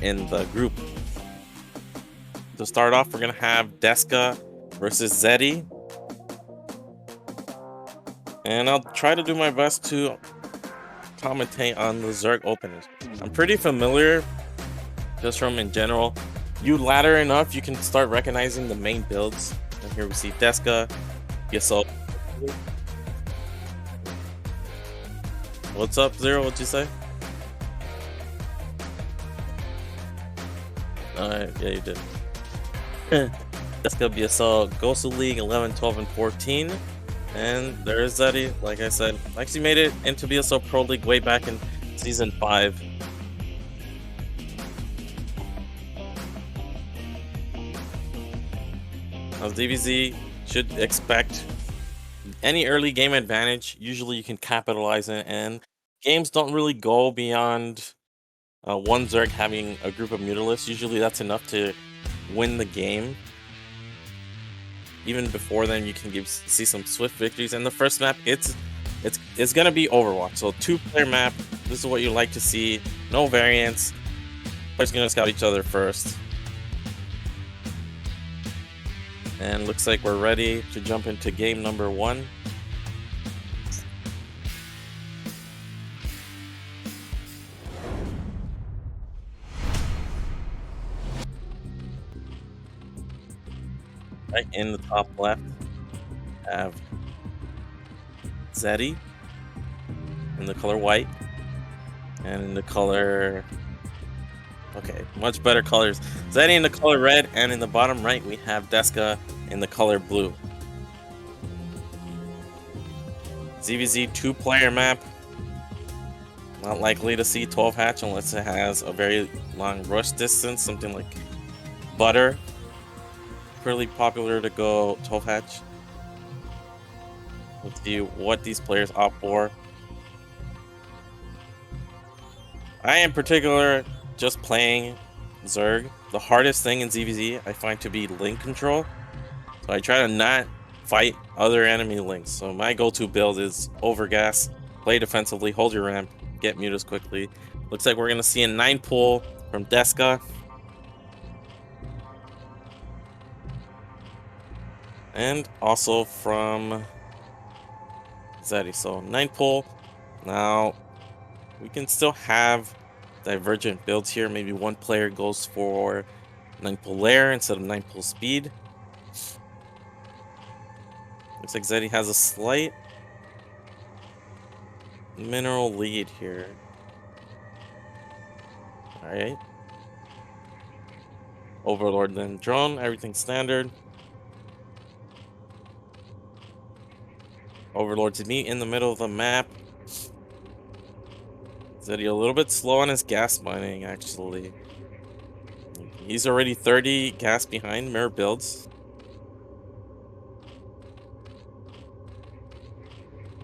in the group. To start off, we're gonna have DeSka versus Zetty. And I'll try to do my best to commentate on the Zerg openers. I'm pretty familiar just from in general. You ladder enough, you can start recognizing the main builds. And here we see DeSka, BSL. What's up, Zero? What'd you say? Alright, yeah, you did. DeSka, BSL, Ghostal League 11, 12, and 14. And there's Zetty, like I said. Actually made it into BSL Pro League way back in Season 5. Now DBZ should expect any early game advantage. Usually you can capitalize it, and games don't really go beyond one Zerg having a group of Mutalisks. Usually that's enough to win the game. Even before then, you can see some swift victories. And the first map, it's gonna be Overwatch. So 2-player map. This is what you like to see. No variants. Players gonna scout each other first. And looks like we're ready to jump into game number 1. Right in the top left, have Zetty in the color white, and in the color, okay, much better colors. Zetty in the color red, and in the bottom right we have DeSka in the color blue. ZVZ 2-player map. Not likely to see 12 hatch unless it has a very long rush distance, something like Butter. Pretty popular to go 12 hatch. Let's see what these players opt for. I in particular just playing Zerg. The hardest thing in ZVZ I find to be link control. So I try to not fight other enemy links. So my go-to build is overgas, play defensively, hold your ramp, get mutas quickly. Looks like we're gonna see a 9 pull from DeSka. And also from Zetty. So 9 pull. Now we can still have divergent builds here. Maybe one player goes for 9 pull lair instead of 9 pull speed. Looks like Zetty has a slight mineral lead here. Alright. Overlord then drone, everything standard. Overlord to meet in the middle of the map. Zetty a little bit slow on his gas mining, actually. He's already 30 gas behind mirror builds.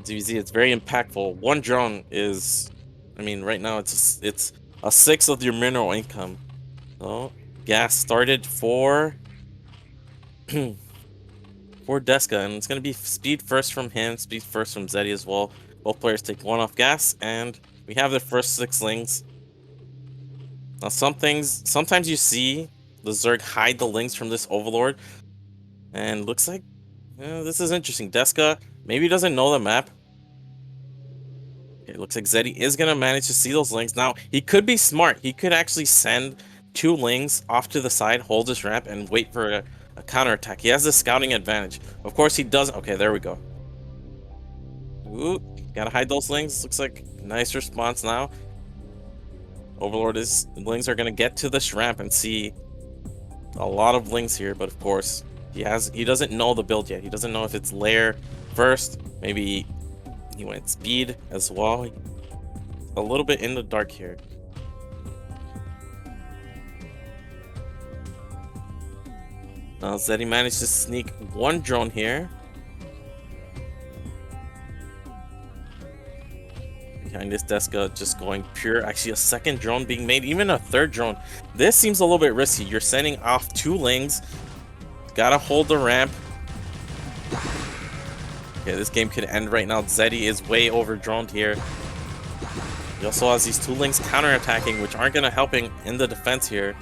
DBZ, it's very impactful. One drone is, I mean, right now it's a 1/6 of your mineral income. So gas started for for DeSka, and it's going to be speed first from him, speed first from Zetty as well. Both players take 1 off gas, and we have the first 6 lings. Now sometimes you see the Zerg hide the lings from this Overlord, and looks like, this is interesting. DeSka maybe doesn't know the map. It looks like Zetty is going to manage to see those lings. Now, he could be smart. He could actually send 2 lings off to the side, hold his ramp, and wait for a counterattack. He has the scouting advantage. Of course, he doesn't. Okay, there we go. Ooh, gotta hide those lings. Looks like nice response now. Overlord is, the lings are gonna get to this ramp and see a lot of lings here, but of course, he doesn't know the build yet. He doesn't know if it's lair first. Maybe he went speed as well. A little bit in the dark here. Now Zetty managed to sneak 1 drone here. Behind this DeSka just going pure. Actually a 2nd drone being made, even a 3rd drone. This seems a little bit risky. You're sending off 2 lings. Gotta hold the ramp. Okay, this game could end right now. Zetty is way over droned here. He also has these 2 links counterattacking, which aren't going to help him in the defense here.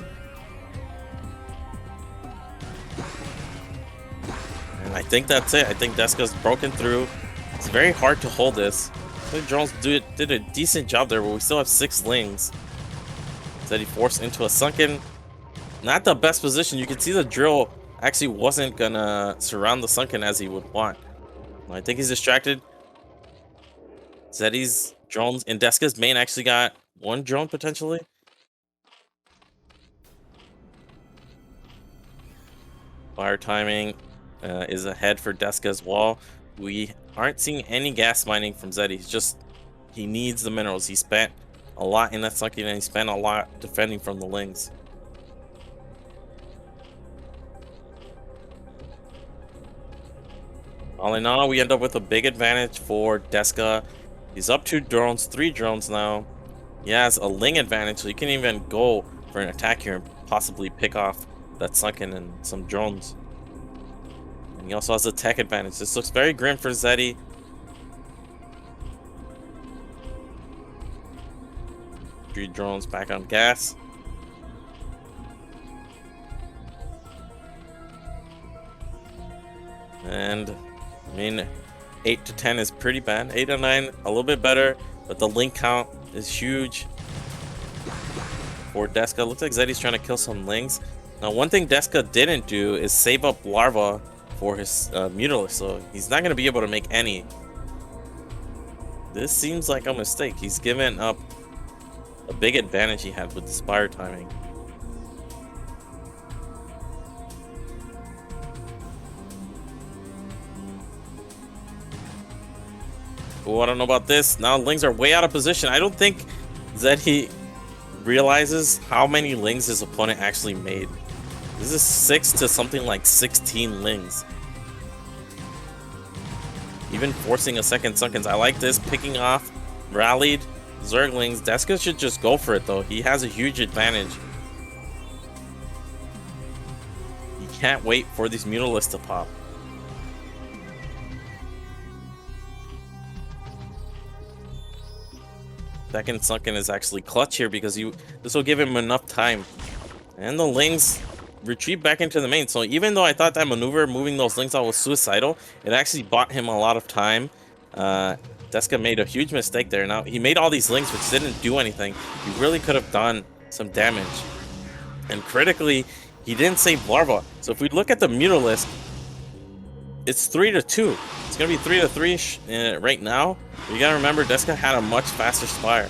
And I think that's it. I think DeSka's broken through. It's very hard to hold this. I think Drones did a decent job there, but we still have 6 lings. ZeTy forced into a sunken. Not the best position. You can see the drill actually wasn't gonna surround the sunken as he would want. I think he's distracted. ZeTy's drones and DeSka's main actually got 1 drone potentially. Fire timing is ahead for DeSka as well. We aren't seeing any gas mining from ZeTy. He needs the minerals. He spent a lot in that sunken and he spent a lot defending from the lings. All in all, we end up with a big advantage for DeSka. He's up 2 drones, 3 drones now. He has a ling advantage, so he can even go for an attack here and possibly pick off that sunken and some drones. And he also has a tech advantage. This looks very grim for ZeTy. Three drones back on gas. And I mean, 8 to 10 is pretty bad. 8 to 9, a little bit better, but the link count is huge for DeSka. Looks like ZeTy's trying to kill some lings. Now, one thing DeSka didn't do is save up larva for his Mutalisk, so he's not going to be able to make any. This seems like a mistake. He's given up a big advantage he had with the Spire timing. Oh, I don't know about this. Now lings are way out of position. I don't think ZeTy realizes how many lings his opponent actually made. This is 6 to something like 16 lings. Even forcing a second sunkens. I like this. Picking off rallied Zerglings. DeSka should just go for it though. He has a huge advantage. He can't wait for these Mutalisks to pop. Second sunken is actually clutch here because this will give him enough time. And the lings retreat back into the main. So even though I thought that maneuver, moving those lings out was suicidal, it actually bought him a lot of time. DeSka made a huge mistake there. Now, he made all these lings which didn't do anything. He really could have done some damage. And critically, he didn't save larva. So if we look at the Mutalisk, it's 3 to 2. It's going to be 3 to 3 right now. But you got to remember, DeSka had a much faster Spire.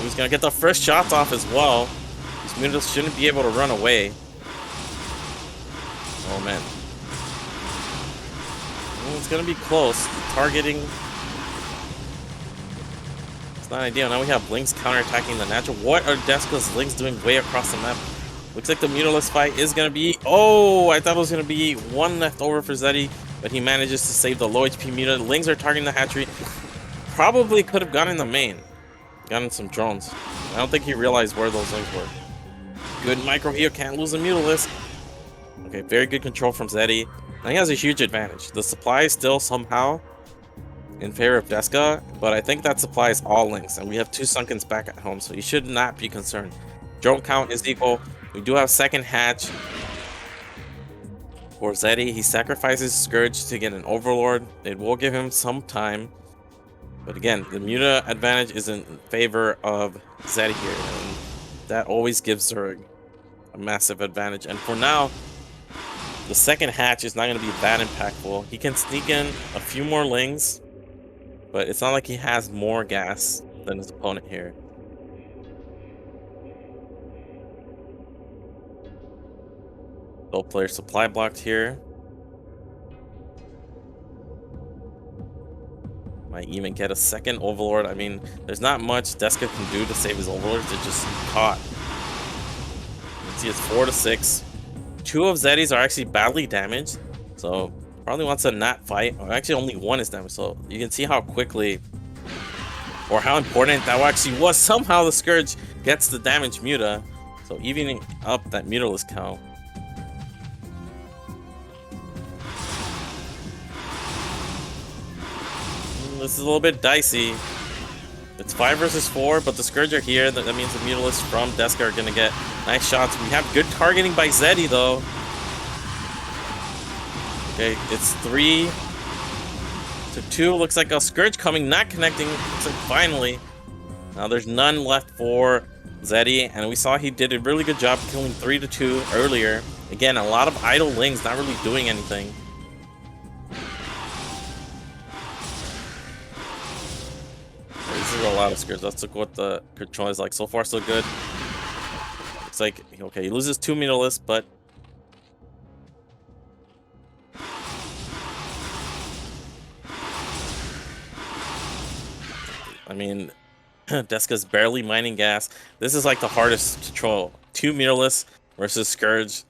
He's going to get the first shots off as well. These Mutalisks shouldn't be able to run away. Oh, man. Well, it's going to be close. Targeting. It's not ideal. Now we have Lings counterattacking the natural. What are DeSka's Lings doing way across the map? Looks like the Mutalisk fight is going to be... Oh, I thought it was going to be 1 left over for ZeTy, but he manages to save the low HP Muta. Lings are targeting the hatchery. Probably could have gotten the main. Gotten some drones. I don't think he realized where those Lings were. Good micro here. Can't lose a Mutalisk. Okay, very good control from ZeTy. Now he has a huge advantage. The supply is still somehow in favor of DeSka, but I think that supply is all Lings, and we have 2 Sunkens back at home, so you should not be concerned. Drone count is equal. We do have second hatch for ZeTy. He sacrifices Scourge to get an Overlord. It will give him some time. But again, the Muta advantage is in favor of ZeTy here. And that always gives Zerg a massive advantage. And for now, the second hatch is not going to be that impactful. He can sneak in a few more Lings, but it's not like he has more gas than his opponent here. Both players supply blocked here. Might even get a second Overlord. I mean, there's not much DeSka can do to save his Overlords. They're just caught. You can see it's 4 to 6. 2 of ZeTy's are actually badly damaged, so probably wants to not fight. Or actually, only 1 is damaged. So you can see how quickly or how important that actually was. Somehow the Scourge gets the damage Muta, so evening up that Mutalisk count. This is a little bit dicey. It's 5 versus 4, but the Scourge are here. That means the Mutalisks from DeSka are going to get nice shots. We have good targeting by Zetty, though. Okay, it's 3 to 2. Looks like a Scourge coming, not connecting. Looks like finally. Now there's none left for Zetty, and we saw he did a really good job killing 3 to 2 earlier. Again, a lot of idle lings, not really doing anything. This is a lot of Scourge. Let's look what the control is like. So far, so good. Looks like, okay, he loses 2 Mutalisks, but I mean, DeSka's barely mining gas. This is like the hardest to control. 2 Mutalisks versus Scourge.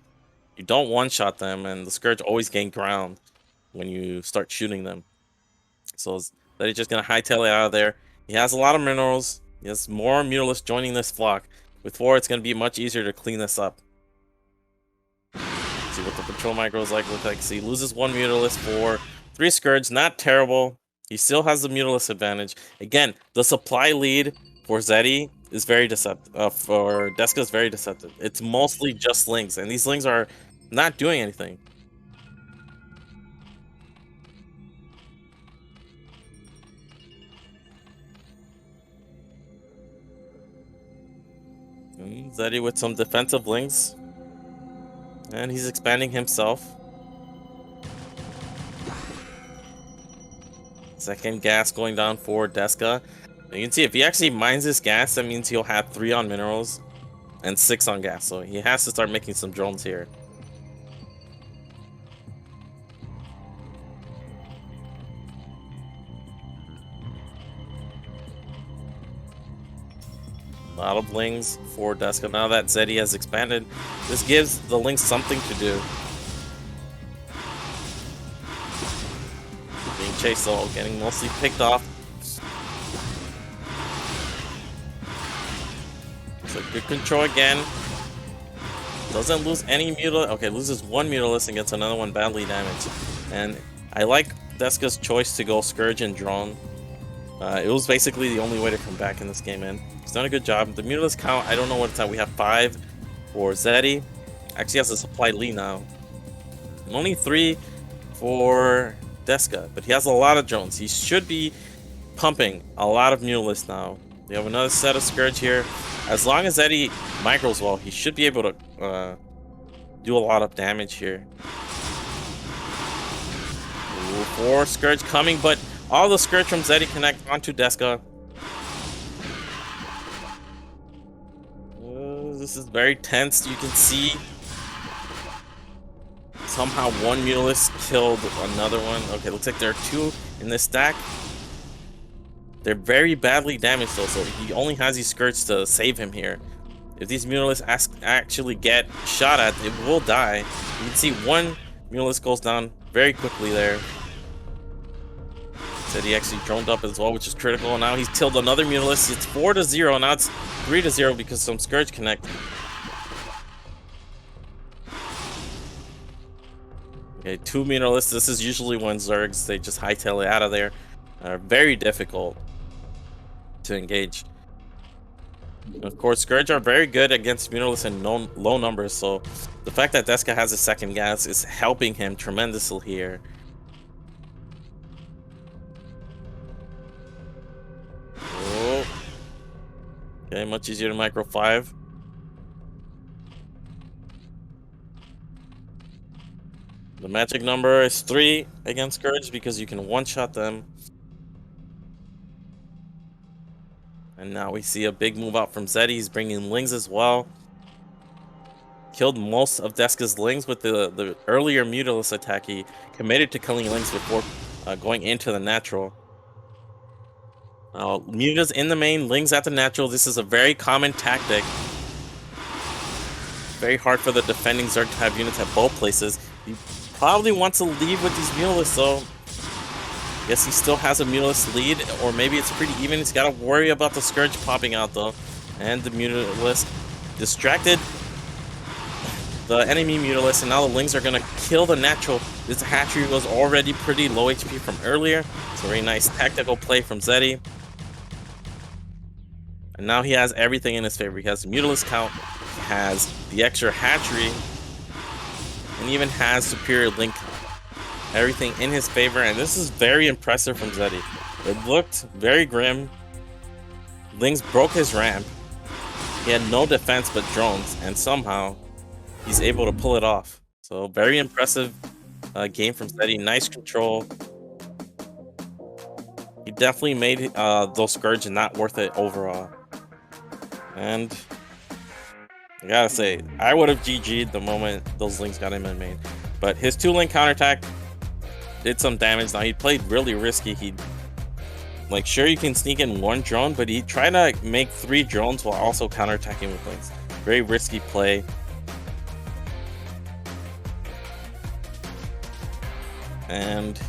You don't one-shot them, and the Scourge always gain ground when you start shooting them. So that he's just gonna hightail it out of there. He has a lot of minerals. He has more Mutalisks joining this flock. With 4, it's gonna be much easier to clean this up. Let's see what the control micros look like. See, he loses 1 Mutalisk for 3 Scourge. Not terrible. He still has the Mutalisk advantage. Again, the supply lead for Zetty is very deceptive. For DeSka is very deceptive. It's mostly just lings, and these lings are not doing anything. Zetty with some defensive lings, and he's expanding himself. Second gas going down for DeSka. You can see if he actually mines this gas, that means he'll have 3 on minerals and 6 on gas. So he has to start making some drones here. A lot of lings for DeSka. Now that Zetty has expanded, this gives the lings something to do. Being chased though, getting mostly picked off. So good control again. Doesn't lose any Mutalisk. Okay, loses 1 Mutalisk and gets another one badly damaged. And I like DeSka's choice to go Scourge and Drone. It was basically the only way to come back in this game, and he's done a good job. The Mutalisk count, I don't know what it's at. We have 5 for Zetty. Actually has a supply lead now. And only 3 for DeSka, but he has a lot of drones. He should be pumping a lot of Mutalisks now. We have another set of Scourge here. As long as Zetty micros well, he should be able to do a lot of damage here. Ooh, 4 Scourge coming, but all the Scourge from Zetty connect onto DeSka. This is very tense. You can see somehow 1 Mutalisk killed another one. Okay, looks like there are 2 in this stack. They're very badly damaged though, so he only has these Scourge to save him here. If these Mutalisks actually get shot at, it will die. You can see 1 Mutalisk goes down very quickly there. Said he actually droned up as well, which is critical. And now he's killed another Mutalisk. It's 4 to 0. Now it's 3 to 0 because some Scourge connect. Okay, 2 Mutalisks. This is usually when Zergs, they just hightail it out of there. Very difficult to engage. And of course, Scourge are very good against Mutalisks in low numbers. So the fact that DeSka has a second gas is helping him tremendously here. Okay, much easier to micro 5. The magic number is 3 against Scourge because you can one-shot them. And now we see a big move out from Zetty. He's bringing lings as well. Killed most of DeSka's lings with the earlier Mutalisk attack. He committed to killing lings before going into the natural. Mutas in the main, lings at the natural. This is a very common tactic. Very hard for the defending Zerg to have units at both places. He probably wants to leave with these Mutalisks, so I guess he still has a Mutalisk lead, or maybe it's pretty even. He's got to worry about the Scourge popping out though, and the Mutalisk distracted the enemy Mutalisk, and now the lings are gonna kill the natural. This hatchery was already pretty low HP from earlier, so very nice tactical play from Zetty. And now he has everything in his favor. He has the Mutalisk count, he has the extra hatchery, and even has superior link count. Everything in his favor, and this is very impressive from Zetty. It looked very grim. Lings broke his ramp. He had no defense but drones, and somehow he's able to pull it off. So very impressive game from Zetty. Nice control. He definitely made those Scourge not worth it overall. And I gotta say, I would have GG'd the moment those Lings got him in main. But his 2-link counterattack did some damage. Now he played really risky. He like, sure, you can sneak in 1 drone, but he tried to make 3 drones while also counterattacking with Lings. Very risky play. And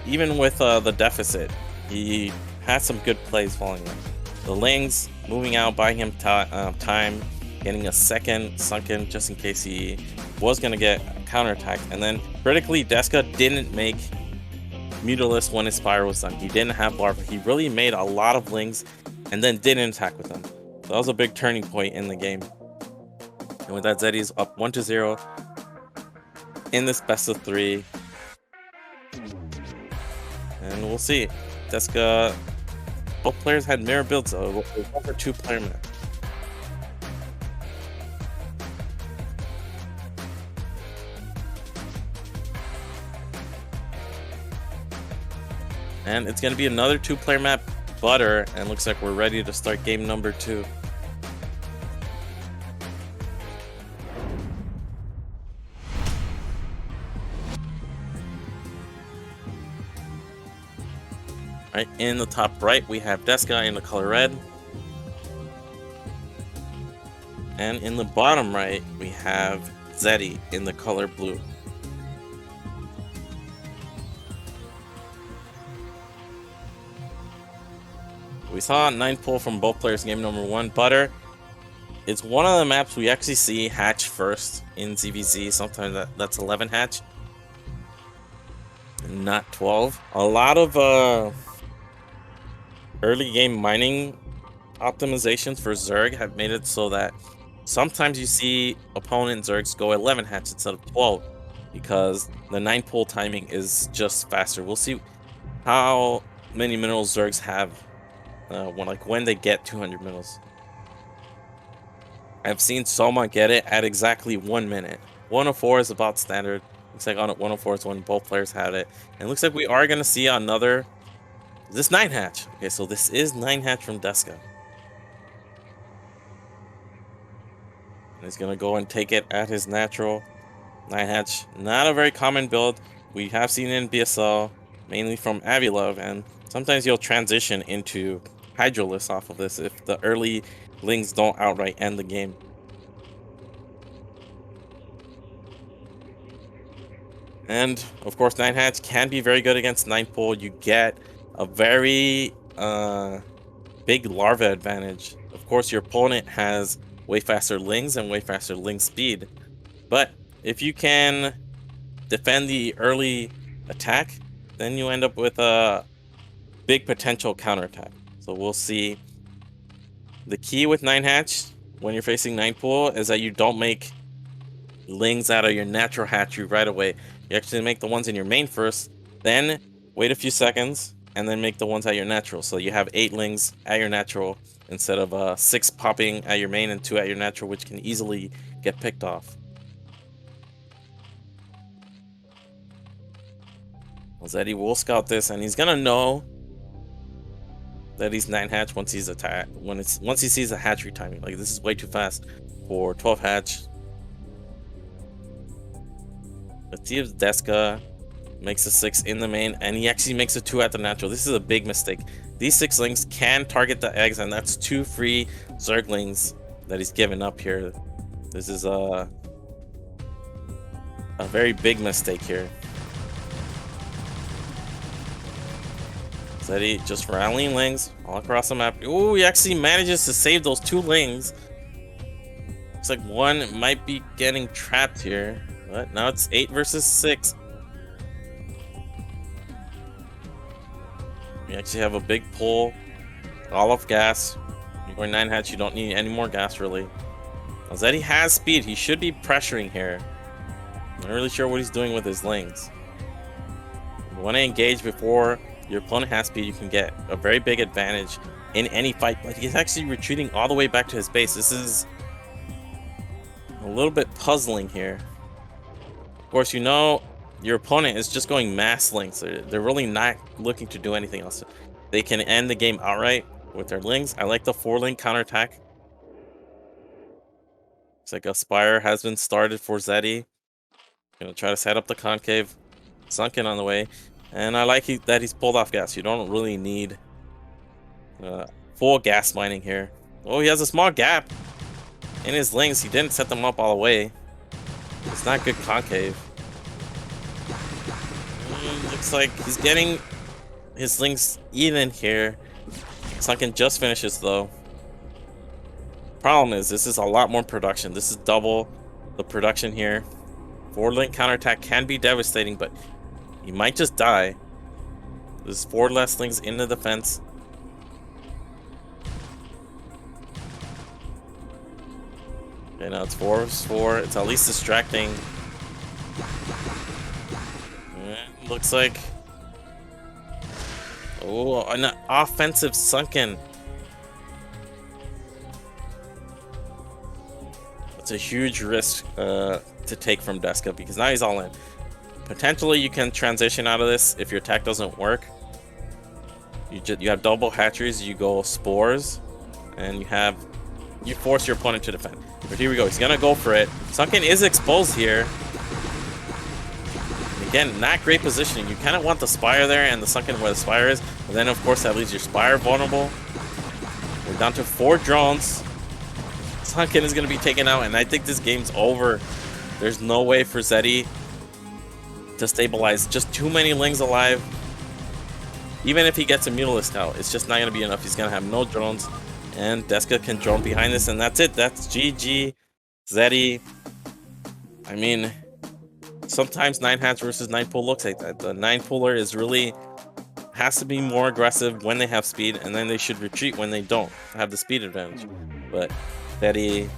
even with the deficit, he had some good plays following them. The Lings moving out, buying him time, getting a second sunken just in case he was going to get counterattacked. And then critically, DeSka didn't make Mutalisk when his fire was done. He didn't have Larva. He really made a lot of Lings and then didn't attack with them. So that was a big turning point in the game. And with that, Zetty's up 1-0 in this best of 3. And we'll see. DeSka, both players had mirror builds, so it was over 2-player map. And it's going to be another 2-player map, Butter, and looks like we're ready to start game number 2. Right, in the top right, we have DeSka in the color red. And in the bottom right, we have Zetty in the color blue. We saw a 9 pull from both players game number 1. Butter, it's one of the maps we actually see hatch first in ZVZ. Sometimes that's 11 hatch, not 12. A lot of early game mining optimizations for Zerg have made it so that sometimes you see opponent Zergs go 11 hatch instead of 12 because the 9 pull timing is just faster. We'll see how many minerals Zergs have when they get 200 minerals. I've seen Soma get it at exactly 1 minute. 104 is about standard. Looks like on 104 is when both players had it. And it looks like we are going to see another... Is this 9 hatch? Okay, so this is 9 hatch from DeSka. And he's going to go and take it at his natural. 9 hatch, not a very common build. We have seen it in BSL, mainly from Avilov, and sometimes you'll transition into Hydrolist off of this if the early Lings don't outright end the game. And of course, 9 hatch can be very good against 9 pull. You get a very big larva advantage. Of course, your opponent has way faster Lings and way faster Ling speed, but if you can defend the early attack, then you end up with a big potential counterattack. So we'll see. The key with 9 hatch when you're facing 9 pull is that you don't make Lings out of your natural hatchery right away. You actually make the ones in your main first, then wait a few seconds, and then make the ones at your natural. So you have 8 Lings at your natural instead of 6 popping at your main and 2 at your natural, which can easily get picked off. Well, Zetty will scout this, and he's gonna know that he's 9 hatch once he's attacked. Once he sees the hatchery timing, like this is way too fast for 12 hatch. Let's see if DeSka makes a 6 in the main, and he actually makes a 2 at the natural. This is a big mistake. These 6 Lings can target the eggs, and that's 2 free Zerglings that he's given up here. This is a very big mistake here. Zetty just rallying Lings all across the map. Ooh, he actually manages to save those 2 Lings. Looks like one might be getting trapped here, but now it's 8 versus 6. We actually have a big pull, all of gas. Going 9 hatch, you don't need any more gas really. Now, ZeTy has speed. He should be pressuring here. I'm not really sure what he's doing with his lings. You want to engage before your opponent has speed. You can get a very big advantage in any fight, but he's actually retreating all the way back to his base. This is a little bit puzzling here. Of course, you know your opponent is just going mass lings. They're really not looking to do anything else. They can end the game outright with their lings. I like the 4-link counterattack. Looks like a Spire has been started for ZeTy. Gonna try to set up the concave. Sunken on the way. And I like that he's pulled off gas. You don't really need full gas mining here. Oh, he has a small gap in his lings. He didn't set them up all the way. It's not good concave. Looks like he's getting his lings even here. Sunken just finishes though. Problem is, this is a lot more production. This is double the production here. 4-link counterattack can be devastating, but he might just die. There's 4 less lings in the defense. Okay, now it's 4-4. It's at least distracting. And looks like... Oh, an offensive Sunken. It's a huge risk to take from DeSka because now he's all in. Potentially you can transition out of this if your attack doesn't work. You have double hatcheries, you go spores, and you force your opponent to defend. But here we go, he's gonna go for it. Sunken is exposed here. Again, not great positioning. You kind of want the Spire there and the Sunken where the Spire is, but then of course that leaves your Spire vulnerable. We're down to 4 drones. Sunken is going to be taken out, and I think this game's over. There's no way for ZeTy to stabilize. Just too many lings alive. Even if he gets a Mutalisk out, it's just not going to be enough. He's going to have no drones, and DeSka can drone behind this, and that's it. That's GG. ZeTy. I mean, sometimes 9 hatch versus 9 pool looks like that. The 9 pooler has to be more aggressive when they have speed, and then they should retreat when they don't have the speed advantage. But ZeTy,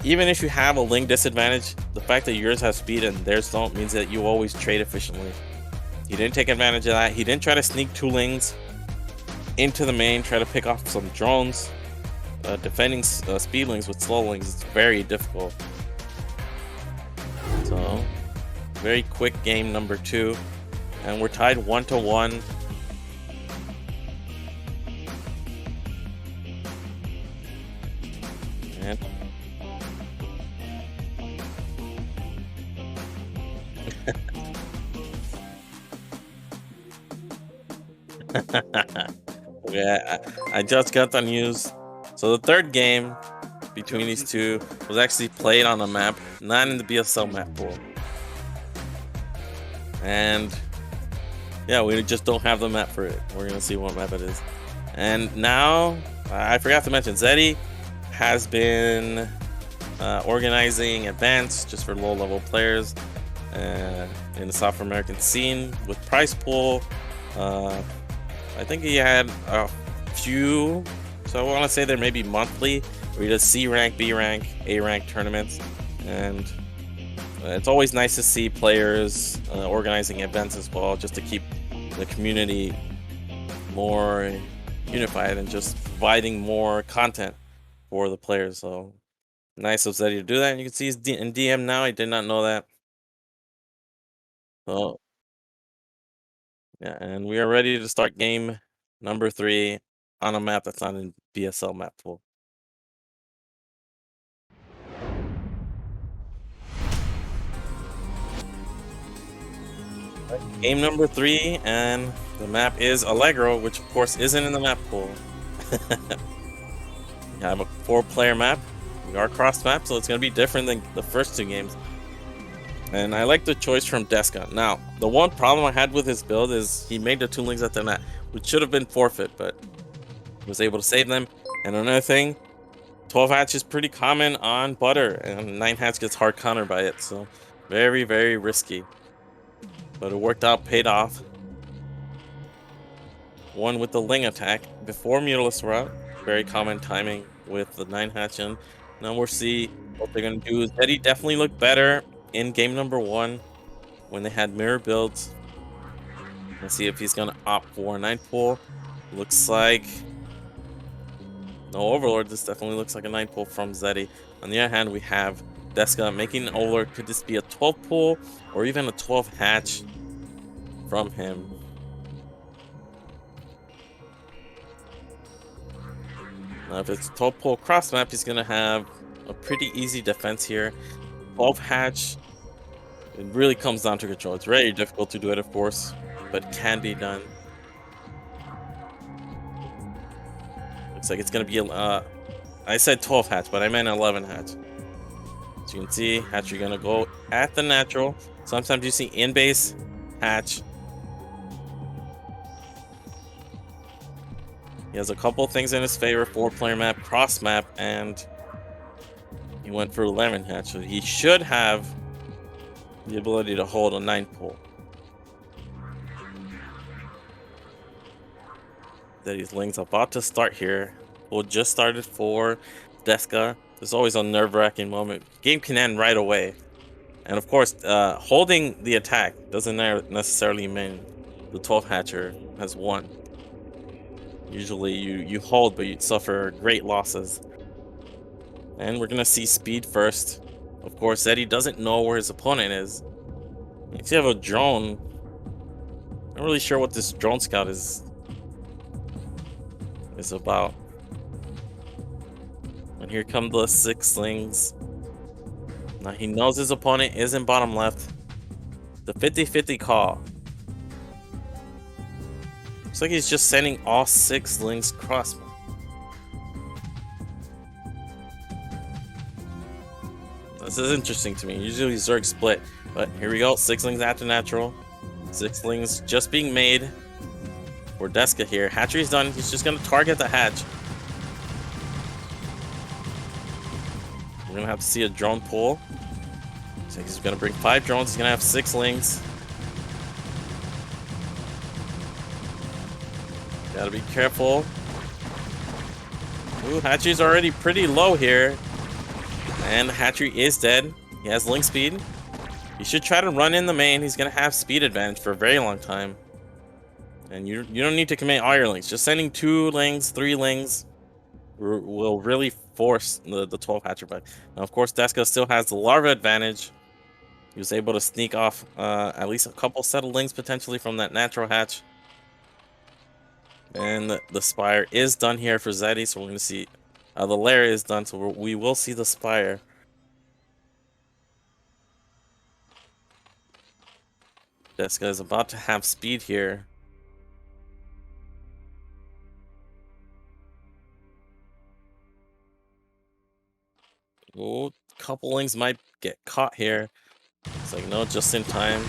even if you have a ling disadvantage, the fact that yours have speed and theirs don't means that you always trade efficiently. He didn't take advantage of that. He didn't try to sneak 2 lings into the main, try to pick off some drones. Defending speedlings with slowlings is very difficult. So, very quick game number 2, and we're tied 1-1. And yeah, I just got the news. So the third game between these two was actually played on a map, not in the BSL map pool. And yeah, we just don't have the map for it. We're gonna see what map it is. And now, I forgot to mention, ZeTy has been organizing events just for low-level players in the South American scene with prize pool. I think he had a few, so I want to say there may be monthly, where he does C rank, B rank, A rank tournaments, and it's always nice to see players organizing events as well, just to keep the community more unified and just providing more content for the players. So nice of ZeTy to do that. And you can see he's in DM now. I did not know that. So yeah, and we are ready to start game number 3 on a map that's not in BSL map pool. Game number 3, and the map is Allegro, which of course isn't in the map pool. We have a 4-player map. We are cross map, so it's going to be different than the first 2 games. And I like the choice from DeSka. Now, the one problem I had with his build is he made the 2 lings at the net, which should have been forfeit, but he was able to save them. And another thing, 12 hatch is pretty common on butter, and 9 hatch gets hard countered by it, so very, very risky. But it worked out, paid off. Won with the ling attack before Mutalisks were out. very common timing with the 9 hatch in. Now we'll see what they're gonna do. ZeTy definitely looked better in game number 1 when they had mirror builds. Let's see if he's gonna opt for a 9 pull. Looks like no Overlord. This definitely looks like a 9 pull from ZeTy. On the other hand, we have DeSka making an Overlord. Could this be a 12 pull or even a 12 hatch from him? Now, if it's 12 pull cross map, he's gonna have a pretty easy defense here. 12 hatch, it really comes down to control. It's very difficult to do it, of course, but can be done. Looks like it's gonna be I said 12 hatch, but I meant 11 hatch. As you can see, hatchery gonna go at the natural. Sometimes you see in base hatch. He has a couple things in his favor: 4-player map, cross map, and he went for 11 hatch. So he should have the ability to hold a 9 pull. ZeTy's Ling's about to start here. Well, just started for DeSka. There's always a nerve-wracking moment. Game can end right away. And of course, holding the attack doesn't necessarily mean the 12 hatcher has won. Usually you hold, but you suffer great losses. And we're gonna see speed first. Of course, ZeTy doesn't know where his opponent is. He actually have a drone. Not really sure what this drone scout is about. And here come the 6 slings. Now he knows his opponent is in bottom left. The 50-50 call. Looks like he's just sending all 6 slings cross. This is interesting to me. Usually Zerg split, but here we go. 6 slings after natural. 6 slings just being made for DeSka here. Hatchery's done. He's just gonna target the hatch. We're gonna have to see a drone pull. So he's gonna bring 5 drones. He's gonna have 6 slings. Gotta be careful. Ooh, hatchery's already pretty low here. And hatchery is dead. He has link speed. He should try to run in the main. He's gonna have speed advantage for a very long time. And you don't need to commit all your links. Just sending 2 lings, 3 lings will really force the 12 hatcher back. Now, of course, DeSka still has the larva advantage. He was able to sneak off at least a couple set of lings potentially from that natural hatch. And the spire is done here for ZeTy, so we're going to see the lair is done, so we will see the spire. DeSka is about to have speed here. Oh, couple lings might get caught here. It's like, no, just in time.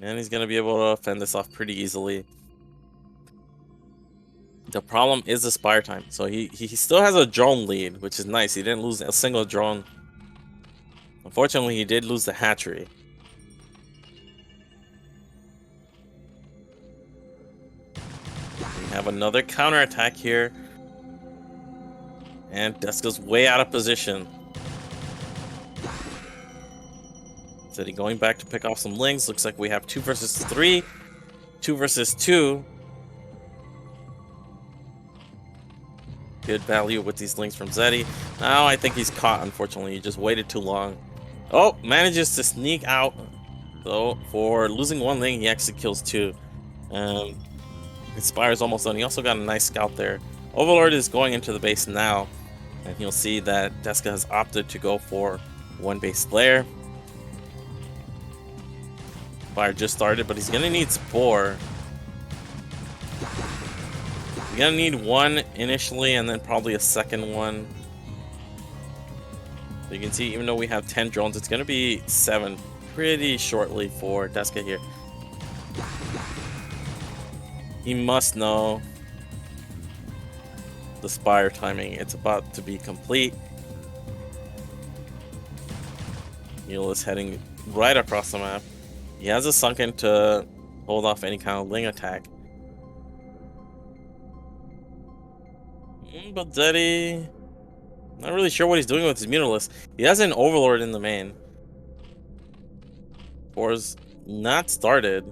And he's going to be able to fend this off pretty easily. The problem is the spire time. So he still has a drone lead, which is nice. He didn't lose a single drone. Unfortunately, he did lose the hatchery. We have another counterattack here. And DeSka's way out of position. ZeTy going back to pick off some lings. Looks like we have 2 versus 3. 2 versus 2. Good value with these lings from ZeTy. Now I think he's caught, unfortunately. He just waited too long. Oh, manages to sneak out. Though, for losing 1 ling, he actually kills 2. His spire's almost done. He also got a nice scout there. Overlord is going into the base now. And you'll see that DeSka has opted to go for 1 base lair. Fire just started, but he's gonna need Spore. He's gonna need 1 initially, and then probably a second one. So you can see, even though we have 10 drones, it's gonna be 7 pretty shortly for DeSka here. He must know the spire timing. It's about to be complete. Neil is heading right across the map. He has a sunken to hold off any kind of ling attack. But Zetty, not really sure what he's doing with his Mutalisk. He has an Overlord in the main. War's not started.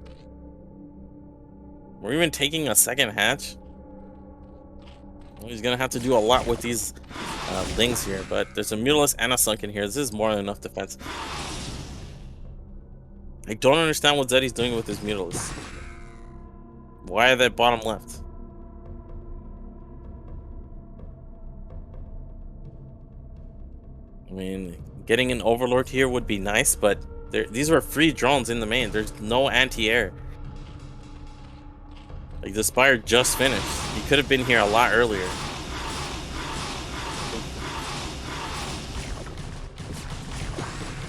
We're even taking a second hatch. Well, he's gonna have to do a lot with these things here, but there's a Mutalisk and a Sunken here. This is more than enough defense. I don't understand what Zetty's doing with his Mutalisk. Why that bottom left? I mean, getting an Overlord here would be nice, but these were free drones in the main. There's no anti-air. Like, the Spire just finished. He could have been here a lot earlier.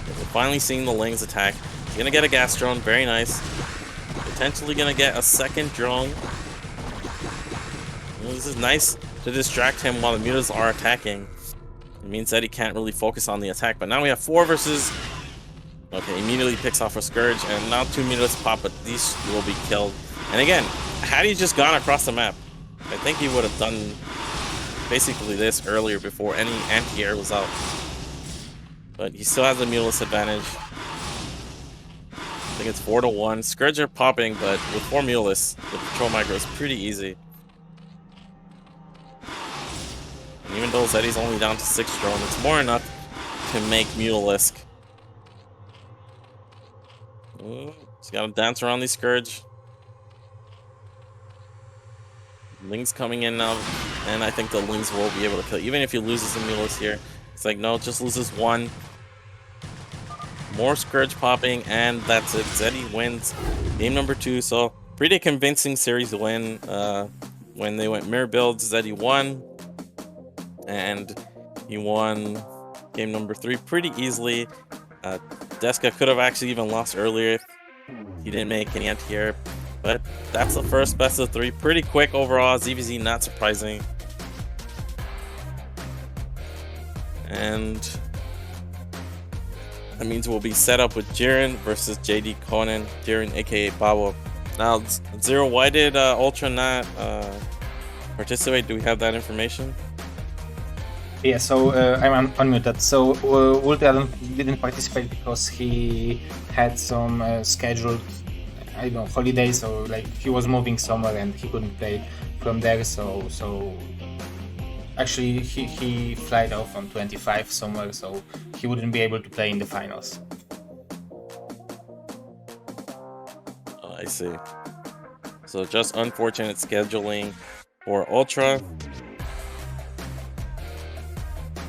We're finally seeing the Lings attack. He's gonna get a gas drone, very nice. Potentially gonna get a second drone. Well, this is nice to distract him while the mutas are attacking. It means that he can't really focus on the attack. But now we have 4 versus... Okay, immediately picks off a Scourge, and now 2 mutas pop, but these will be killed. And again, had he just gone across the map, I think he would have done basically this earlier before any anti-air was out. But he still has the Mutalisk advantage. I think it's 4-1. Scourge are popping, but with 4 Mutalisks, the patrol micro is pretty easy. And even though Zetty's only down to 6 drone, it's more enough to make Mutalisk. Ooh, he's got to dance around the Scourge. Lings coming in now, and I think the Lings will be able to kill. Even if he loses the Mutalisk here, it's like, no, just loses 1. More Scourge popping, and that's it. Zetty wins game number 2. So pretty convincing series win. When they went mirror builds, Zetty won, and he won game number 3 pretty easily. DeSka could have actually even lost earlier if he didn't make any anti-air. But that's the first best of 3. Pretty quick overall. ZVZ, not surprising. And that means we'll be set up with Jiren versus JDConan. Jiren, aka Babo. Now, Zero, why did Ultra not participate? Do we have that information? Yeah, so I'm unmuted. So Ultra didn't participate because he had some scheduled, I don't know, holidays, or like he was moving somewhere and he couldn't play from there. So actually he flight off on 25 somewhere, so he wouldn't be able to play in the finals. Oh, I see. So just unfortunate scheduling for Ultra.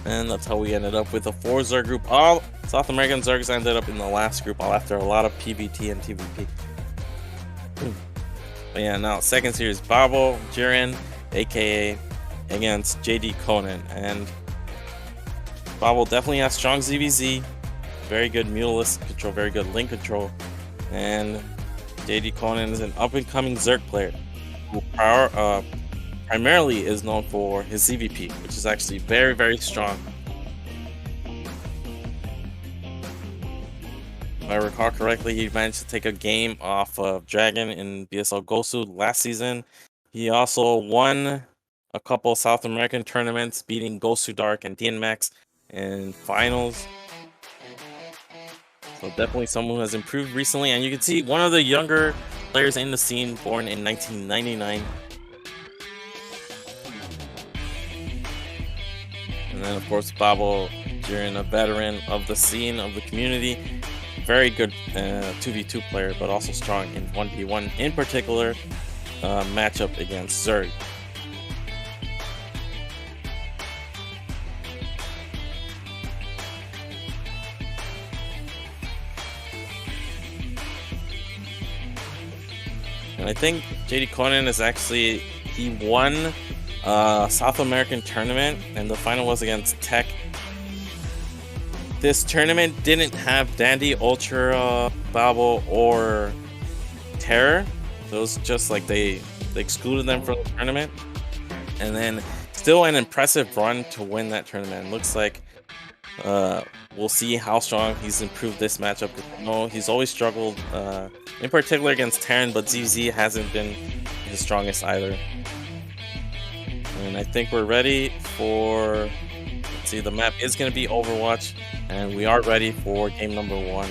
And that's how we ended up with a 4-Zerg group. All South American Zergs ended up in the last group, all after a lot of PvT and TVP. But yeah, now second series, Babo, Jiren, aka against JDConan. And Babo definitely has strong ZVZ, very good Mutalisk control, very good link control. And JDConan is an up-and-coming Zerg player who primarily is known for his ZVP, which is actually very, very strong. If I recall correctly, he managed to take a game off of Dragon in BSL Gosu last season. He also won a couple South American tournaments, beating Gosu Dark and DNMax in finals. So definitely someone who has improved recently. And you can see one of the younger players in the scene, born in 1999. And then, of course, Babo, Jiren, a veteran of the scene, of the community. Very good 2v2 player, but also strong in 1v1, in particular, matchup against Zerg. And I think JDConan is actually, he won South American tournament, and the final was against Tech. This tournament didn't have Dandy, Ultra, Babo, or Terror. So it was just like they excluded them from the tournament. And then still an impressive run to win that tournament. Looks like we'll see how strong he's improved this matchup. No, he's always struggled, in particular against Terran, but ZZ hasn't been his strongest either. And I think we're ready for, let's see, the map is going to be Overwatch, and we are ready for game number 1.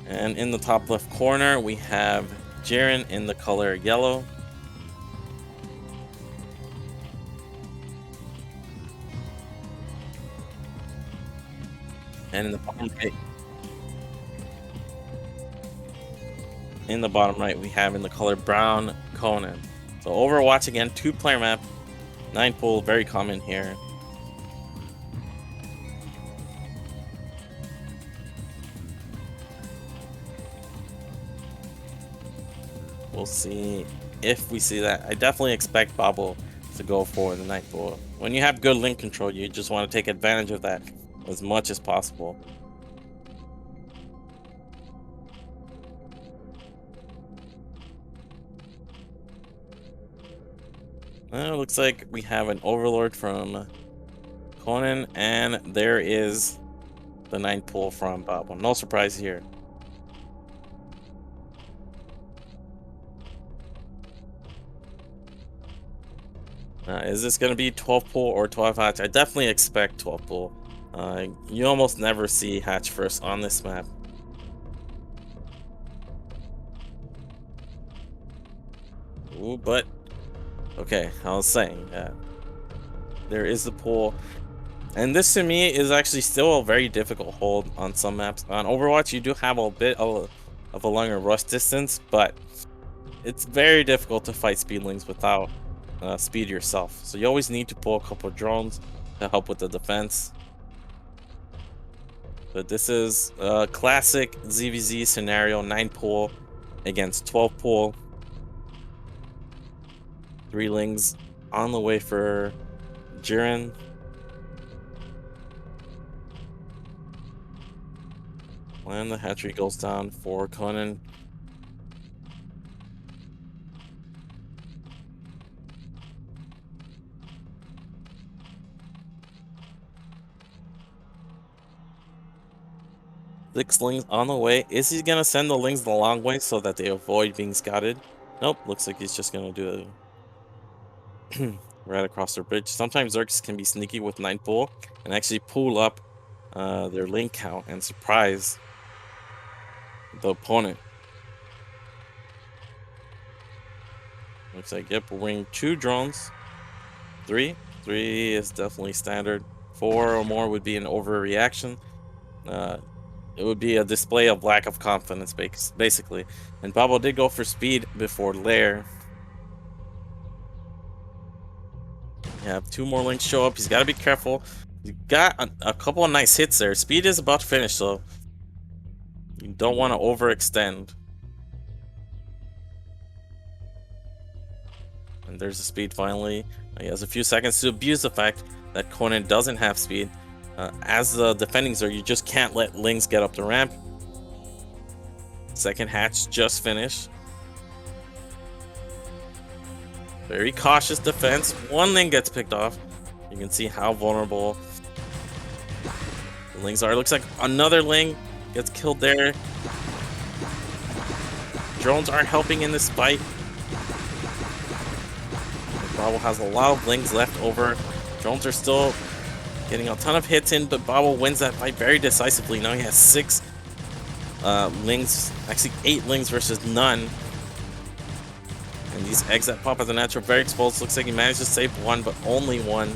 And in the top left corner, we have Jiren in the color yellow. And in the bottom right, we have in the color brown Conan. So Overwatch again, 2-player map, 9 pool, very common here. We'll see if we see that. I definitely expect Bobble to go for the 9 pool. When you have good link control, you just want to take advantage of that as much as possible. Looks like we have an Overlord from Conan, and there is the 9 pool from Bobble. No surprise here. Is this going to be 12 pool or 12 hatch? I definitely expect 12 pool. You almost never see hatch first on this map. Ooh, but okay, I was saying there is the pool, and this to me is actually still a very difficult hold on some maps. On Overwatch, you do have a bit of a longer rush distance, but it's very difficult to fight speedlings without speed yourself. So you always need to pull a couple of drones to help with the defense. But this is a classic ZVZ scenario, 9 pool against 12 pool. 3 lings on the way for Jiren. And the hatchery goes down for Conan. Six lings on the way. Is he gonna send the lings the long way so that they avoid being scouted? Nope, looks like he's just gonna do it right across their bridge. Sometimes Zergs can be sneaky with 9 pool and actually pull up their link count and surprise the opponent. Looks like, yep, we're bringing 2 drones. 3 is definitely standard. 4 or more would be an overreaction. It would be a display of lack of confidence, basically. And Babo did go for speed before Lair. You have 2 more links show up. He's got to be careful. You got a couple of nice hits there. Speed is about to finish, so you don't want to overextend. And there's the speed finally. He has a few seconds to abuse the fact that Conan doesn't have speed. As the defending Zerg, you just can't let lings get up the ramp. Second hatch just finished. Very cautious defense. 1 ling gets picked off. You can see how vulnerable the lings are. Looks like another ling gets killed there. Drones aren't helping in this fight. Bobble has a lot of lings left over. Drones are still getting a ton of hits in, but Bobble wins that fight very decisively. Now he has 6 lings, actually 8 lings versus none. And these eggs that pop at the natural, very exposed. Looks like he managed to save 1, but only 1.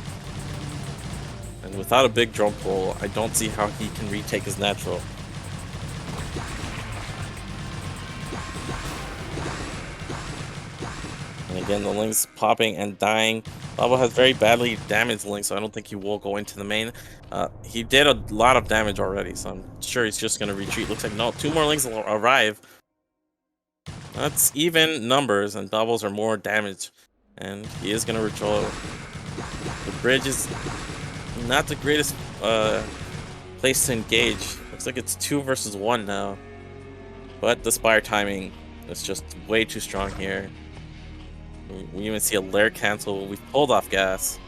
And without a big drone pool, I don't see how he can retake his natural. And again, the lings popping and dying. Babo has very badly damaged lings, so I don't think he will go into the main. He did a lot of damage already, so I'm sure he's just going to retreat. Looks like no, 2 more lings will arrive. That's even numbers, and doubles are more damage. And he is going to retro. The bridge is not the greatest place to engage. Looks like it's 2 versus 1 now. But the Spire timing is just way too strong here. We even see a lair cancel. We've pulled off gas.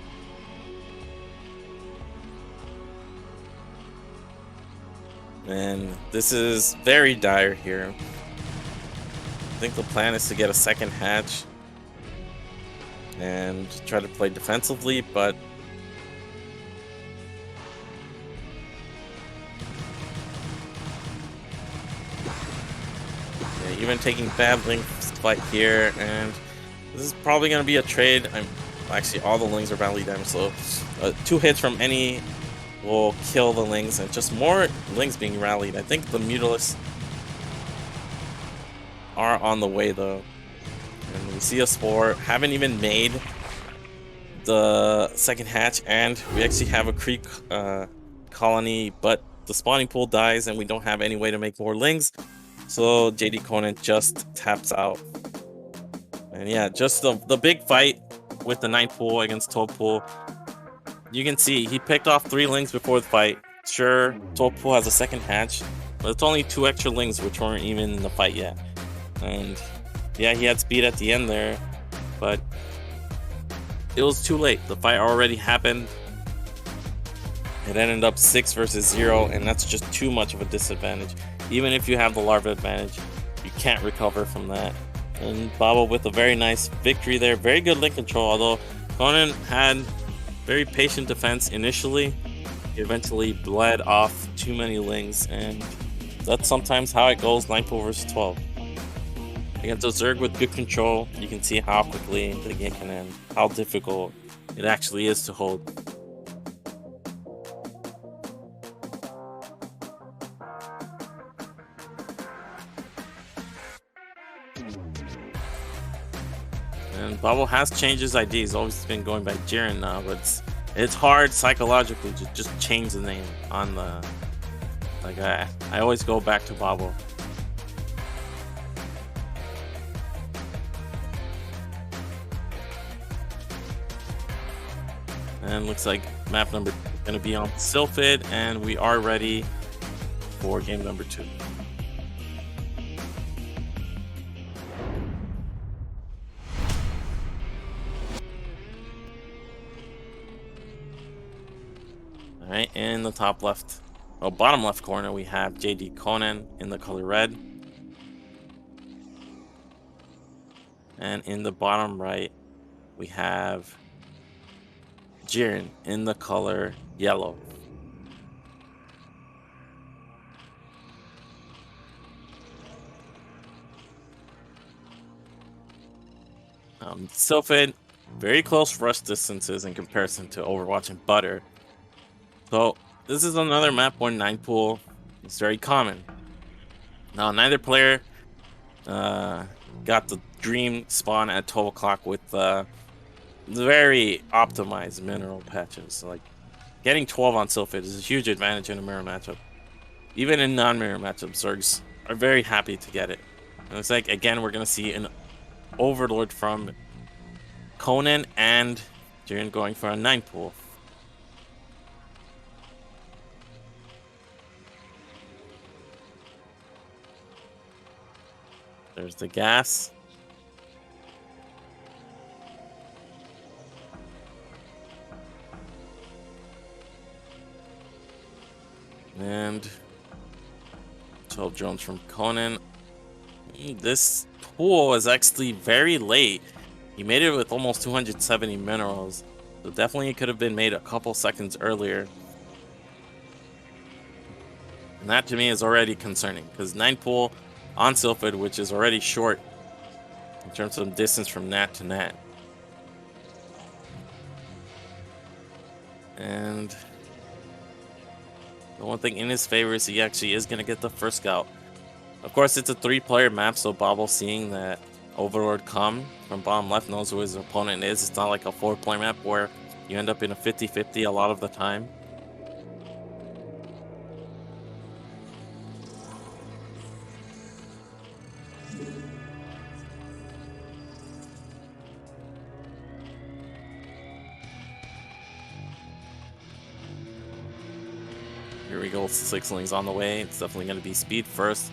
And this is very dire here. I think the plan is to get a second hatch and try to play defensively, but yeah, even taking bad link fight here, and this is probably going to be a trade. Actually, all the lings are badly damaged, so 2 hits from any will kill the lings, and just more lings being rallied. I think the Mutalisks are on the way though, and we see a Spore. Haven't even made the second hatch, and we actually have a Creek colony, but the spawning pool dies and we don't have any way to make more lings, so JDConan just taps out. And yeah, just the big fight with the 9th pool against 12th pool. You can see he picked off 3 lings before the fight. Sure, 12th pool has a second hatch, but it's only 2 extra lings which weren't even in the fight yet. And yeah, he had speed at the end there, but it was too late. The fight already happened. It ended up 6 versus 0, and that's just too much of a disadvantage. Even if you have the larva advantage, you can't recover from that. And Babo with a very nice victory there. Very good link control, although Conan had very patient defense initially. He eventually bled off too many lings, and that's sometimes how it goes 9 pool versus 12. Against a Zerg with good control, you can see how quickly the game can end, how difficult it actually is to hold. And Babo has changed his ID. He's always been going by Jiren now, but it's hard psychologically to just change the name on the... Like, I always go back to Babo. And looks like map number going to be on Sylphid, and we are ready for game number 2. Alright, in the top left, bottom left corner, we have JDConan in the color red. And in the bottom right, we have Jiren in the color yellow. Sylphid, very close rush distances in comparison to Overwatch and Butter. So this is another map where 9 pool is very common. Now neither player got the dream spawn at 12 o'clock with very optimized mineral patches. So, like, getting 12 on Sylphid is a huge advantage in a mirror matchup. Even in non-mirror matchups, Zergs are very happy to get it. And it's like, again, we're gonna see an Overlord from Conan and Jiren going for a 9 pool. There's the gas. And 12 drones from Conan. This pool is actually very late. He made it with almost 270 minerals. So definitely it could have been made a couple seconds earlier. And that to me is already concerning, because 9 pool on Sylphid, which is already short in terms of distance from nat to nat. And the one thing in his favor is he actually is going to get the first scout. Of course, it's a 3-player map, so Babo, seeing that Overlord come from bottom left, knows who his opponent is. It's not like a 4-player map where you end up in a 50-50 a lot of the time. Here we go, 6 lings on the way. It's definitely going to be speed first.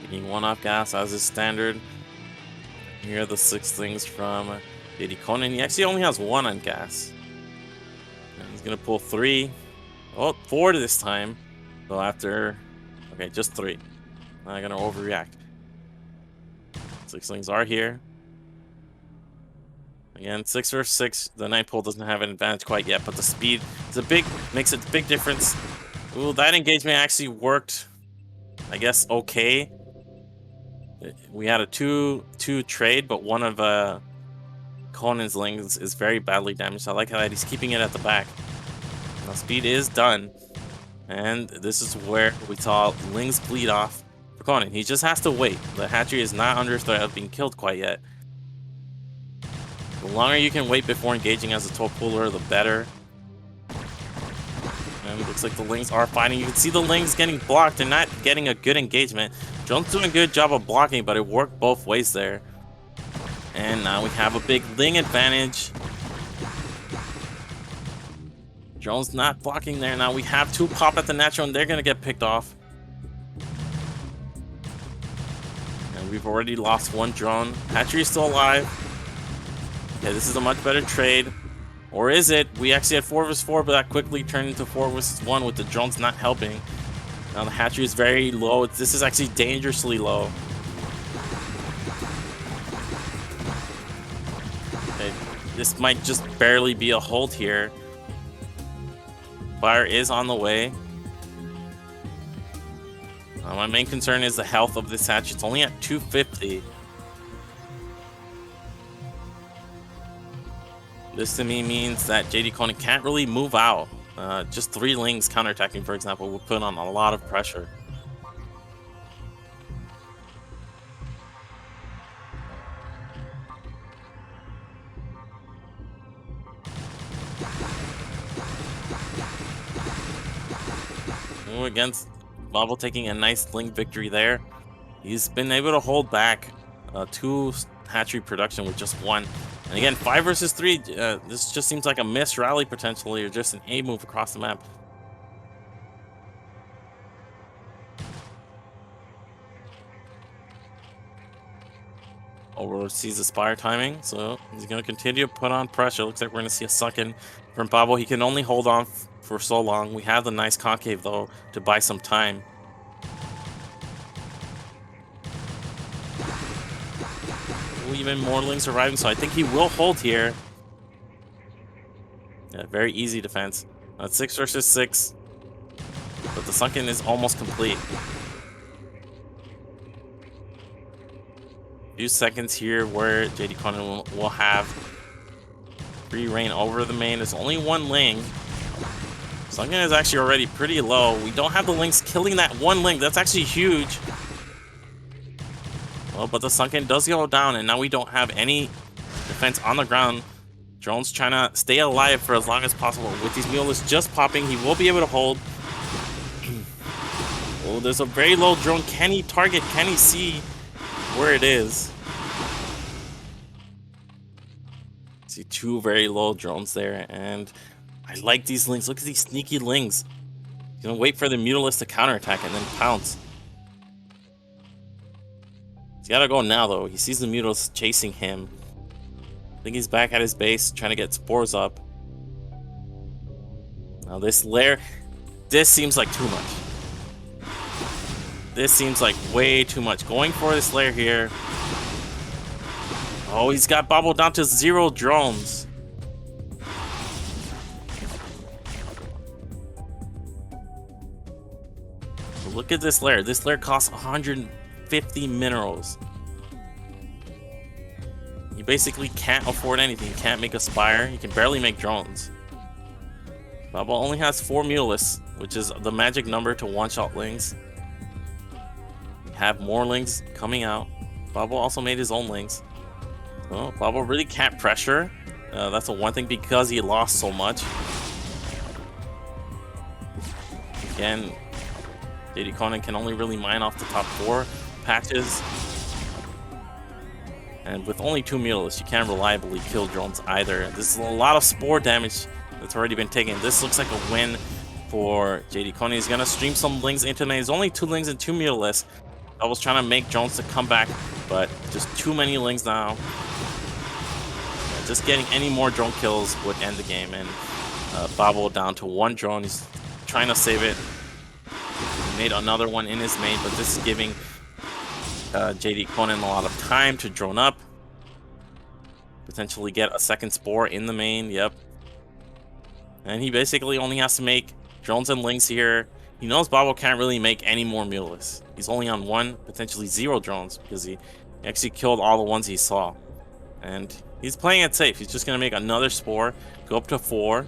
Taking 1 off gas as is standard. Here are the 6 things from JDConan. He actually only has 1 on gas. And he's gonna pull 3. Oh, 4 this time. So after, okay, just 3. Not gonna overreact. 6 lings are here. Again, 6 versus 6. The 9 pull doesn't have an advantage quite yet, but the speed is makes a big difference. Ooh, that engagement actually worked, I guess, okay. We had a 2-2 trade, but one of Conan's lings is very badly damaged. I like how he's keeping it at the back. Now speed is done, and this is where we saw lings bleed off for Conan. He just has to wait. The hatchery is not under threat of being killed quite yet. The longer you can wait before engaging as a top puller, the better. And it looks like the lings are fighting. You can see the lings getting blocked and not getting a good engagement. Drone's doing a good job of blocking, but it worked both ways there. And now we have a big ling advantage. Drone's not blocking there. Now we have 2 pop at the natural, and they're going to get picked off. And we've already lost 1 drone. Hatchery is still alive. Okay, this is a much better trade. Or is it? We actually had 4 versus 4, but that quickly turned into 4 versus 1 with the drones not helping. Now the hatchery is very low. This is actually dangerously low. Okay, this might just barely be a hold here. Fire is on the way. My main concern is the health of this hatch. It's only at 250. This to me means that JDConan can't really move out. Just 3 lings counterattacking, for example, will put on a lot of pressure. Ooh, against Bobble taking a nice ling victory there. He's been able to hold back 2 hatchery production with just 1. And again, 5 versus 3, this just seems like a missed rally potentially, or just an A move across the map. Overlord sees the Spire timing, so he's going to continue to put on pressure. Looks like we're going to see a suck-in from Babo. He can only hold on for so long. We have the nice concave, though, to buy some time. Even more lings arriving, so I think he will hold here. Yeah, very easy defense. 6 versus 6, but the sunken is almost complete. A few seconds here where JDConan will have free reign over the main. There's only 1 ling. Sunken is actually already pretty low. We don't have the lings killing that 1 ling. That's actually huge. Well, but the sunken does go down, and now we don't have any defense on the ground. Drone's trying to stay alive for as long as possible. With these mules just popping, he will be able to hold. Oh, there's a very low drone. Can he target? Can he see where it is? See 2 very low drones there, and I like these lings. Look at these sneaky lings. He's gonna wait for the Mutalisk to counterattack and then pounce. He's gotta go now, though. He sees the Mutalisk chasing him. I think he's back at his base, trying to get spores up. Now this lair, this seems like too much. This seems like way too much. Going for this lair here. Oh, he's got Bobble down to 0 drones. Look at this lair. This lair costs 150 minerals. You basically can't afford anything. You can't make a spire. You can barely make drones. Baba only has 4 Mutalisks, which is the magic number to one-shot lings. We have more lings coming out. Baba also made his own lings. So Baba really can't pressure. That's the one thing, because he lost so much. Again, JDConan can only really mine off the top 4 patches. And with only 2 Mutalisks, you can't reliably kill drones either. This is a lot of spore damage that's already been taken. This looks like a win for JDConan. He's going to stream some lings into the main. There's only 2 lings and 2 Mutalisks. I was trying to make drones to come back, but just too many lings now. Just getting any more drone kills would end the game, and Bobble down to 1 drone. He's trying to save it. He made another one in his main, but this is giving JDConan a lot of time to drone up. Potentially get a second spore in the main, yep. And he basically only has to make drones and lings here. He knows Bobble can't really make any more Muleless. He's only on 1, potentially 0 drones, because he actually killed all the ones he saw. And he's playing it safe. He's just going to make another spore, go up to 4.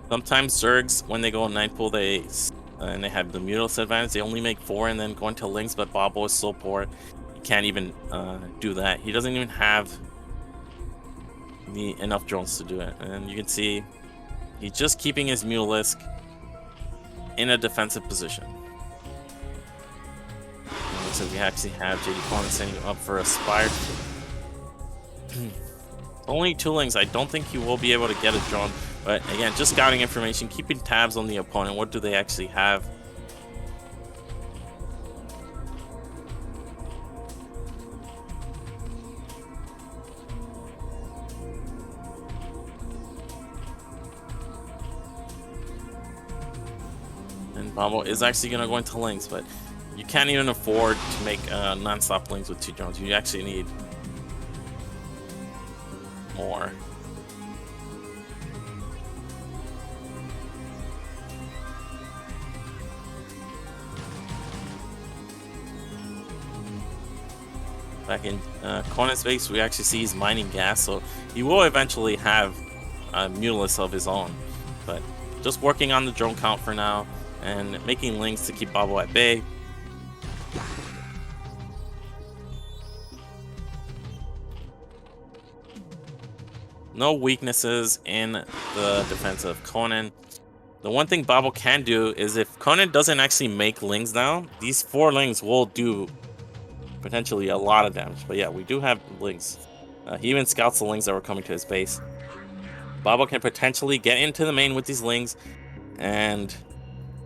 Sometimes Zergs, when they go in 9 pool, and they have the Muleless advantage, they only make 4 and then go into lings, but Bobble is so poor, he can't even do that. He doesn't even have enough drones to do it. And you can see he's just keeping his Muleless in a defensive position. So we actually have JDConan sending up for a Spire. Only 2 lings. I don't think he will be able to get a drone. But again, just scouting information, keeping tabs on the opponent. What do they actually have? And Bobble is actually going to go into lings, but you can't even afford to make non-stop lings with 2 drones. You actually need more. Back in Conan's base, we actually see he's mining gas, so he will eventually have a Muleless of his own. But just working on the drone count for now, and making lings to keep Bobble at bay. No weaknesses in the defense of Conan. The one thing Bobble can do is if Conan doesn't actually make lings now, these 4 lings will do potentially a lot of damage. But yeah, we do have lings. He even scouts the lings that were coming to his base. Bobble can potentially get into the main with these lings and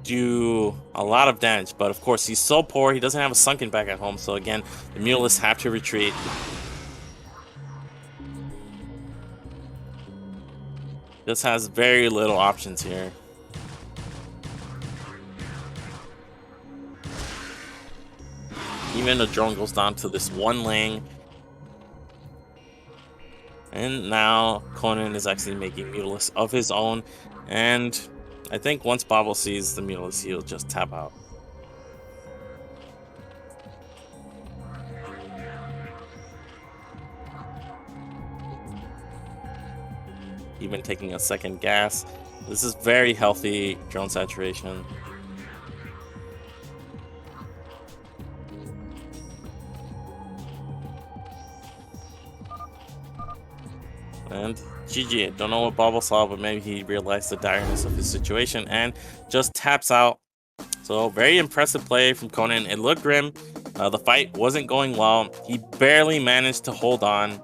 do a lot of damage. But of course, he's so poor, he doesn't have a sunken back at home. So again, the Muleless have to retreat. Just has very little options here. Even the drone goes down to this 1 ling. And now Conan is actually making Muleless of his own. And I think once Bobble sees the Muleless, he'll just tap out. Even taking a second gas. This is very healthy drone saturation. And GG. Don't know what Bobble saw, but maybe he realized the direness of his situation and just taps out. So very impressive play from Conan. It looked grim. The fight wasn't going well. He barely managed to hold on.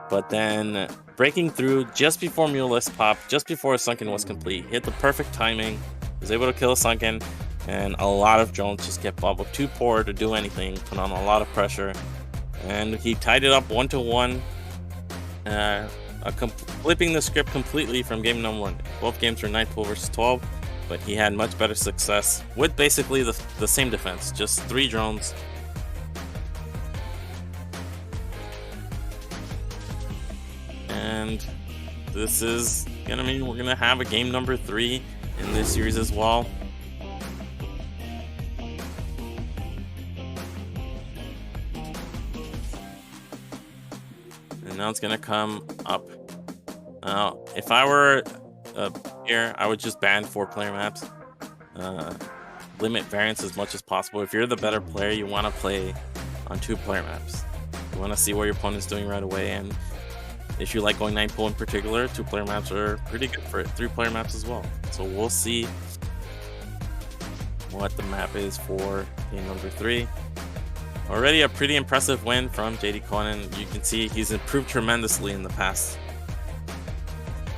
But then breaking through just before Muleless popped, just before his Sunken was complete. Hit the perfect timing. Was able to kill a Sunken. And a lot of drones just get Bobble too poor to do anything. Put on a lot of pressure. And he tied it up 1-1. Flipping the script completely from game number 1. Both games were 9 pool versus 12, but he had much better success with basically the same defense, just 3 drones. And this is gonna mean we're gonna have a game number 3 in this series as well. And now it's gonna come up. Now, if I were here, I would just ban 4-player maps. Limit variance as much as possible. If you're the better player, you want to play on 2-player maps. You want to see what your opponent's doing right away. And if you like going 9 pool in particular, 2-player maps are pretty good for it. 3-player maps as well. So we'll see what the map is for game number 3. Already a pretty impressive win from JDConan. You can see he's improved tremendously in the past,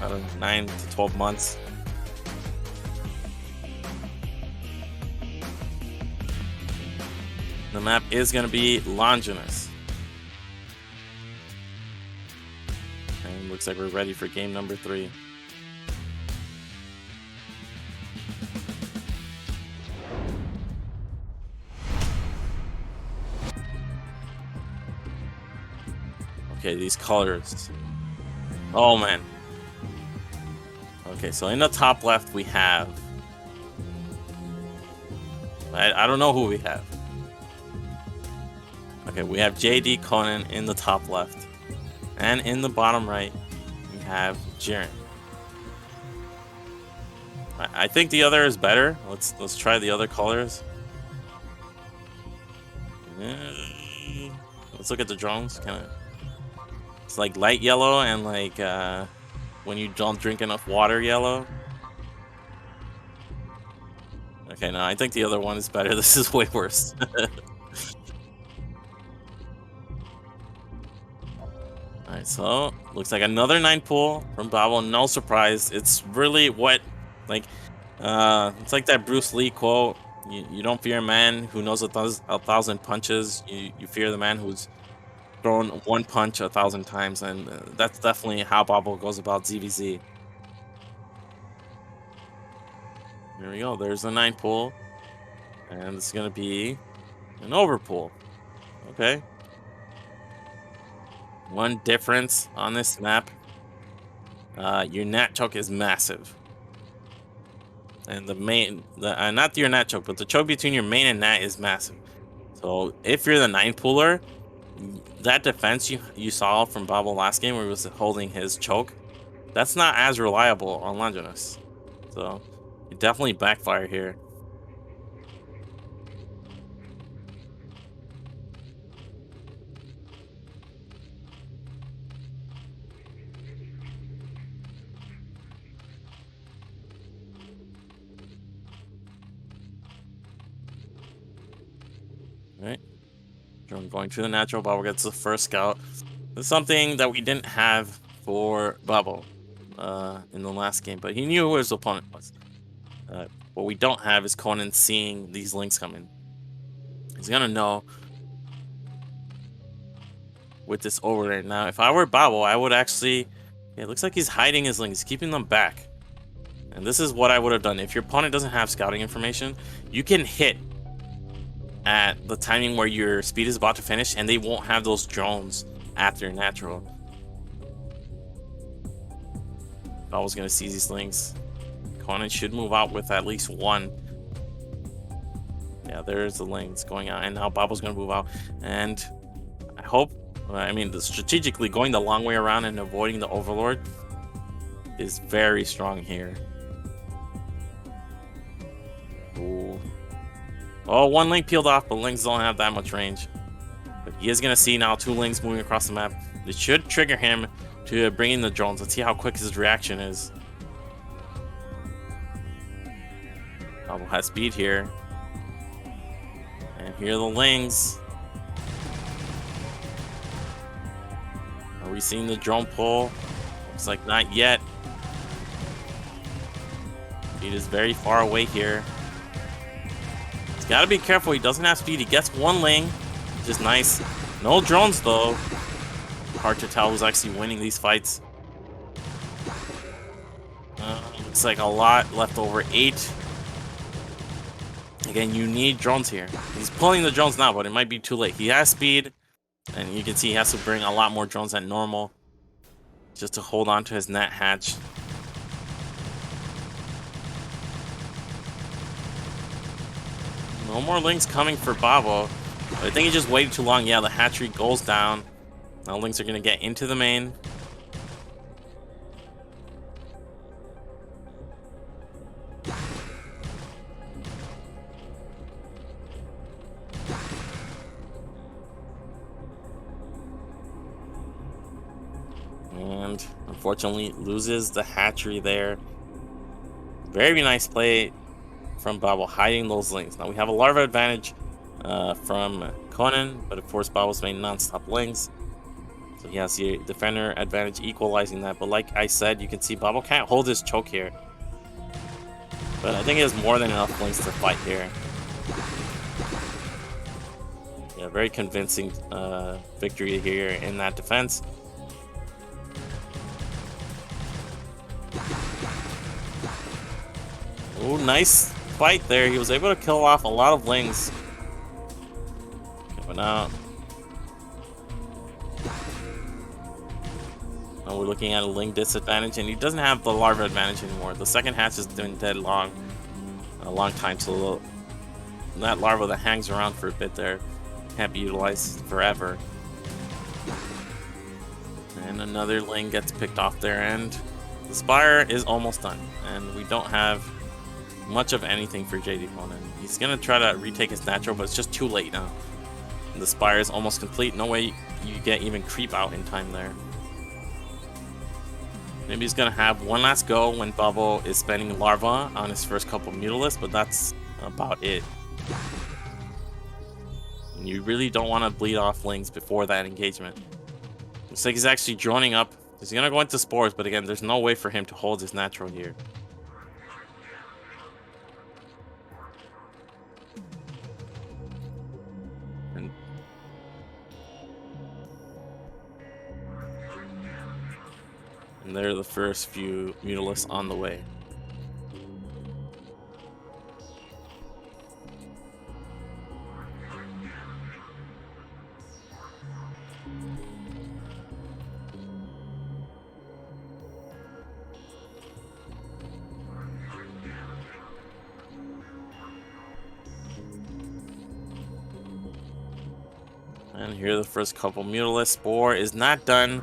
I don't know, 9 to 12 months. The map is going to be Longinus. And looks like we're ready for game number 3. Okay, these colors. Oh man. Okay, so in the top left we have... I don't know who we have. Okay, we have JDConan in the top left. And in the bottom right, we have Jiren. I think the other is better. Let's try the other colors. Let's look at the drones. It's like light yellow and like when you don't drink enough water yellow. Okay, no, I think the other one is better. This is way worse. Alright, so looks like another 9 pull from Babo. No surprise. It's really what, like, it's like that Bruce Lee quote. You don't fear a man who knows a thousand punches. You fear the man who's thrown one punch 1,000 times, and that's definitely how Babo goes about ZVZ. There we go. There's a 9 pull, and it's gonna be an over pull. Okay. One difference on this map, your nat choke is massive, and not your nat choke, but the choke between your main and nat is massive. So if you're the 9 puller, that defense you saw from Babo last game where he was holding his choke, that's not as reliable on Longinus. So you definitely backfire here. Right, drone going to the natural. Babo gets the first scout. It's something that we didn't have for Babo in the last game, but he knew who his opponent was. What we don't have is Conan seeing these links coming. He's gonna know with this overlay. Now, if I were Babo, I would actually... Yeah, it looks like he's hiding his links, keeping them back. And this is what I would have done. If your opponent doesn't have scouting information, you can hit at the timing where your speed is about to finish, and they won't have those drones after natural. If I was gonna seize these links, Conan should move out with at least 1. Yeah, there's the links going out, and now Babo's gonna move out. And I hope, I mean, strategically going the long way around and avoiding the Overlord is very strong here. Ooh. Oh, 1 link peeled off, but links don't have that much range. But he is gonna see now 2 links moving across the map. It should trigger him to bring in the drones. Let's see how quick his reaction is. Babo has speed here. And here are the lings. Are we seeing the drone pull? Looks like not yet. Speed is very far away here. He's got to be careful. He doesn't have speed. He gets 1 ling, which is nice. No drones, though. Hard to tell who's actually winning these fights. Looks like a lot left over. 8. Again, you need drones here. He's pulling the drones now, but it might be too late. He has speed, and you can see he has to bring a lot more drones than normal just to hold on to his net hatch. No more links coming for Babo. But I think he just waited too long. Yeah, the hatchery goes down. Now links are going to get into the main. And unfortunately loses the hatchery there. Very nice play from Babo, hiding those links. Now we have a larva advantage from Conan, but of course Babo's main non-stop links. So he has the defender advantage equalizing that. But like I said, you can see Babo can't hold his choke here. But I think he has more than enough links to fight here. Yeah, very convincing victory here in that defense. Oh, nice fight there. He was able to kill off a lot of lings. But now we're looking at a ling disadvantage, and he doesn't have the larva advantage anymore. The second hatch has been dead a long time, so that larva that hangs around for a bit there can't be utilized forever. And another ling gets picked off there, and the Spire is almost done, and we don't have much of anything for JDConan. He's gonna try to retake his natural, but it's just too late now. And the Spire is almost complete. No way you get even creep out in time there. Maybe he's gonna have one last go when Bubble is spending larva on his first couple Mutalisks, but that's about it. And you really don't want to bleed off lings before that engagement. Looks like he's actually droning up. He's gonna go into spores, but again, there's no way for him to hold his natural here. And they're the first few Mutalisks on the way. And here are the first couple Mutalisks. Spore is not done.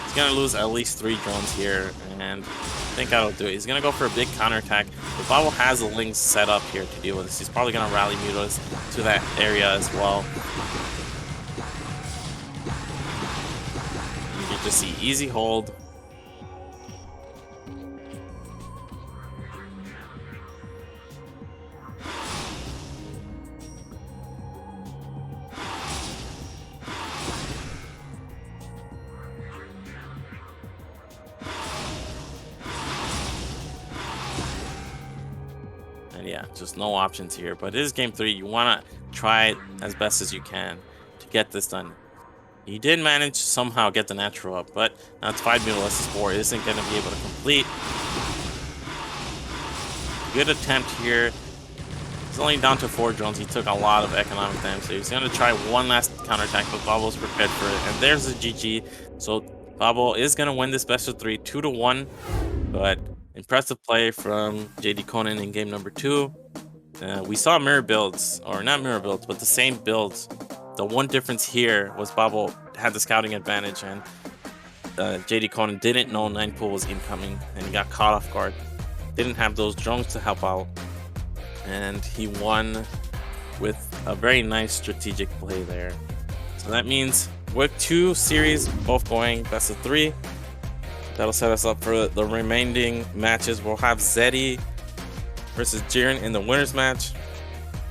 He's gonna lose at least 3 drones here, and I think that'll do it. He's gonna go for a big counterattack. But Babo has the lings set up here to deal with this. He's probably gonna rally Mutalisks to that area as well. You can just see easy hold. Yeah, just no options here. But it is game 3. You want to try it as best as you can to get this done. He did manage to somehow get the natural up, but now it's 5 Mutalisks. 4 isn't going to be able to complete. Good attempt here. He's only down to 4 drones. He took a lot of economic damage, so he's going to try one last counterattack, but Babo's prepared for it. And there's a GG. So Babo is going to win this best of 3, 2-1. But impressive play from JDConan in game number 2. We saw mirror builds, or not mirror builds, but the same builds. The one difference here was Babo had the scouting advantage, and JDConan didn't know 9-pool was incoming, and he got caught off guard. Didn't have those drones to help out, and he won with a very nice strategic play there. So that means with 2 series both going best of 3, that'll set us up for the remaining matches. We'll have Zetty versus Jiren in the winners match,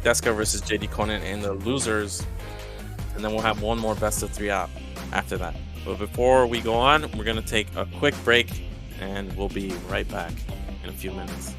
DeSka versus JDConan in the losers, and then we'll have one more best of 3 out after that. But before we go on, we're going to take a quick break, and we'll be right back in a few minutes.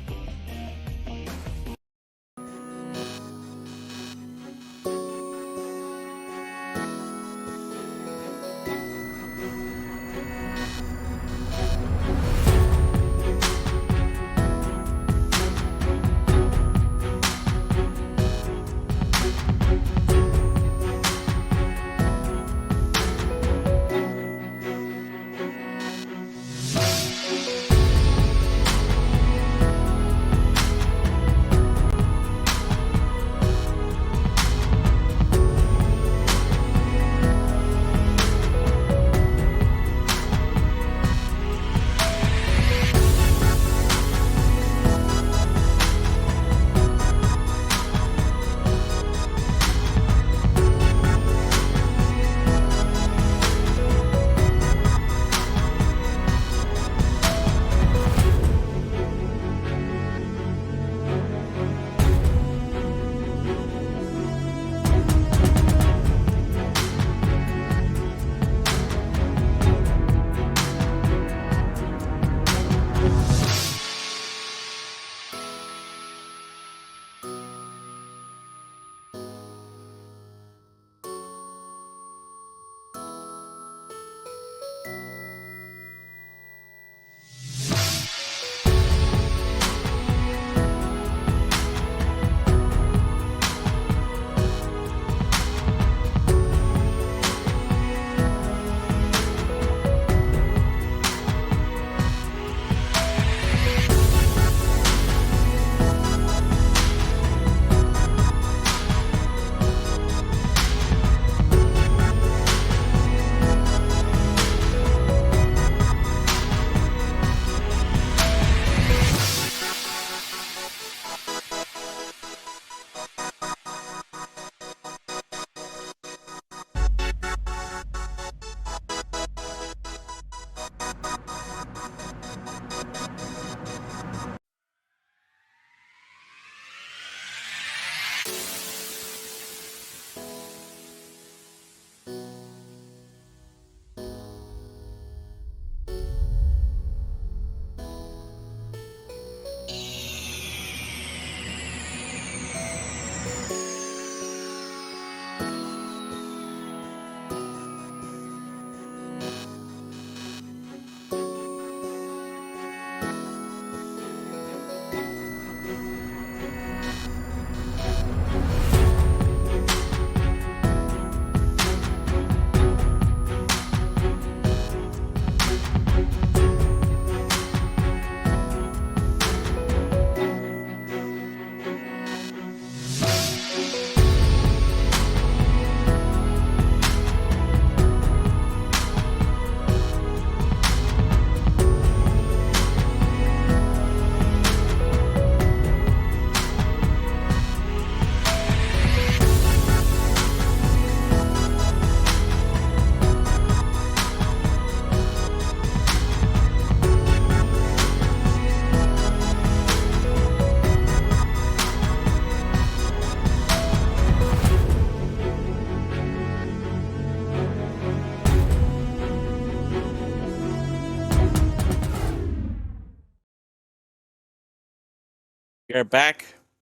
We're back.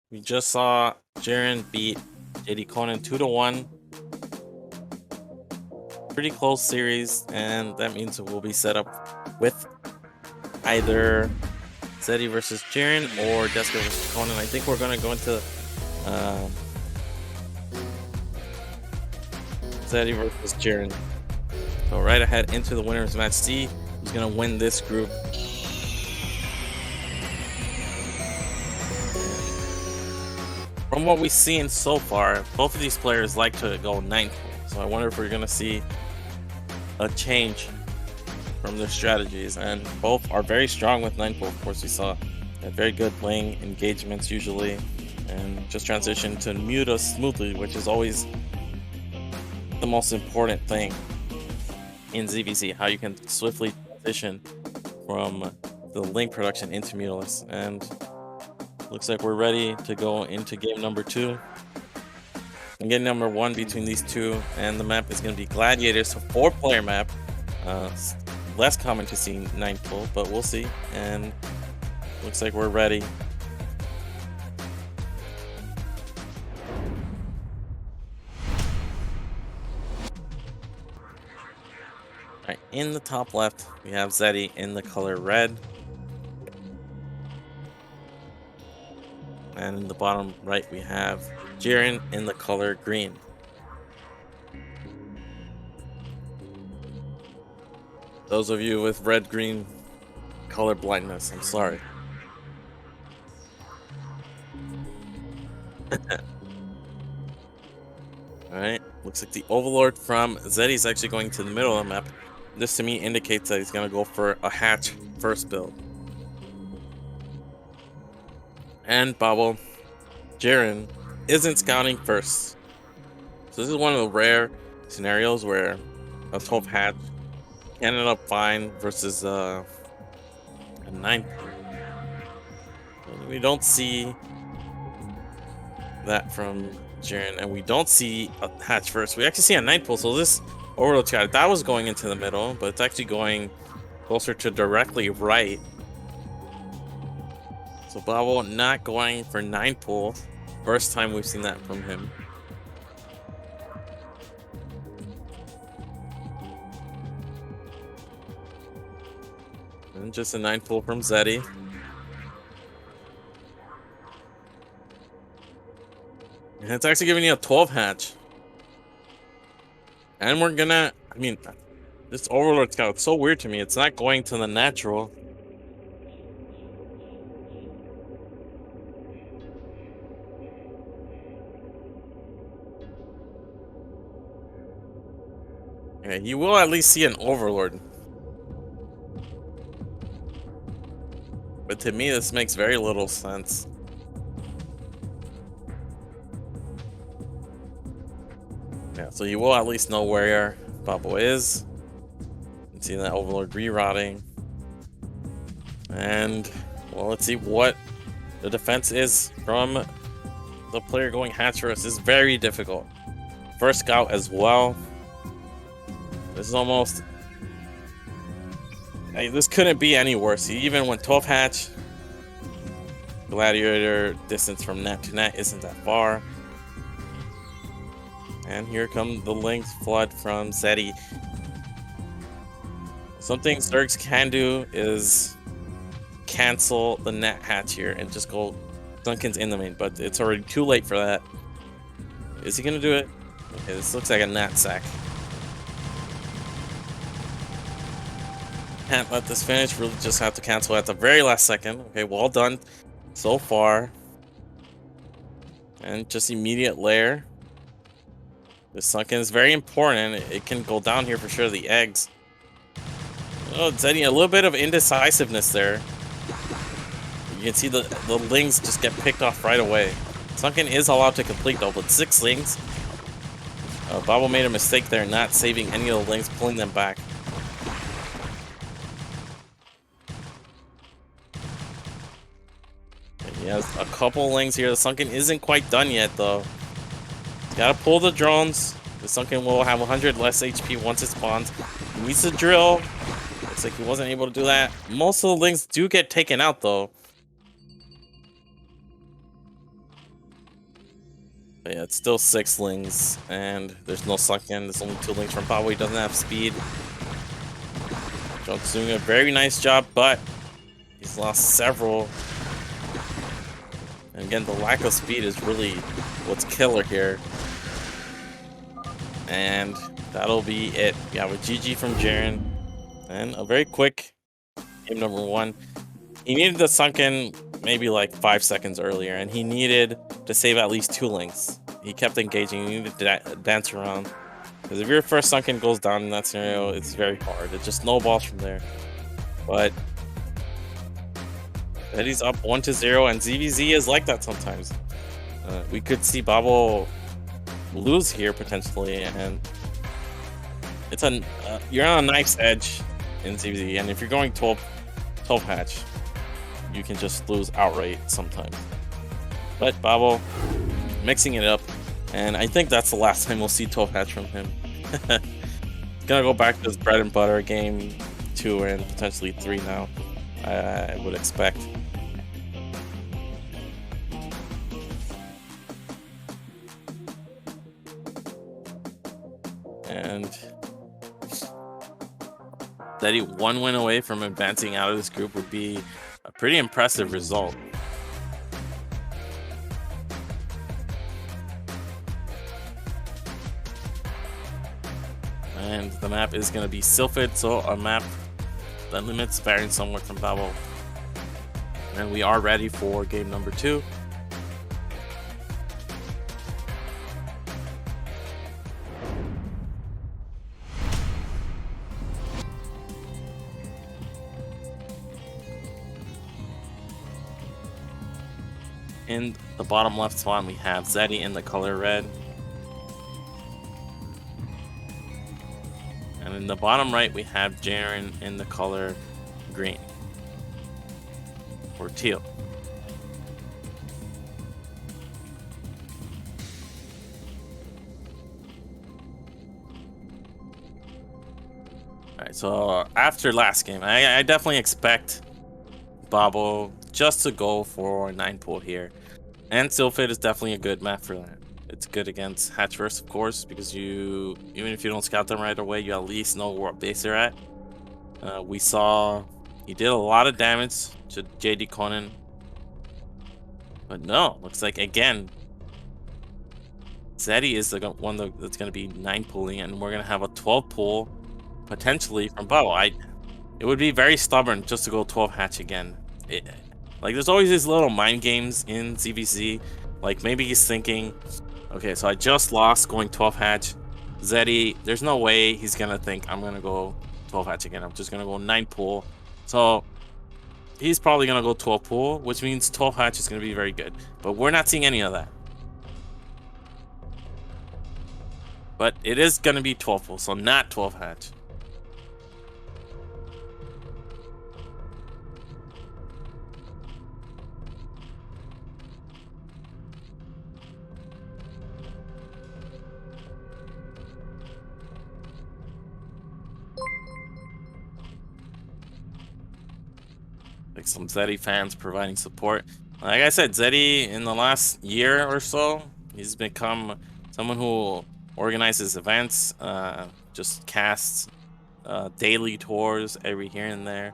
We just saw Jiren beat JDConan 2-1. Pretty close series, and that means we'll be set up with either Zetty versus Jiren or DeSka versus Conan. I think we're gonna go into Zetty versus Jiren. So right ahead into the winners match. See who's gonna win this group. From what we've seen so far, both of these players like to go 9th. So I wonder if we're gonna see a change from their strategies, and both are very strong with 9th. Of course, we saw very good lane engagements usually, and just transition to mute us smoothly, which is always the most important thing in ZVZ, how you can swiftly transition from the link production into muteless. And looks like we're ready to go into game number 2 and game number 1 between these two, and the map is going to be Gladiators, so 4-player map. Less common to see 9th pull, but we'll see. And looks like we're ready. Alright, in the top left, we have Zetty in the color red. And in the bottom right, we have Jiren in the color green. Those of you with red-green color blindness, I'm sorry. Alright, looks like the Overlord from Zetty is actually going to the middle of the map. This to me indicates that he's going to go for a hatch first build. And Bobble, Jiren isn't scouting first. So this is one of the rare scenarios where a 12 hatch ended up fine versus a 9th. We don't see that from Jiren, and we don't see a hatch first. We actually see a 9th pull, so this Overload guy, that was going into the middle, but it's actually going closer to directly right. So Bobble not going for 9th pull. First time we've seen that from him. And just a 9th pull from Zetty. And it's actually giving you a 12 hatch. And we're gonna, I mean, this Overlord Scout, it's so weird to me. It's not going to the natural. Yeah, you will at least see an Overlord. But to me, this makes very little sense. Yeah, so you will at least know where Bobble is. You can see that Overlord rerouting. And, well, let's see what the defense is from the player going hatch first. This is very difficult. First scout as well. This is almost... this couldn't be any worse. He even went 12 hatch. Gladiator distance from net to net isn't that far. And here come the Lynx flood from Zetty. Something Zergs can do is cancel the net hatch here and just go Duncan's in the main, but it's already too late for that. Is he gonna do it? Okay, this looks like a nat sack. Can't let this finish, really just have to cancel at the very last second. Okay, well done so far. And just immediate lair. The sunken is very important. It can go down here for sure, the eggs. Oh, Zetty, a little bit of indecisiveness there. You can see the lings just get picked off right away. Sunken is allowed to complete though, but 6 lings. Bobble made a mistake there, not saving any of the lings, pulling them back. He has a couple lings here. The Sunken isn't quite done yet, though. Gotta pull the drones. The Sunken will have 100 less HP once it spawns. He needs to drill. Looks like he wasn't able to do that. Most of the lings do get taken out, though. But yeah, it's still 6 lings, and there's no sunken. There's only 2 lings from Babo. He doesn't have speed. John's doing a very nice job, but he's lost several. And again, the lack of speed is really what's killer here. And that'll be it. Yeah, with GG from Jiren. And a very quick game number 1. He needed the sunken maybe like 5 seconds earlier, and he needed to save at least 2 links. He kept engaging. He needed to dance around. Because if your first sunken goes down in that scenario, it's very hard. It just snowballs from there. But Zetty's up 1-0, and ZVZ is like that sometimes. We could see Babo lose here potentially, and it's you're on a knife's edge in ZVZ, and if you're going 12 hatch, you can just lose outright sometimes. But Babo mixing it up, and I think that's the last time we'll see 12 hatch from him. He's gonna go back to his bread and butter game 2 and potentially 3 now, I would expect. And Zetty 1 win away from advancing out of this group would be a pretty impressive result. And the map is going to be Sylphid, so a map that limits varying somewhat from Babo. And we are ready for game number 2. In the bottom left spawn, we have Zetty in the color red. And in the bottom right, we have Jiren in the color green. Or teal. Alright, so after last game, I definitely expect Babo just to go for 9 pool here. And Sylphid is definitely a good map for that. It's good against Hatchverse, of course, because even if you don't scout them right away, you at least know what base they're at. We saw he did a lot of damage to JDConan. But no, looks like again, Zetty is the one that's going to be 9 pooling, and we're going to have a 12 pool potentially from Babo. It would be very stubborn just to go 12 hatch again. Like, there's always these little mind games in ZVZ. Like, maybe he's thinking, okay, so I just lost going 12 hatch. Zetty, there's no way he's gonna think I'm gonna go 12 hatch again. I'm just gonna go 9 pool. So he's probably gonna go 12 pool, which means 12 hatch is gonna be very good. But we're not seeing any of that. But it is gonna be 12 pool, so not 12 hatch. Like some Zetty fans providing support. Like I said, Zetty in the last year or so, he's become someone who organizes events, just casts daily tours every here and there.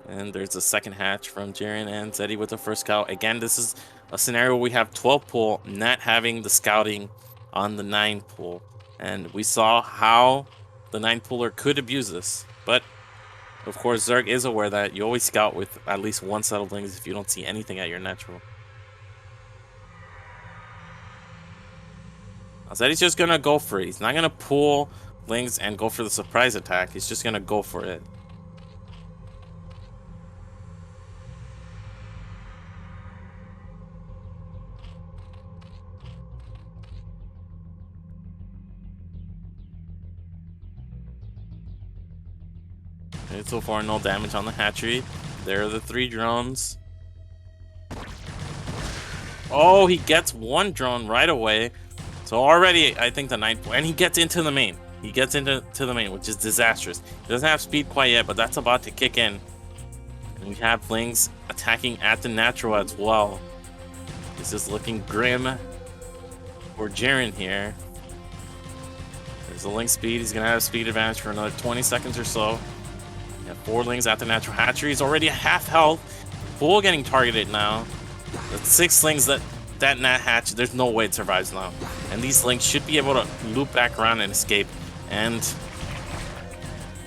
And there's a second hatch from Jiren and Zetty with the first scout. Again, this is a scenario where we have 12 pool, not having the scouting on the 9 pool. And we saw how the 9 pooler could abuse this. But of course, Zerg is aware that you always scout with at least 1 set of lings if you don't see anything at your natural. Zetty's just gonna go for it. He's not gonna pull lings and go for the surprise attack. He's just gonna go for it. Okay, so far, no damage on the hatchery. There are the 3 drones. Oh, he gets 1 drone right away. So already, I think the 9 and he gets into the main. He gets into the main, which is disastrous. He doesn't have speed quite yet, but that's about to kick in. And we have lings attacking at the natural as well. This is looking grim. for Jiren here. There's a link speed. He's gonna have a speed advantage for another 20 seconds or so. Yeah, 4 lings at the natural hatchery. He's already at half health. Full getting targeted now. The 6 lings that nat hatch, there's no way it survives now. And these lings should be able to loop back around and escape. And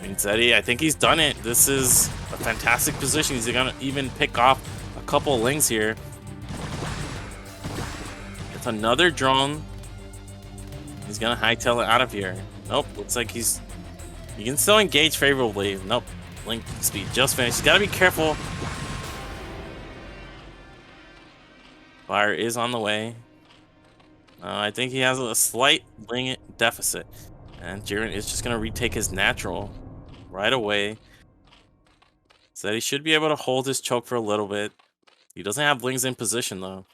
Zetty, I think he's done it. This is a fantastic position. He's gonna even pick off a couple lings here. It's another drone. He's gonna hightail it out of here. Nope, looks like he can still engage favorably. Nope, link speed just finished. He's gotta be careful. Fire is on the way. I think he has a slight ling deficit. And Jiren is just gonna retake his natural right away. So he should be able to hold his choke for a little bit. He doesn't have lings in position though.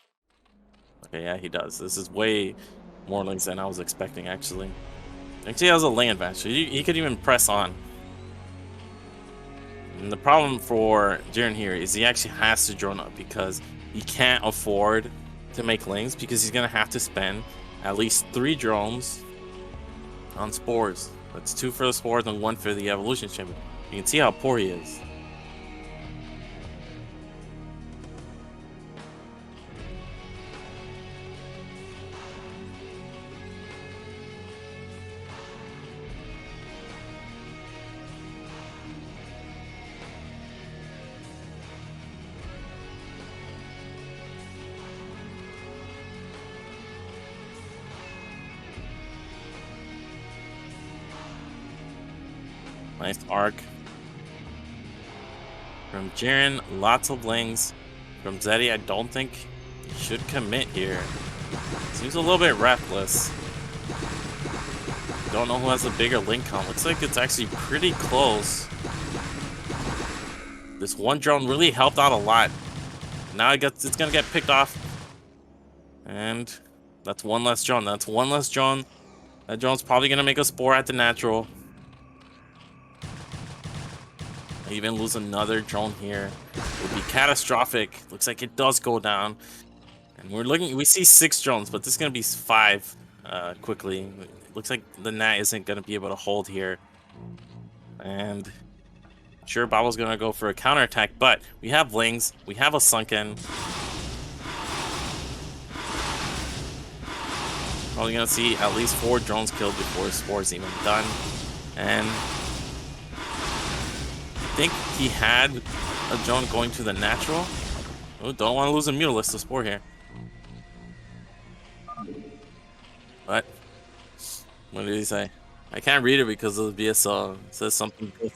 Okay, yeah, he does. This is way more lings than I was expecting, actually. Actually, he has a ling advantage, so he could even press on. And the problem for Jiren here is he actually has to drone up because he can't afford to make lings because he's gonna have to spend at least 3 drones on spores. That's 2 for the spores and 1 for the evolution champion. You can see how poor he is. Nice arc from Jiren, lots of lings. From Zetty, I don't think he should commit here. Seems a little bit reckless. Don't know who has a bigger ling count. Looks like it's actually pretty close. This one drone really helped out a lot. Now it's gonna get picked off. And that's 1 less drone. That's 1 less drone. That drone's probably gonna make a spore at the natural. Even lose another drone here would be catastrophic. Looks like it does go down. And we see 6 drones, but this is gonna be 5 quickly. Looks like the Nat isn't gonna be able to hold here. And sure, Babo's gonna go for a counterattack, but we have lings, we have a sunken. Probably gonna see at least 4 drones killed before the spore's even done. And I think he had a drone going to the natural. Oh, don't want to lose a Mutalisk to spore here. But what did he say? I can't read it because of the BSL. It says something different.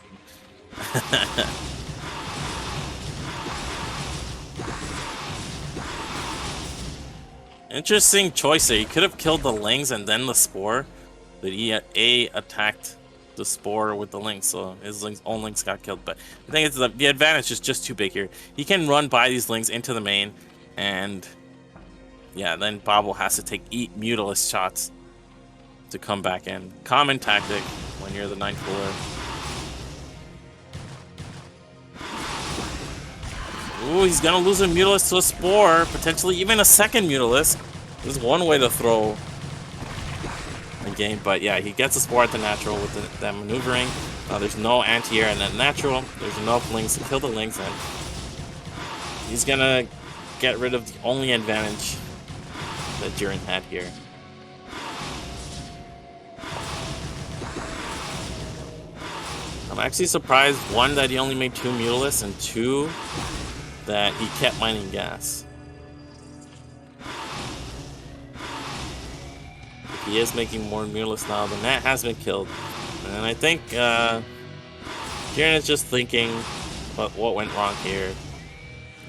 Interesting choice there. He could have killed the lings and then the spore, but he attacked the spore with the lings, so his own lings got killed. But I think it's the advantage is just too big here. He can run by these lings into the main, and yeah, then Babo has to take 8 Mutalisk shots to come back in. Common tactic when you're the 9th puller. Ooh, he's gonna lose a Mutalisk to a spore, potentially even a second Mutalisk. This is one way to throw a game, but yeah, he gets a spore at the natural with that maneuvering. There's no anti-air in that natural. There's enough lings to kill the lings, and he's gonna get rid of the only advantage that Jiren had here. I'm actually surprised, 1, that he only made 2 Mutalisks, and 2, that he kept mining gas. He is making more Mutalisks now. The Nat has been killed. And I think Jiren is just thinking about what went wrong here.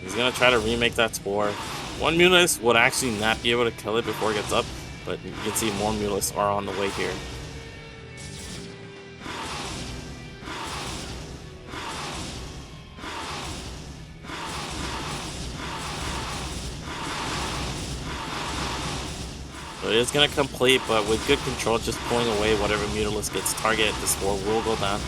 He's going to try to remake that spore. 1 Mutalisk would actually not be able to kill it before it gets up, but you can see more Mutalisks are on the way here. So it is going to complete, but with good control, just pulling away whatever Mutalisk gets targeted, the spore will go down.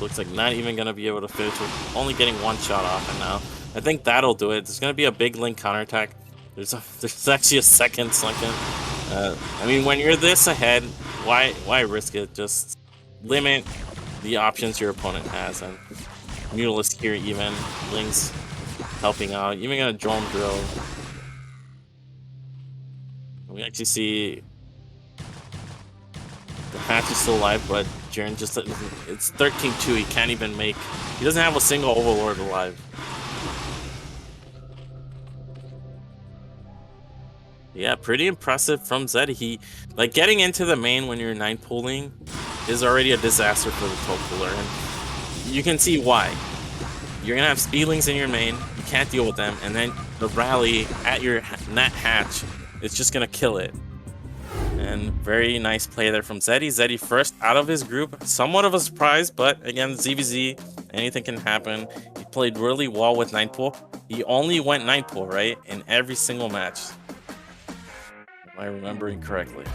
Looks like not even going to be able to finish with only getting 1 shot off, and now I think that'll do it. There's going to be a big link counterattack. There's actually a second sunken. I mean, when you're this ahead, why risk it? Just limit the options your opponent has, and Mutalisk here even Lings helping out, even gonna drone drill. We actually see the hatch is still alive, but Jiren just it's 13-2. He can't even make. He doesn't have a single Overlord alive. Yeah, pretty impressive from Zetty. He like getting into the main when you're 9 pooling is already a disaster for the 12 pooler, and you can see why. You're gonna have speedlings in your main, you can't deal with them, and then the rally at your net hatch is just gonna kill it. And very nice play there from Zetty. Zetty first out of his group, somewhat of a surprise, but again, ZVZ, anything can happen. He played really well with 9 pool. He only went 9 pool, right, in every single match. Am I remembering correctly?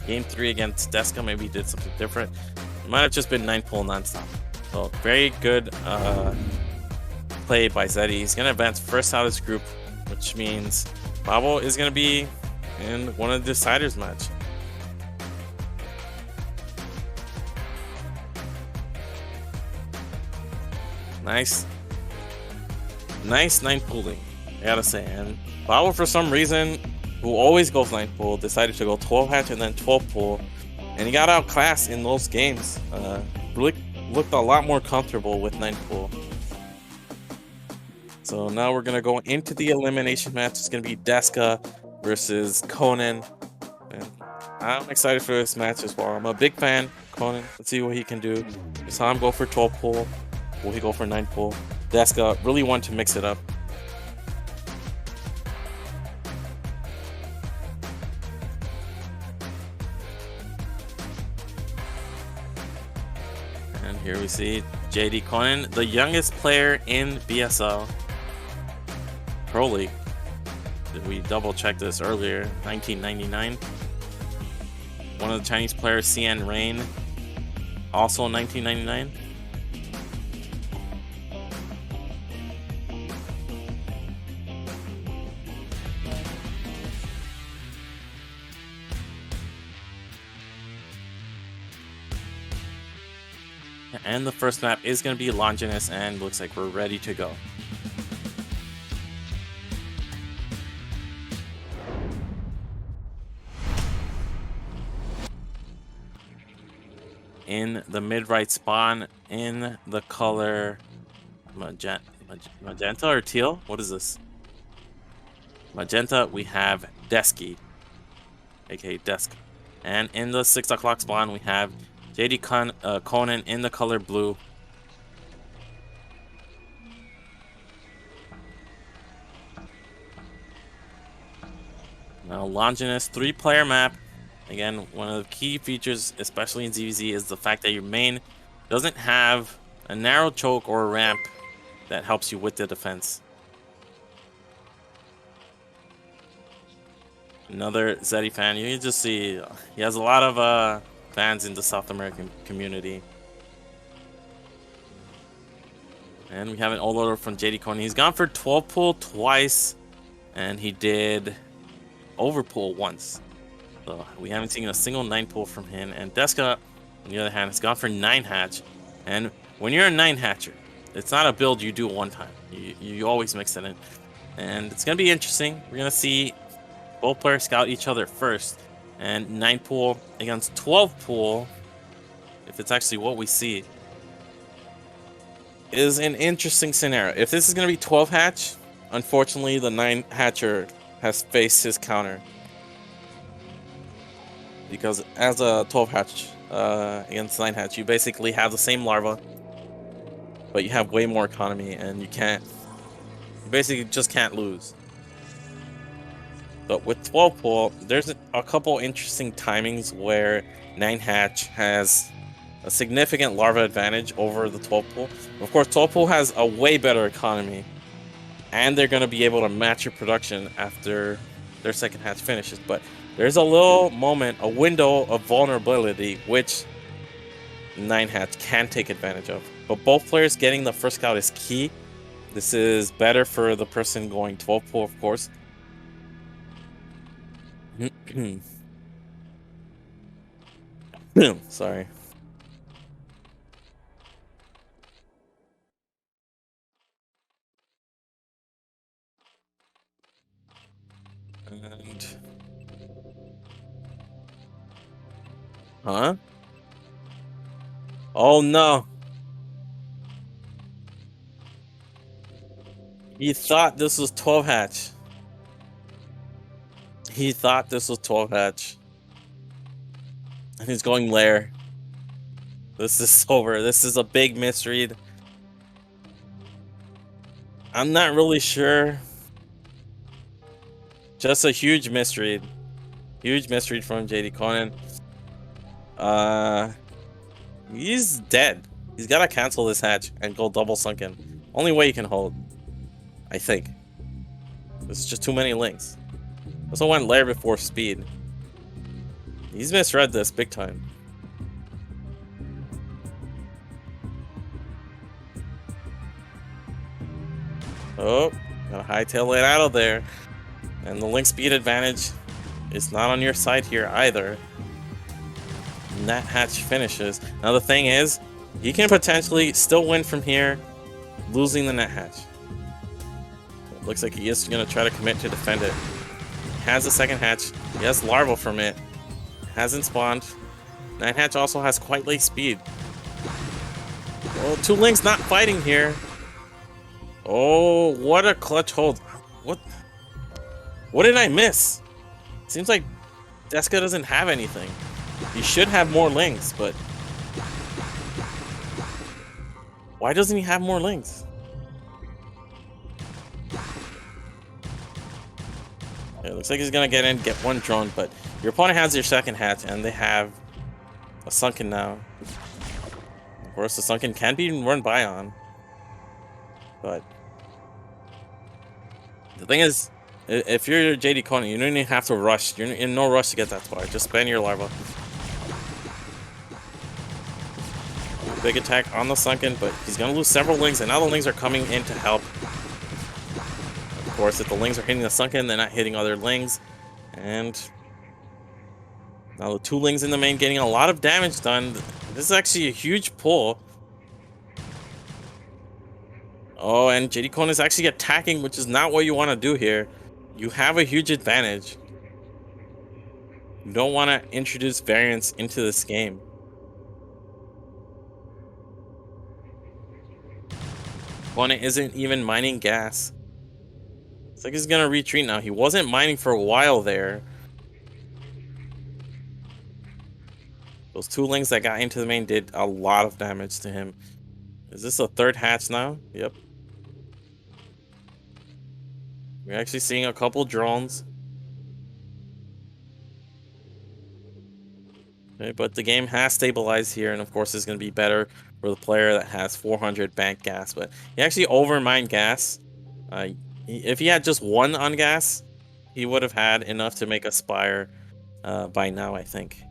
Game 3 against DeSka, maybe he did something different. It might have just been 9 pool nonstop. So very good play by Zetty. He's gonna advance first out of his group, which means Babo is gonna be in one of the deciders match. Nice 9 pooling, I gotta say. And Babo, for some reason, who always goes 9 pool, decided to go 12 hatch and then 12 pool, and he got outclassed in those games. Really looked a lot more comfortable with 9 pool. So now we're gonna go into the elimination match. It's gonna be DeSka versus Conan, and I'm excited for this match as well. I'm a big fan of Conan. Let's see what he can do. We saw him go for 12 pool. Will he go for 9 pool? DeSka really wanted to mix it up. And here we see JDConan, the youngest player in BSL Pro League. We double checked this earlier. 1999. One of the Chinese players, CN Rain, also 1999. And the first map is going to be Longinus, and looks like we're ready to go. In the mid-right spawn, in the color magenta or teal? What is this? Magenta, we have DeSka, aka DeSka. And in the 6 o'clock spawn, we have JDConan in the color blue. Now Longinus, 3-player map. Again, one of the key features, especially in ZVZ, is the fact that your main doesn't have a narrow choke or a ramp that helps you with the defense. Another Zetty fan. You can just see he has a lot of fans in the South American community. And we have an old order from JDConan. He's gone for 12 pool twice, and he did overpool once. So we haven't seen a single 9 pool from him. And DeSka, on the other hand, has gone for 9 hatch. And when you're a 9 hatcher, it's not a build you do one time. You always mix it in. And it's going to be interesting. We're going to see both players scout each other first. And 9 pool against 12 pool, if it's actually what we see, is an interesting scenario. If this is going to be 12 hatch, unfortunately the 9 hatcher has faced his counter. Because as a 12 hatch against 9 hatch, you basically have the same larva, but you have way more economy, and you basically just can't lose. But with 12 pool, there's a couple interesting timings where 9 hatch has a significant larva advantage over the 12 pool. Of course, 12 pool has a way better economy, and they're going to be able to match your production after their second hatch finishes. But there's a little moment, a window of vulnerability, which 9 hatch can take advantage of. But both players getting the first scout is key. This is better for the person going 12 pull, of course. Sorry. And huh? Oh no. He thought this was 12 hatch. He thought this was 12 hatch. And he's going lair. This is over. This is a big misread. I'm not really sure. Just a huge misread. Huge misread from JDConan. He's dead. He's gotta cancel this hatch and go double sunken. Only way he can hold. I think. There's just too many links. Also went lair before speed. He's misread this big time. Oh, got a hightail it out of there. And the link speed advantage is not on your side here either. And that hatch finishes. Now the thing is, he can potentially still win from here, losing the net hatch. It looks like he is going to try to commit to defend it. He has a second hatch. He has larval from it. Hasn't spawned. Night hatch also has quite late speed. Oh, two links not fighting here. Oh, what a clutch hold. What did I miss? Seems like DeSka doesn't have anything. He should have more links, but why doesn't he have more links? It looks like he's gonna get in, get one drone, but your opponent has your second hatch, and they have a sunken now. Of course, the sunken can be run by on, but the thing is, if you're JDConan, you don't even have to rush. You're in no rush to get that spot. Just spam your larva. Big attack on the sunken, but he's gonna lose several links, and now the links are coming in to help. Of course, if the links are hitting the sunken, they're not hitting other links, and now the two links in the main getting a lot of damage done. This is actually a huge pull. Oh, and JDConan is actually attacking, which is not what you want to do here. You have a huge advantage. You don't want to introduce variance into this game. Opponent isn't even mining gas. It's like he's gonna retreat now. He wasn't mining for a while there. Those two links that got into the main did a lot of damage to him. Is this a third hatch now? Yep. We're actually seeing a couple drones. Okay, but the game has stabilized here, and of course it's going to be better for the player that has 400 bank gas. But he actually overmined gas. If he had just one on gas, he would have had enough to make a spire by now, I think.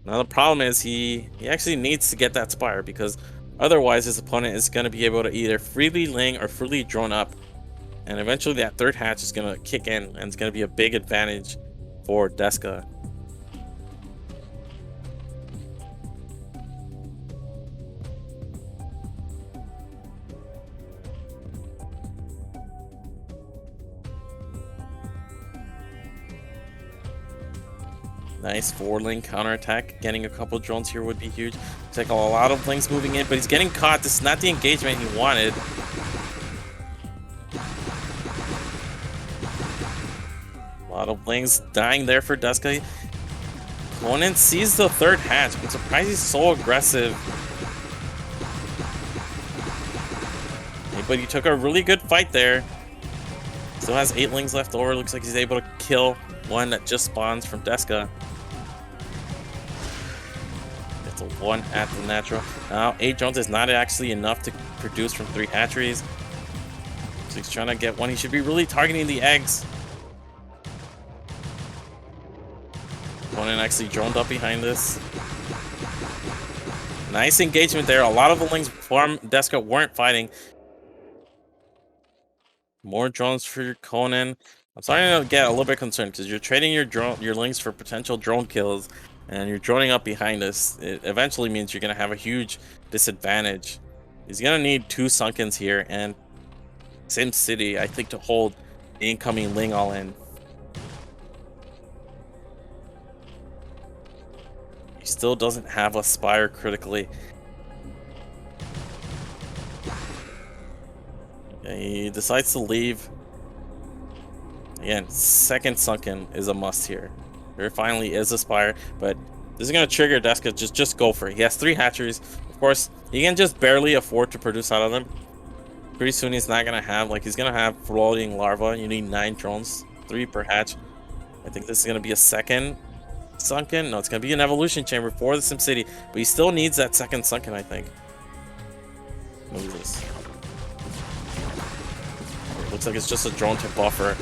Now the problem is he actually needs to get that spire, because otherwise his opponent is going to be able to either freely ling or freely drone up. And eventually that third hatch is going to kick in, and it's going to be a big advantage for DeSka. Nice 4-link counterattack. Getting a couple drones here would be huge. Take a lot of links moving in, but he's getting caught. This is not the engagement he wanted. A lot of links dying there for DeSka. Conan sees the third hatch. I'm surprised he's so aggressive. But he took a really good fight there. Still has 8 links left over. Looks like he's able to kill one that just spawns from DeSka. It's a 1 at the natural. Now 8 drones is not actually enough to produce from 3 hatcheries. So he's trying to get one. He should be really targeting the eggs. Conan actually droned up behind this. Nice engagement there. A lot of the links from DeSka weren't fighting. More drones for your Conan. I'm starting to get a little bit concerned because you're trading your links for potential drone kills, and you're droning up behind us. It eventually means you're gonna have a huge disadvantage. He's gonna need 2 Sunkens here and Sim City, I think, to hold the incoming Ling all in. He still doesn't have a Spire critically. He decides to leave. Again, second Sunken is a must here. There finally is a Spire, but this is going to trigger DeSka. Just go for it. He has 3 hatcheries. Of course, he can just barely afford to produce out of them. Pretty soon he's not going to have, like, he's going to have floating larva. You need 9 drones, 3 per hatch. I think this is going to be a second Sunken. No, it's going to be an evolution chamber for the SimCity, but he still needs that second Sunken, I think. Look at this. Looks like it's just a drone to buffer,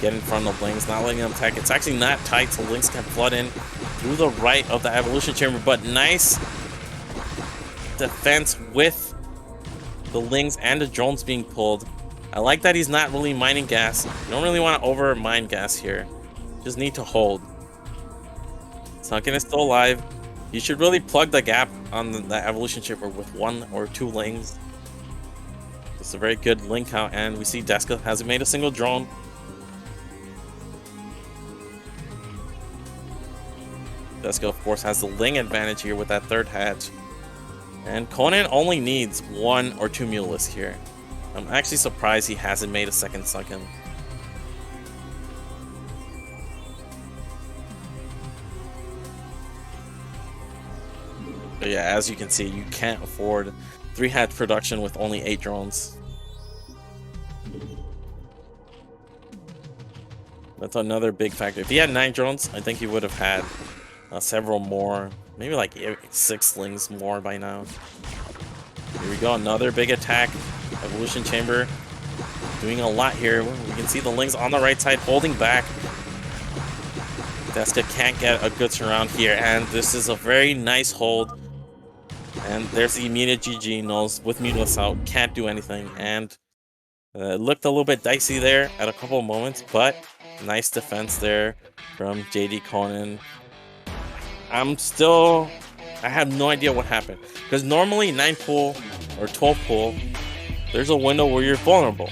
get in front of Lings, not letting them attack. It's actually not tight, so Lings can flood in through the right of the evolution chamber, but nice defense with the Lings and the drones being pulled. I like that he's not really mining gas. You don't really want to over mine gas here. Just need to hold. Sunken is still alive. You should really plug the gap on the evolution chamber with 1 or 2 Lings. It's a very good link count, and we see DeSka hasn't made a single drone. DeSka, of course, has the Ling advantage here with that 3rd hatch. And Conan only needs 1 or 2 Mulisk here. I'm actually surprised he hasn't made a second Sunken. But yeah, as you can see, you can't afford 3 hatch production with only 8 drones. That's another big factor. If he had 9 drones, I think he would have had several more, maybe like 6 Lings more by now. Here we go, another big attack. Evolution chamber doing a lot here. We can see the Lings on the right side holding back. DeSka can't get a good surround here, and this is a very nice hold. And there's the immediate GG. Knows with Mulisk out, can't do anything, and it looked a little bit dicey there at a couple of moments, but nice defense there from JDConan. I have no idea what happened, because normally 9 pool or 12 pool, there's a window where you're vulnerable.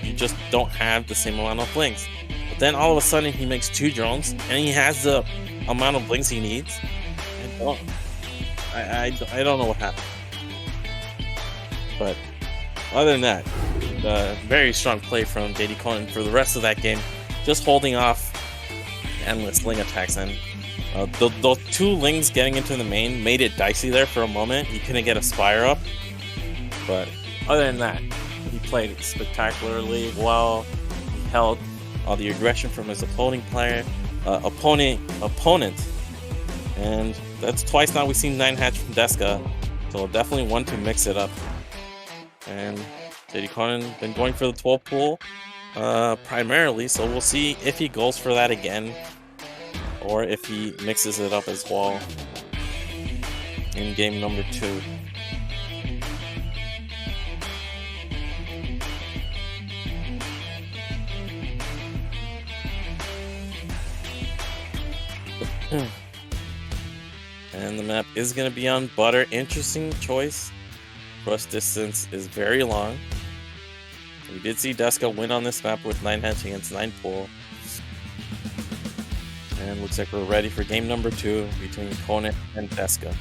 You just don't have the same amount of Lings. But then all of a sudden he makes 2 drones, and he has the amount of Lings he needs. I don't know what happened. But other than that, very strong play from JDConan for the rest of that game, just holding off endless Ling attacks. And those 2 Lings getting into the main made it dicey there for a moment. He couldn't get a Spire up, but other than that, he played spectacularly well. He held all the aggression from his opponent, and that's twice now we've seen 9 hatch from DeSka, so definitely one to mix it up. And JDConan been going for the 12 pool primarily, so we'll see if he goes for that again, or if he mixes it up as well in game number 2. And the map is going to be on Butter. Interesting choice. Rush distance is very long. We did see DeSka win on this map with 9 hatch against 9 pool. And looks like we're ready for game number 2 between Conan and DeSka.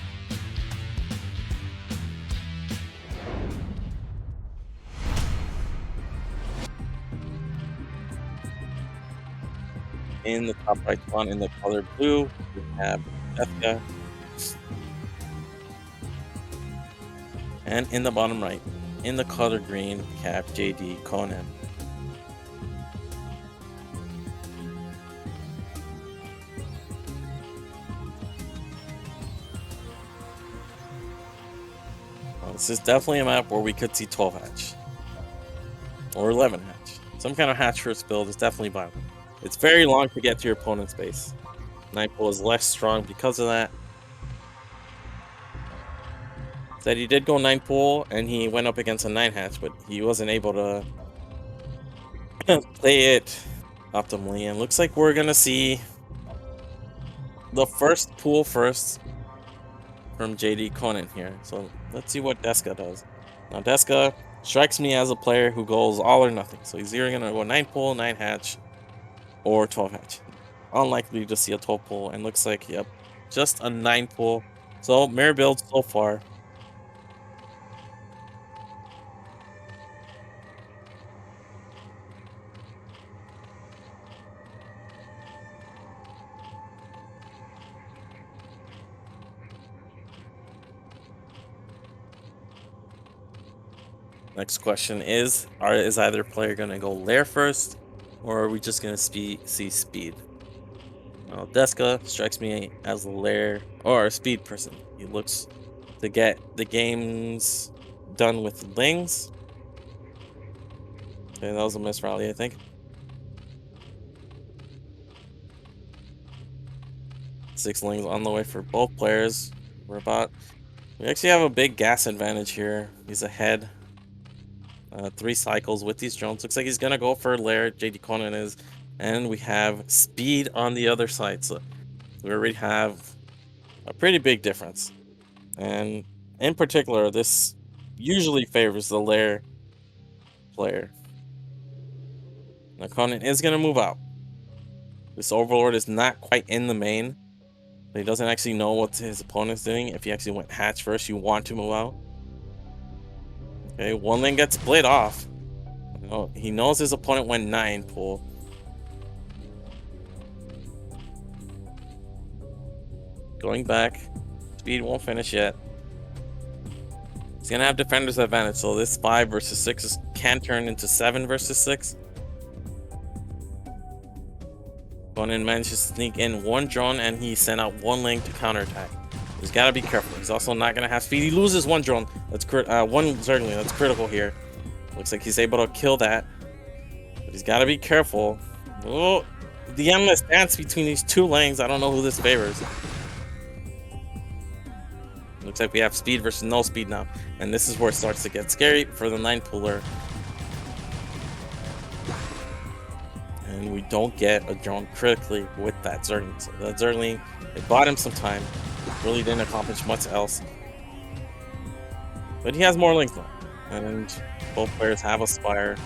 In the top right one, in the color blue, we have DeSka. And in the bottom right, in the color green, we have JDConan. Well, this is definitely a map where we could see 12 hatch. Or 11 hatch. Some kind of hatch first build is definitely viable. It's very long to get to your opponent's base. 9 pool is less strong because of that. That he did go 9 pool and he went up against a 9 hatch, but he wasn't able to play it optimally, and looks like we're gonna see the first pool first from JDConan here. So let's see what DeSka does. Now DeSka strikes me as a player who goes all or nothing. So he's either gonna go 9 pool, 9 hatch, or 12 hatch. Unlikely to see a 12 pool, and looks like, yep, just a 9 pool. So mirror build so far. Next question is either player gonna go lair first, or are we just gonna see speed? Well, DeSka strikes me as a lair or a speed person. He looks to get the games done with lings. Okay, that was a miss rally, I think. 6 lings on the way for both players. We actually have a big gas advantage here. He's ahead. 3 cycles with these drones. Looks like he's gonna go for lair. JDConan is, and we have speed on the other side. So we already have a pretty big difference. And in particular, this usually favors the lair player. Now Conan is gonna move out. This overlord is not quite in the main. He doesn't actually know what his opponent's doing. If he actually went hatch first, you want to move out. Okay, 1 lane gets split off. Oh, he knows his opponent went 9 pool. Going back. Speed won't finish yet. He's gonna have defender's advantage, so this 5 versus 6 can turn into 7 versus 6. Conan managed to sneak in 1 drone, and he sent out 1 link to counterattack. He's got to be careful. He's also not going to have speed. He loses 1 drone. That's 1 Zergling. That's critical here. Looks like he's able to kill that. But he's got to be careful. Oh, the endless dance between these 2 lanes. I don't know who this favors. Looks like we have speed versus no speed now. And this is where it starts to get scary for the 9 pooler. And we don't get a drone critically with that Zergling. So that Zergling, it bought him some time. Really didn't accomplish much else. But he has more links now. And both players have a Spire.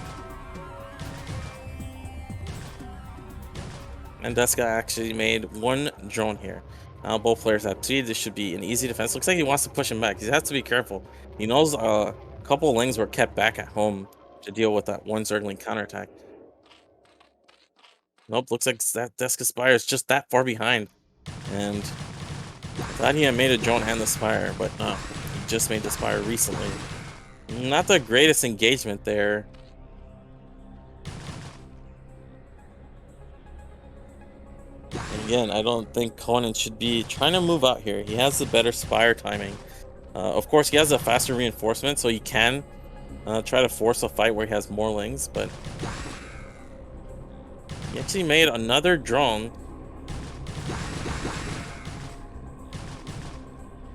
And DeSka actually made 1 drone here. Now both players have speed. This should be an easy defense. Looks like he wants to push him back. He has to be careful. He knows a couple of lings were kept back at home to deal with that 1 Zergling counterattack. Nope, looks like that DeSka Spire is just that far behind. And I thought he had made a drone and the Spire, but no. He just made the Spire recently. Not the greatest engagement there. And again, I don't think Conan should be trying to move out here. He has the better Spire timing. Of course, he has a faster reinforcement, so he can try to force a fight where he has more lings, but he actually made another drone.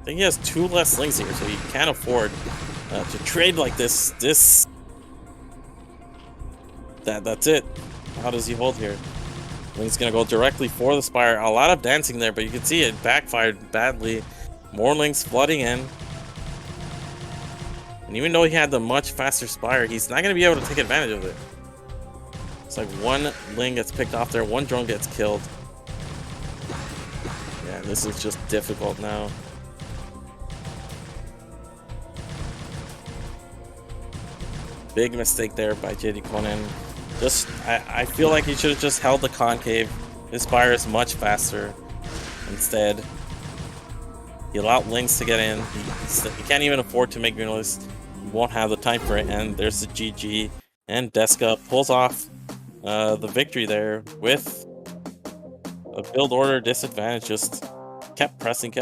I think he has 2 less lings here, so he can't afford to trade like this. That's it. How does he hold here? Link's gonna go directly for the Spire. A lot of dancing there, but you can see it backfired badly. More links flooding in. And even though he had the much faster Spire, he's not gonna be able to take advantage of it. It's like 1 ling gets picked off there, 1 drone gets killed. Yeah, this is just difficult now. Big mistake there by JDConan. I feel like he should have just held the concave. His Spire is much faster. Instead, he allowed lings to get in. He can't even afford to make Minimalist. He won't have the time for it. And there's the GG. And DeSka pulls off the victory there with a build order disadvantage. Just kept pressing.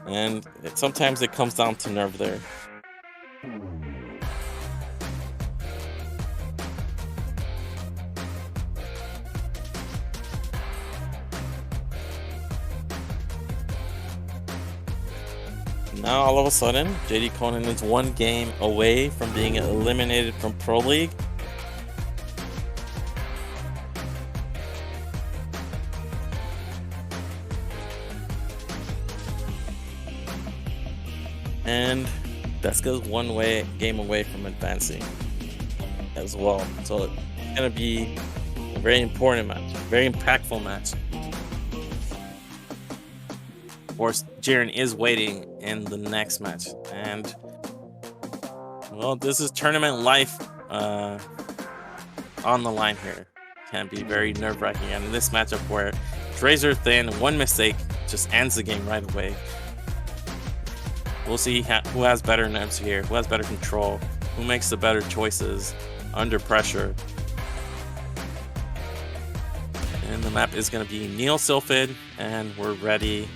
And sometimes it comes down to nerve there. Now all of a sudden, JDConan is 1 game away from being eliminated from Pro League. And DeSka's one game away from advancing as well. So it's gonna be a very important match, very impactful match. Of course, Jiren is waiting in the next match, and well, this is tournament life on the line here. Can be very nerve-wracking, and in this matchup where it's razor thin, one mistake just ends the game right away. We'll see who has better nerves here, who has better control, who makes the better choices under pressure. And the map is going to be Neil Sylphid, and we're ready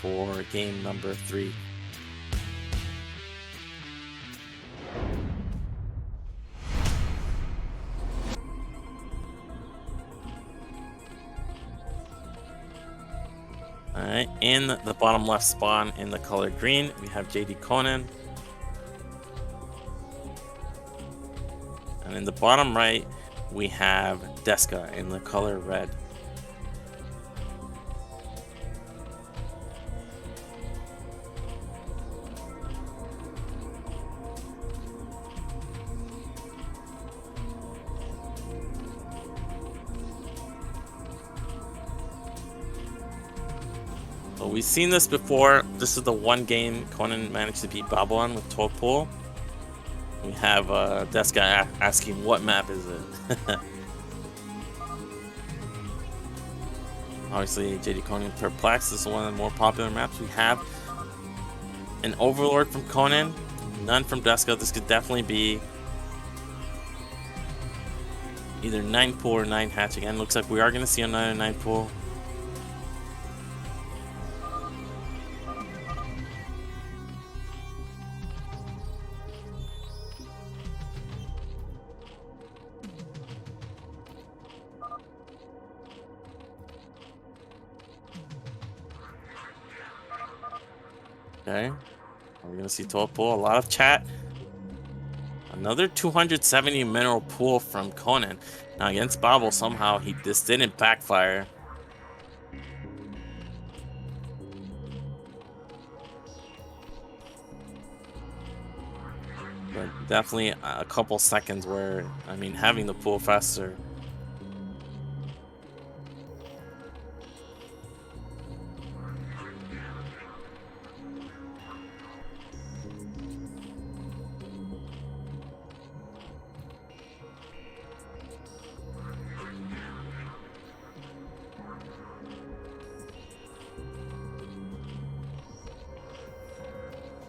for game number 3. Alright, in the bottom left spawn in the color green, we have JDConan. And in the bottom right, we have DeSka in the color red. So we've seen this before. This is the one game Conan managed to beat Babo on with 12 pool. We have DeSka asking what map is it. Obviously, JDConan perplexed. This is one of the more popular maps. We have an Overlord from Conan, none from DeSka. This could definitely be either 9 pool or 9 hatch again. Looks like we are going to see another 9 pool. Okay, we're gonna see 12 pool, a lot of chat. Another 270 mineral pool from Conan. Now against Babo, somehow this didn't backfire. But definitely a couple seconds where, I mean, having the pool faster.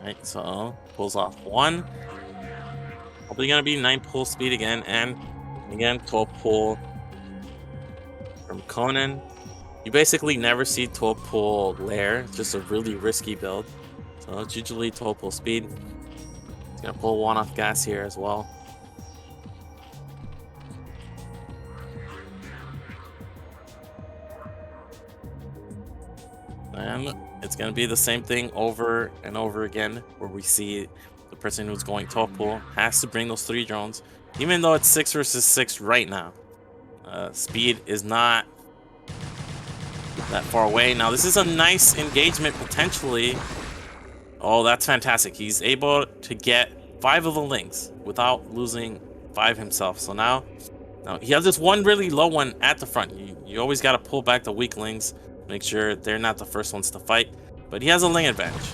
Right, so pulls off 1. Probably gonna be 9 pull speed again, and again 12 pull from Conan. You basically never see 12 pull lair, it's just a really risky build. So it's usually 12 pull speed. It's gonna pull 1 off gas here as well. And it's going to be the same thing over and over again, where we see the person who's going 12 pool has to bring those 3 drones, even though it's 6 versus 6 right now. Speed is not that far away. Now, this is a nice engagement potentially. Oh, that's fantastic. He's able to get 5 of the links without losing 5 himself. So now he has this one really low one at the front. You always got to pull back the weak links. Make sure they're not the first ones to fight, but he has a link advantage,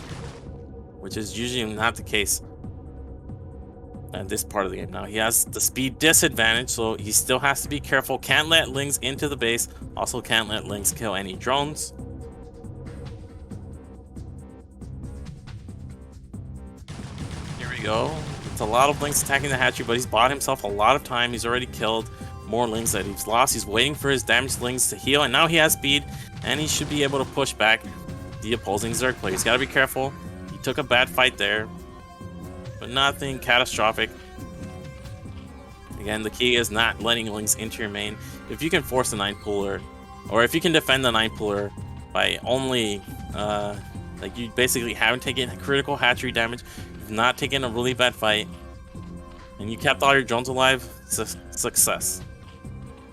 which is usually not the case at this part of the game. Now he has the speed disadvantage, so he still has to be careful. Can't let links into the base, also can't let links kill any drones. Here we go. It's a lot of links attacking the hatchery, but he's bought himself a lot of time. He's already killed more links that he's lost. He's waiting for his damaged links to heal, and now he has speed, and he should be able to push back the opposing Zerg player. He's got to be careful. He took a bad fight there, but nothing catastrophic. Again, the key is not letting links into your main. If you can force a 9-pooler, or if you can defend the 9-pooler by only, like you basically haven't taken critical hatchery damage, you've not taken a really bad fight, and you kept all your drones alive, success.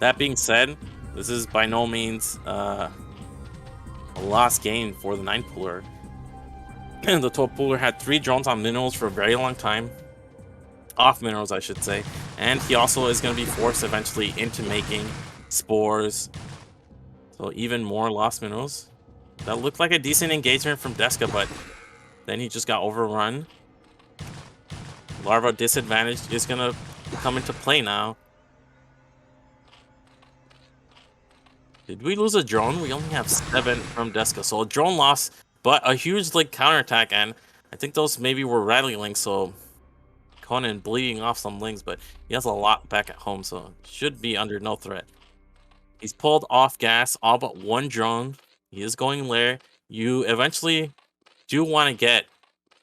That being said, this is by no means a lost game for the 9-pooler. the top puller had 3 drones on minerals for a very long time. Off minerals, I should say. And he also is going to be forced eventually into making spores. So even more lost minerals. That looked like a decent engagement from DeSka, but then he just got overrun. Larva disadvantage is going to come into play now. Did we lose a drone? We only have 7 from DeSka. So a drone loss, but a huge like counterattack, and I think those maybe were rattling links, so Conan bleeding off some links, but he has a lot back at home, so should be under no threat. He's pulled off gas, all but 1 drone. He is going lair. You eventually do want to get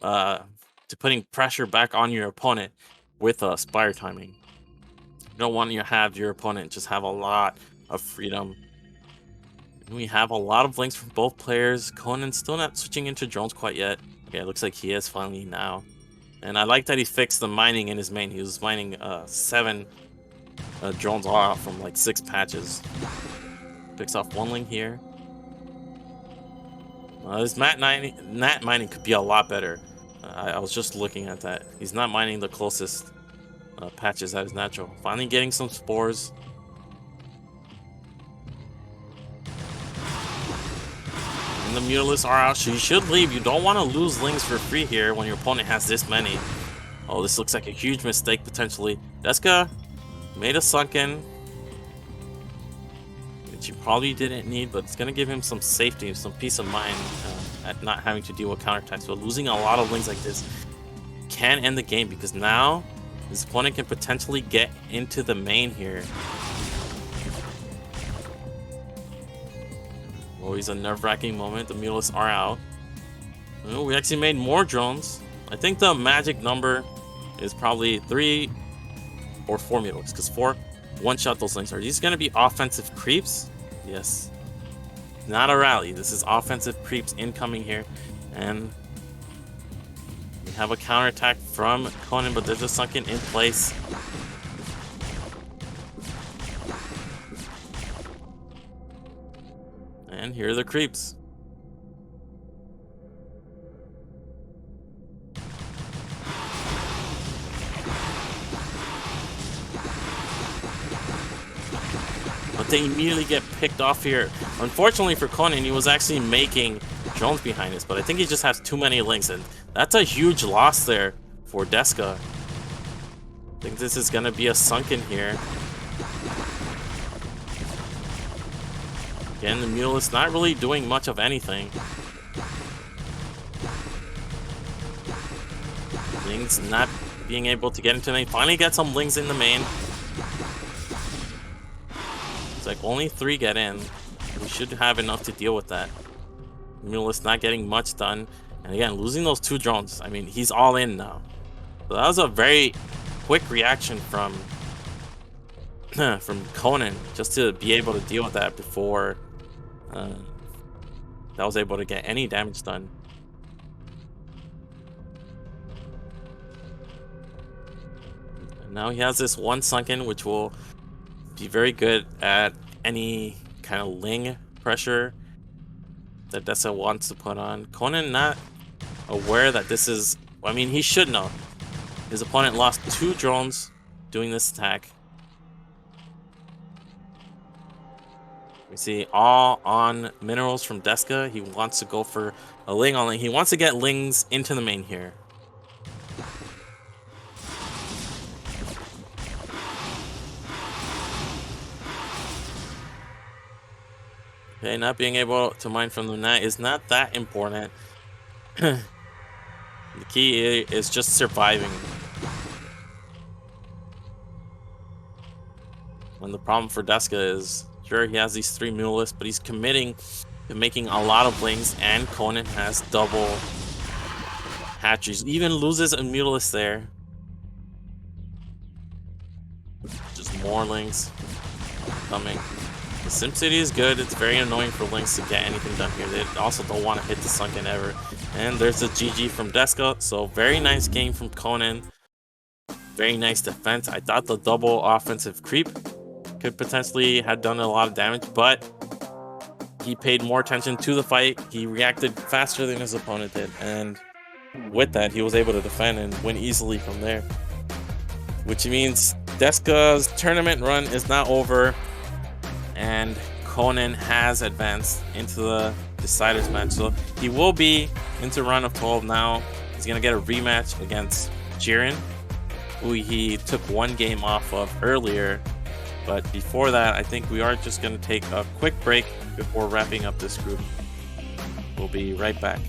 to putting pressure back on your opponent with spire timing. You don't want to have your opponent just have a lot of freedom. We have a lot of links from both players. Conan's still not switching into drones quite yet. Okay, it looks like he is finally now. And I like that he fixed the mining in his main. He was mining 7 drones all out from like 6 patches. Picks off 1 link here. His mat mining could be a lot better. I was just looking at that. He's not mining the closest patches that is natural. Finally getting some spores. And the mutalisks are out, so you should leave. You don't want to lose links for free here when your opponent has this many. Oh, this looks like a huge mistake potentially. DeSka made a sunken, which he probably didn't need, but it's going to give him some safety, some peace of mind at not having to deal with counterattacks. So losing a lot of links like this can end the game, because now his opponent can potentially get into the main here. Always a nerve-wracking moment. The mutalisks are out. Oh, we actually made more drones. I think the magic number is probably 3 or 4 mutalisks, because 4 one-shot those links. Are these going to be offensive creeps? Yes. Not a rally. This is offensive creeps incoming here. And we have a counterattack from Conan, but there's a sunken in place. And here are the creeps. But they immediately get picked off here. Unfortunately for Conan, he was actually making drones behind us, but I think he just has too many links, and that's a huge loss there for DeSka. I think this is going to be a sunken here. Again, the mutalisks not really doing much of anything. Lings not being able to get into the main. Finally get some Lings in the main. It's like only 3 get in. We should have enough to deal with that. Mutalisks not getting much done. And again, losing those 2 drones. I mean, he's all in now. So that was a very quick reaction from Conan, just to be able to deal with that before that was able to get any damage done. And now he has this 1 sunken, which will be very good at any kind of Ling pressure that DeSka wants to put on. Conan not aware that this is... I mean, he should know. His opponent lost 2 drones doing this attack. We see all on minerals from DeSka. He wants to go for a Ling on Ling. He wants to get Lings into the main here. Okay, not being able to mine from the net is not that important. The key is just surviving. And the problem for DeSka is, sure, he has these 3 mutalisks, but he's committing to making a lot of Lings, and Conan has double hatcheries. Even loses a mutalisk there. Just more Lings coming. The SimCity is good. It's very annoying for Lings to get anything done here. They also don't want to hit the sunken ever. And there's a GG from DeSka. So very nice game from Conan. Very nice defense. I thought the double offensive creep could potentially have done a lot of damage, but he paid more attention to the fight. He reacted faster than his opponent did, and with that, he was able to defend and win easily from there. Which means DeSka's tournament run is now over, and Conan has advanced into the deciders match. So he will be into round of 12 now. He's going to get a rematch against Jiren, who he took one game off of earlier. But before that, I think we are just going to take a quick break before wrapping up this group. We'll be right back.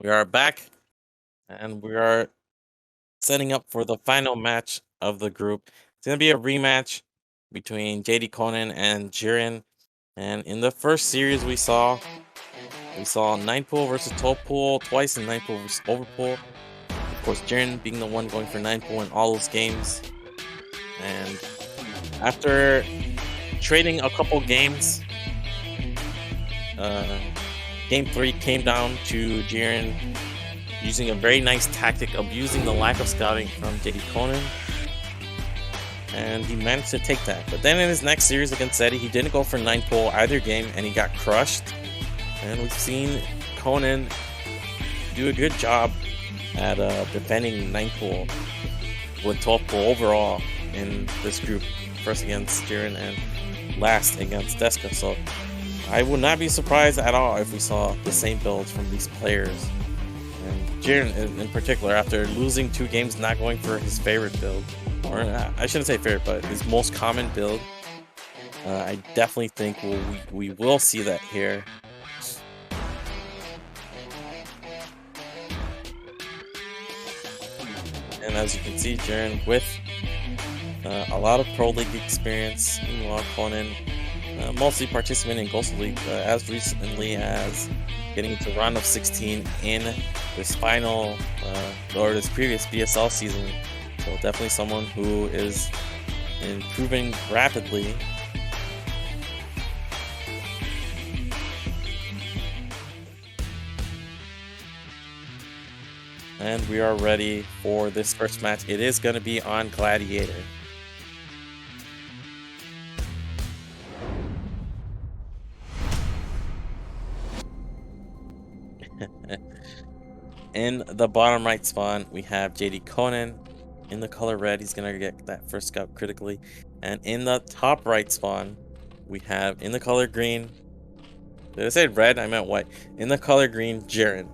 We are back, and we are setting up for the final match of the group. It's gonna be a rematch between JDConan and Jiren. And in the first series we saw 9 pool versus 12 pool twice, and 9 pool versus overpool. Of course, Jiren being the one going for 9 pool in all those games. And after trading a couple games, game 3 came down to Jiren using a very nice tactic, abusing the lack of scouting from JDConan, and he managed to take that. But then in his next series against Zetty, he didn't go for 9 pull either game, and he got crushed. And we've seen Conan do a good job at defending 9 pull with 12 pull overall in this group, first against Jiren and last against DeSka. So I would not be surprised at all if we saw the same builds from these players. And Jiren in particular, after losing 2 games, not going for his favorite build, or I shouldn't say favorite, but his most common build, I definitely think we will see that here. And as you can see, Jiren with a lot of Pro League experience, meanwhile Conan mostly participating in Ghost League as recently as getting into round of 16 in this final or this previous BSL season. So definitely someone who is improving rapidly. And we are ready for this first match. It is going to be on Gladiator. In the bottom right spawn, we have JDConan. In the color red, he's going to get that first scout critically. And in the top right spawn, we have, in the color green, did I say red? I meant white. In the color green, Jiren.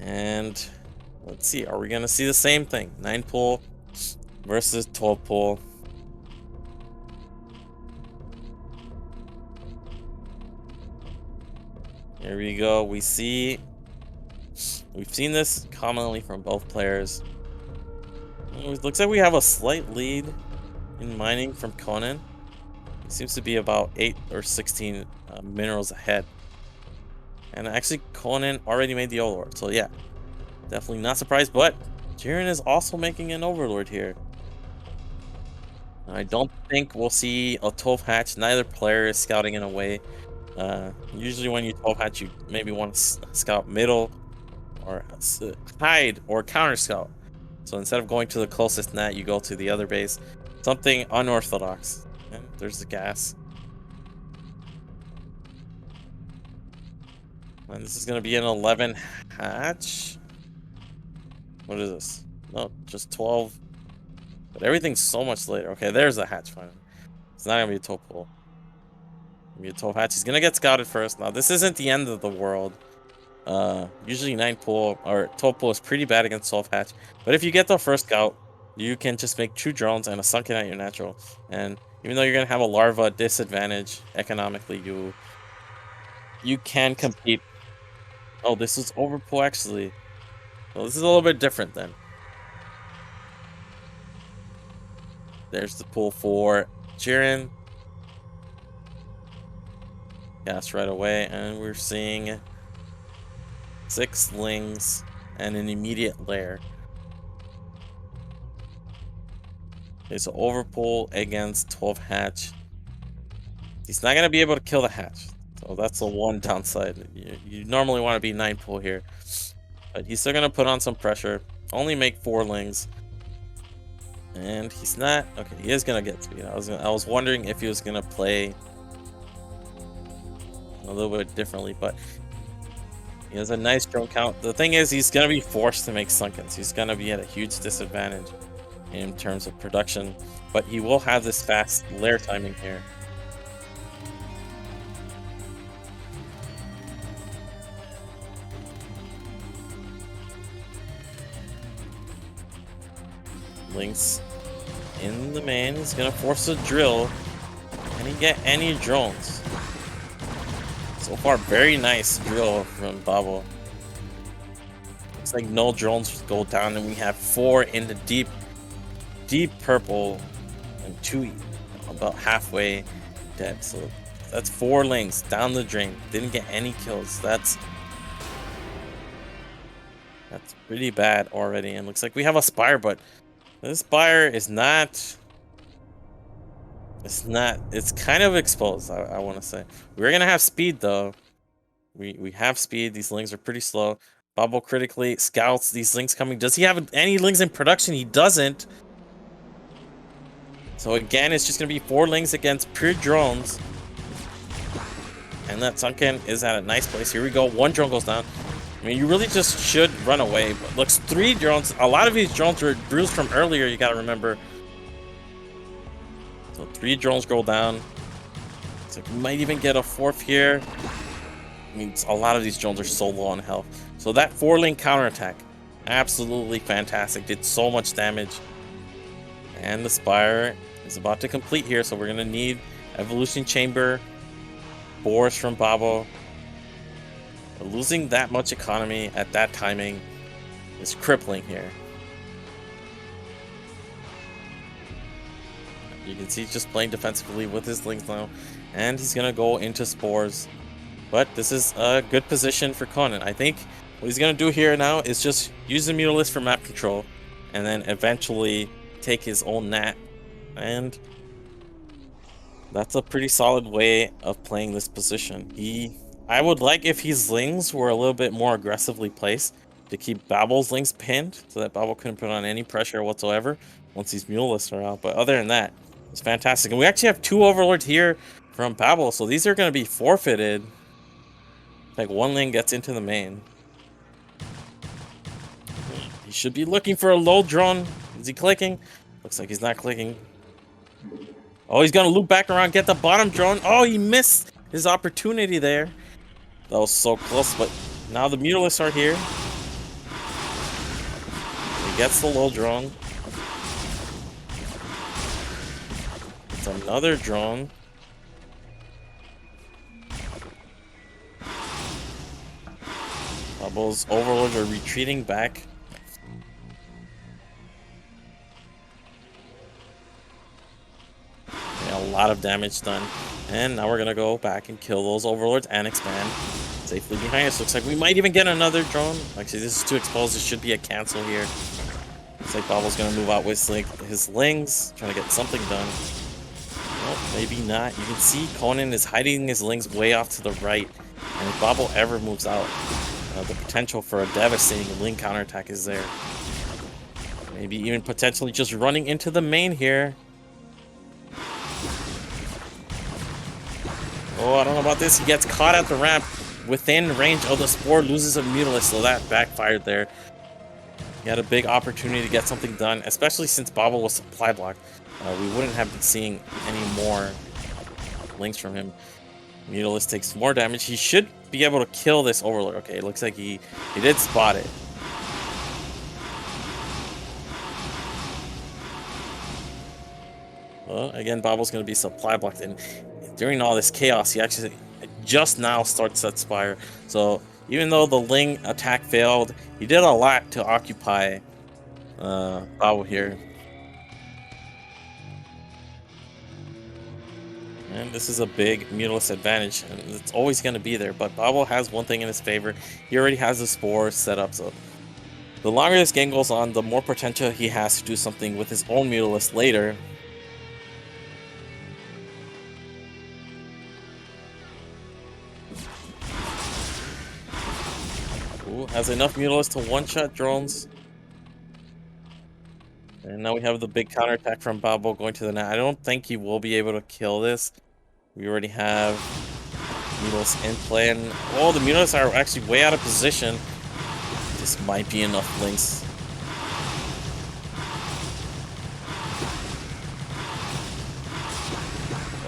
And let's see, are we going to see the same thing? 9 pull versus 12 pull. Here we go. We've seen this commonly from both players. It looks like we have a slight lead in mining from Conan. He seems to be about 8 or 16 minerals ahead. And actually, Conan already made the Overlord. So yeah, definitely not surprised. But Jiren is also making an Overlord here. I don't think we'll see a 12 hatch. Neither player is scouting in a way. Usually when you 12 hatch, you maybe want to scout middle or hide or counter scout. So instead of going to the closest net, you go to the other base. Something unorthodox. And there's the gas. And this is going to be an 11 hatch. What is this? No, just 12. But everything's so much later. Okay, there's the hatch finally. It's not going to be a 12 pull. Be a 12 hatch. He's gonna get scouted first. Now this isn't the end of the world. Usually 9 pull or 12 pull is pretty bad against 12 hatch, but if you get the first scout, you can just make 2 drones and a sunken at your natural. And even though you're gonna have a larva disadvantage economically, you can compete. Oh, this is overpull actually. Well, this is a little bit different then. There's the pull for Jiren. Gas right away, and we're seeing 6 lings and an immediate lair. Okay, so overpull against 12 hatch. He's not gonna be able to kill the hatch, so that's the one downside. You normally want to be 9 pull here, but he's still gonna put on some pressure. Only make 4 lings, and he's not okay. He is gonna get speed. I was wondering if he was gonna play a little bit differently, but he has a nice drone count. The thing is, he's gonna be forced to make sunkens. He's gonna be at a huge disadvantage in terms of production, but he will have this fast lair timing here. Lynx in the main. He's gonna force a drill, and he get any drones. So far, very nice drill from Babo. Looks like no drones go down, and we have 4 in the deep purple, and 2 about halfway dead. So that's 4 lings down the drain. Didn't get any kills. That's pretty bad already. And looks like we have a Spire, but this Spire is not. It's kind of exposed, I want to say. We're gonna have speed though. We have speed. These lings are pretty slow. Bubble critically scouts these lings coming. Does he have any lings in production? He doesn't. So again, it's just gonna be 4 lings against pure drones. And that Sunken is at a nice place. Here we go. 1 drone goes down. I mean, you really just should run away. But looks 3 drones. A lot of these drones were bruised from earlier. You gotta remember. So 3 drones go down. So we might even get a 4th here. I mean, a lot of these drones are so low on health. So that 4-link counterattack, absolutely fantastic. Did so much damage. And the Spire is about to complete here. So we're going to need Evolution Chamber, Boars from Babo. But losing that much economy at that timing is crippling here. You can see he's just playing defensively with his lings now. And he's going to go into Spores. But this is a good position for Conan. I think what he's going to do here now is just use the Mutalisk for map control. And then eventually take his own Nat. And that's a pretty solid way of playing this position. I would like if his lings were a little bit more aggressively placed to keep Babo's lings pinned. So that Babo couldn't put on any pressure whatsoever once these Mutalisks are out. But other than that, it's fantastic. And we actually have 2 Overlords here from Babo. So these are going to be forfeited. Like 1 ling gets into the main. He should be looking for a low drone. Is he clicking? Looks like he's not clicking. Oh, he's going to loop back around, get the bottom drone. Oh, he missed his opportunity there. That was so close, but now the Mutalisks are here. He gets the low drone. It's another drone. Babo's Overlords are retreating back. Yeah, a lot of damage done. And now we're going to go back and kill those Overlords and expand safely behind us. Looks like we might even get another drone. Actually, this is too exposed. This should be a cancel here. Looks like Babo's going to move out with his lings, trying to get something done. Nope, maybe not. You can see Conan is hiding his lings way off to the right. And if Babo ever moves out, the potential for a devastating ling counterattack is there. Maybe even potentially just running into the main here. Oh, I don't know about this. He gets caught at the ramp within range of the Spore, loses a Mutalisk, so that backfired there. He had a big opportunity to get something done, especially since Babo was supply blocked. We wouldn't have been seeing any more links from him. Mutalisk takes more damage. He should be able to kill this Overlord. Okay, it looks like he did spot it. Well, again, Babo's going to be supply blocked, and during all this chaos, he actually just now starts that Spire. So even though the Ling attack failed, he did a lot to occupy Babo here. And this is a big Mutalisk advantage, and it's always going to be there. But Babo has one thing in his favor. He already has the Spore set up, so the longer this game goes on, the more potential he has to do something with his own Mutalisk later. Ooh, has enough Mutalisk to one-shot drones. And now we have the big counterattack from Babo going to the net. I don't think he will be able to kill this. We already have Mutalisks in play. And oh, the Mutalisks are actually way out of position. This might be enough links.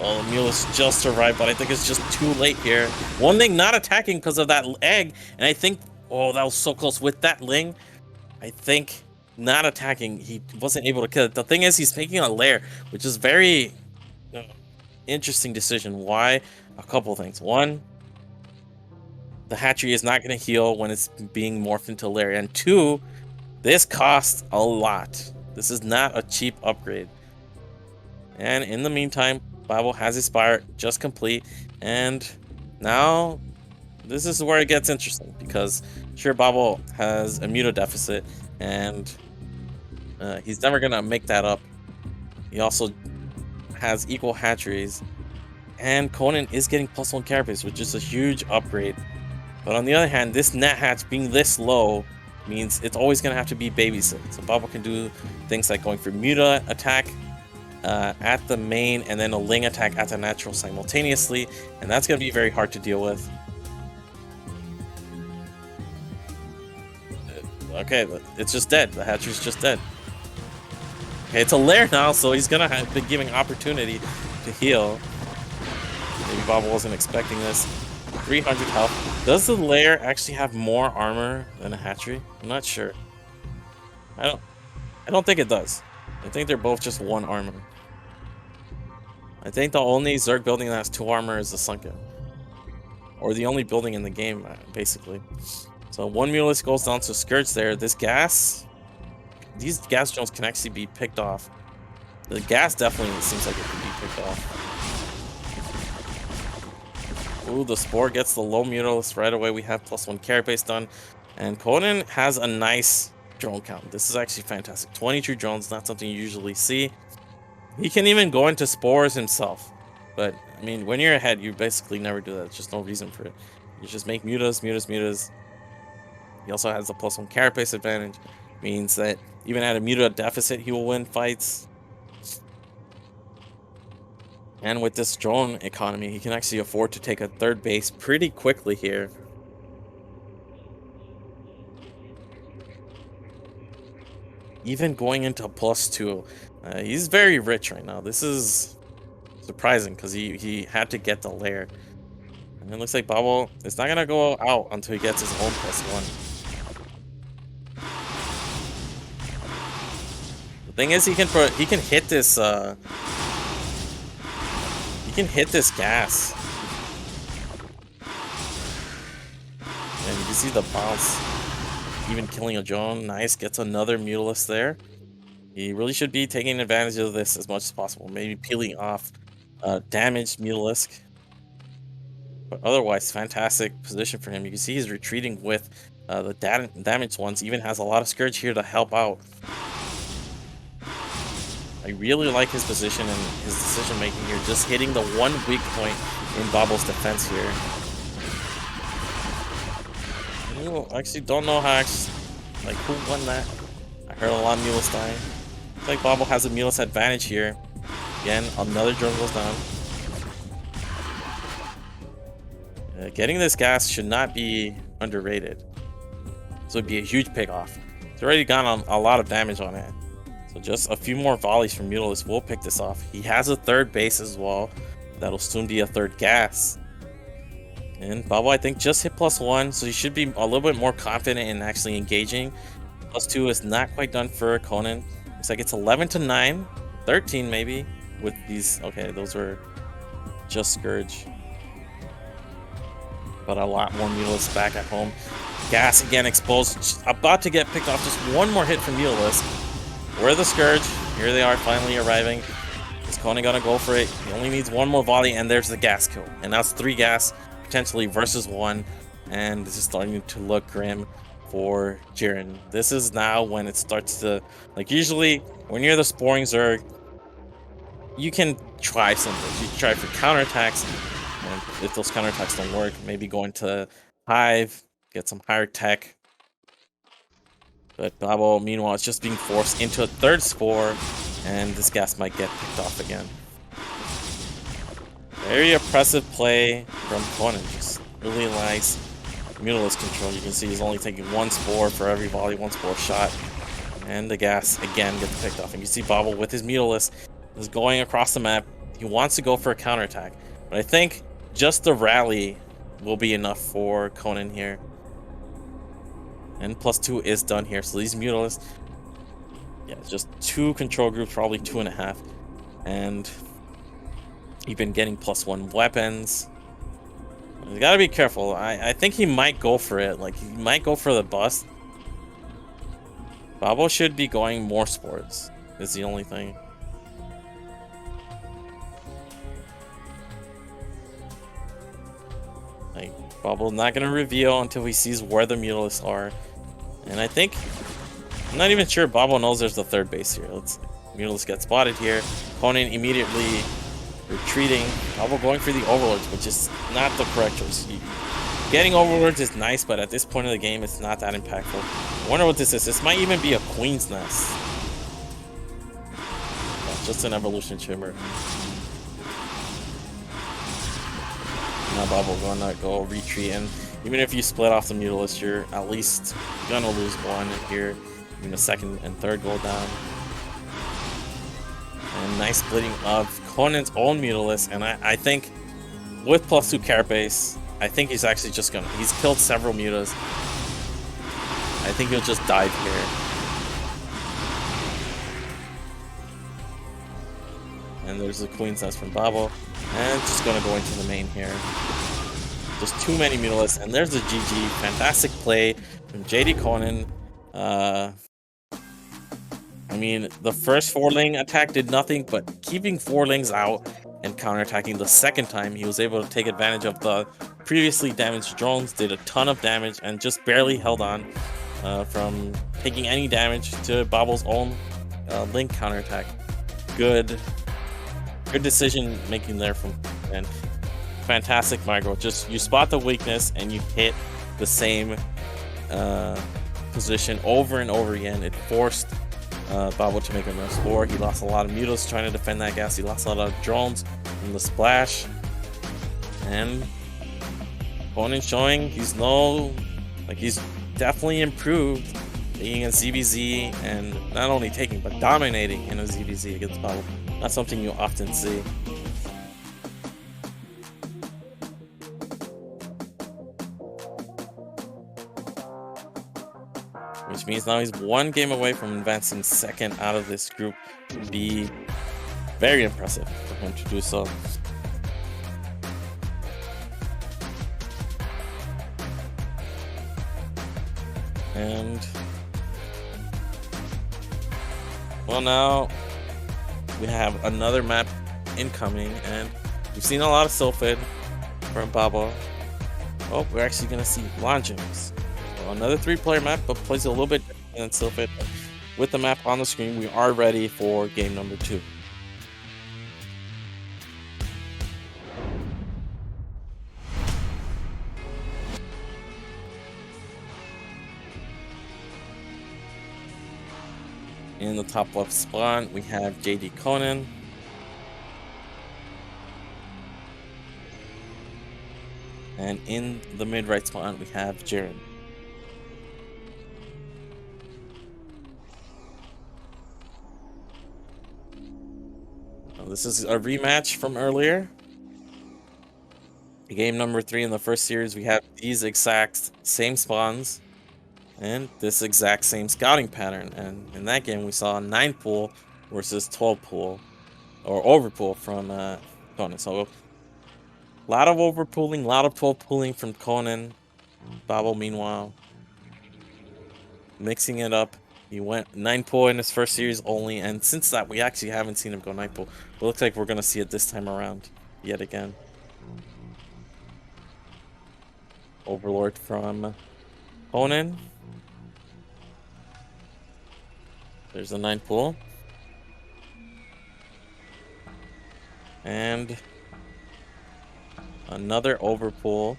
Oh, the Mutalisks just survived, but I think it's just too late here. One thing not attacking because of that egg. And I think, oh, that was so close with that Ling. I think not attacking, he wasn't able to kill it. The thing is, he's making a lair, which is very interesting decision. Why? A couple things. One, the hatchery is not going to heal when it's being morphed into lair. And two, this costs a lot. This is not a cheap upgrade. And in the meantime, Bible has his spire just complete. And now this is where it gets interesting, because sure, Bible has a muto deficit, and he's never going to make that up. He also has equal hatcheries, and Conan is getting +1 carapace, which is a huge upgrade. But on the other hand, this net hatch being this low means it's always going to have to be babysit. So Baba can do things like going for muta attack at the main, and then a ling attack at the natural simultaneously, and that's going to be very hard to deal with. Okay, it's just dead. The hatchery's just dead. Okay, it's a lair now, so he's going to have been giving opportunity to heal. Maybe Baba wasn't expecting this. 300 health. Does the lair actually have more armor than a hatchery? I'm not sure. I don't think it does. I think they're both just 1 armor. I think the only Zerg building that has 2 armor is the Sunken. Or the only building in the game, basically. So 1 Mulus goes down to Scourge there. This gas... These gas drones can actually be picked off. The gas definitely seems like it could be picked off. Ooh, the Spore gets the low Mutalist right away. We have +1 carapace done. And Conan has a nice drone count. This is actually fantastic. 22 drones, not something you usually see. He can even go into Spores himself. But, I mean, when you're ahead, you basically never do that. There's just no reason for it. You just make mutas. He also has the +1 carapace advantage. Means that even at a muta deficit, he will win fights. And with this drone economy, he can actually afford to take a 3rd base pretty quickly here. Even going into +2. He's very rich right now. This is surprising because he had to get the lair. And it looks like Babo is not going to go out until he gets his own +1. The thing is, he can hit this gas. And you can see the bounce. Even killing a drone. Nice. Gets another Mutalist there. He really should be taking advantage of this as much as possible. Maybe peeling off damaged Mutalisk. But otherwise, fantastic position for him. You can see he's retreating with the damaged ones. Even has a lot of Scourge here to help out. I really like his position and his decision making here. Just hitting the 1 weak point in Babo's defense here. I actually don't know how who won that. I heard a lot of Mulas dying. Looks like Babo has a Mulas advantage here. Again, another drone goes down. Getting this gas should not be underrated. This would be a huge pick-off. It's already gotten a lot of damage on it. So just a few more volleys from Mutalist will pick this off. He has a 3rd base as well. That'll soon be a 3rd gas. And Babo, I think, just hit +1, so he should be a little bit more confident in actually engaging. +2 is not quite done for Conan. Looks like it's 11-9, 13 maybe, with these. Okay, those were just Scourge. But a lot more Mutalists back at home. Gas again exposed, about to get picked off. Just 1 more hit from Mutalist. Where the Scourge? Here they are, finally arriving. Is Conan gonna go for it? He only needs 1 more volley, and there's the gas kill. And that's 3 gas, potentially versus 1. And this is starting to look grim for Jiren. This is now when it starts to, like, usually when you're the Sporing Zerg, you can try something. You can try for counterattacks, and if those counterattacks don't work, maybe go into Hive, get some higher tech. But Babo, meanwhile, is just being forced into a 3rd Spore, and this gas might get picked off again. Very oppressive play from Conan. Just really nice Mutalist control. You can see he's only taking 1 Spore for every volley, 1 Spore shot. And the gas, again, gets picked off. And you see Babo with his Mutalist is going across the map. He wants to go for a counterattack. But I think just the rally will be enough for Conan here. And +2 is done here. So these Mutalists, yeah, just 2 control groups, probably 2.5. And Even getting +1 weapons. You gotta be careful. I think he might go for it. Like, he might go for the bust. Babo should be going more sports, is the only thing. Like, Babo's not gonna reveal until he sees where the Mutalisks are. And I think, I'm not even sure Babo knows there's the third base here. Mutalisk gets spotted here. Conan immediately retreating. Babo going for the Overlords, which is not the correct choice. Getting Overlords is nice, but at this point of the game, it's not that impactful. I wonder what this is. This might even be a Queen's Nest. Oh, just an Evolution Chamber. Now Babo gonna go retreat, and even if you split off the Mutalist, you're at least gonna lose one here. Even the second and third go down. And nice splitting of Conan's own Mutalist, and I think with +2 Carapace, I think he's actually just gonna, he's killed several Mutas. I think he'll just dive here. And there's the Queen's Nest from Babo. And just gonna go into the main here. Just too many Mutalisks, and there's the GG. Fantastic play from JDConan. I mean, the first 4-ling attack did nothing, but keeping 4-lings out and counterattacking the second time, he was able to take advantage of the previously damaged drones, did a ton of damage, and just barely held on from taking any damage to Babo's own link counterattack. Good decision making there from, and fantastic micro. Just you spot the weakness and you hit the same position over and over again. It forced Babo to make a no score. He lost a lot of Mutas trying to defend that gas. He lost a lot of drones from the splash. And Conan showing he's he's definitely improved being a ZBZ, and not only taking but dominating in a ZBZ against Babo. Not something you often see. Which means now he's one game away from advancing second out of this group. Would be very impressive for him to do so. And well, now we have another map incoming, and we've seen a lot of Sylphid from Babo. Oh, we're actually gonna see Longings. So another 3-player map, but plays a little bit different than Sylphid. With the map on the screen, we are ready for game number 2. In the top left spawn, we have JDConan. And in the mid right spawn, we have Jiren. Now, this is a rematch from earlier. Game number 3 in the first series, we have these exact same spawns and this exact same scouting pattern. And in that game, we saw a 9 pool versus 12 pool, or overpool from Conan. So a lot of overpooling, a lot of 12 pooling from Conan. Babo, meanwhile, mixing it up. He went 9 pool in his first series only, and since that, we actually haven't seen him go 9 pool. But it looks like we're going to see it this time around, yet again. Overlord from Conan. There's a 9 pool. And another overpool.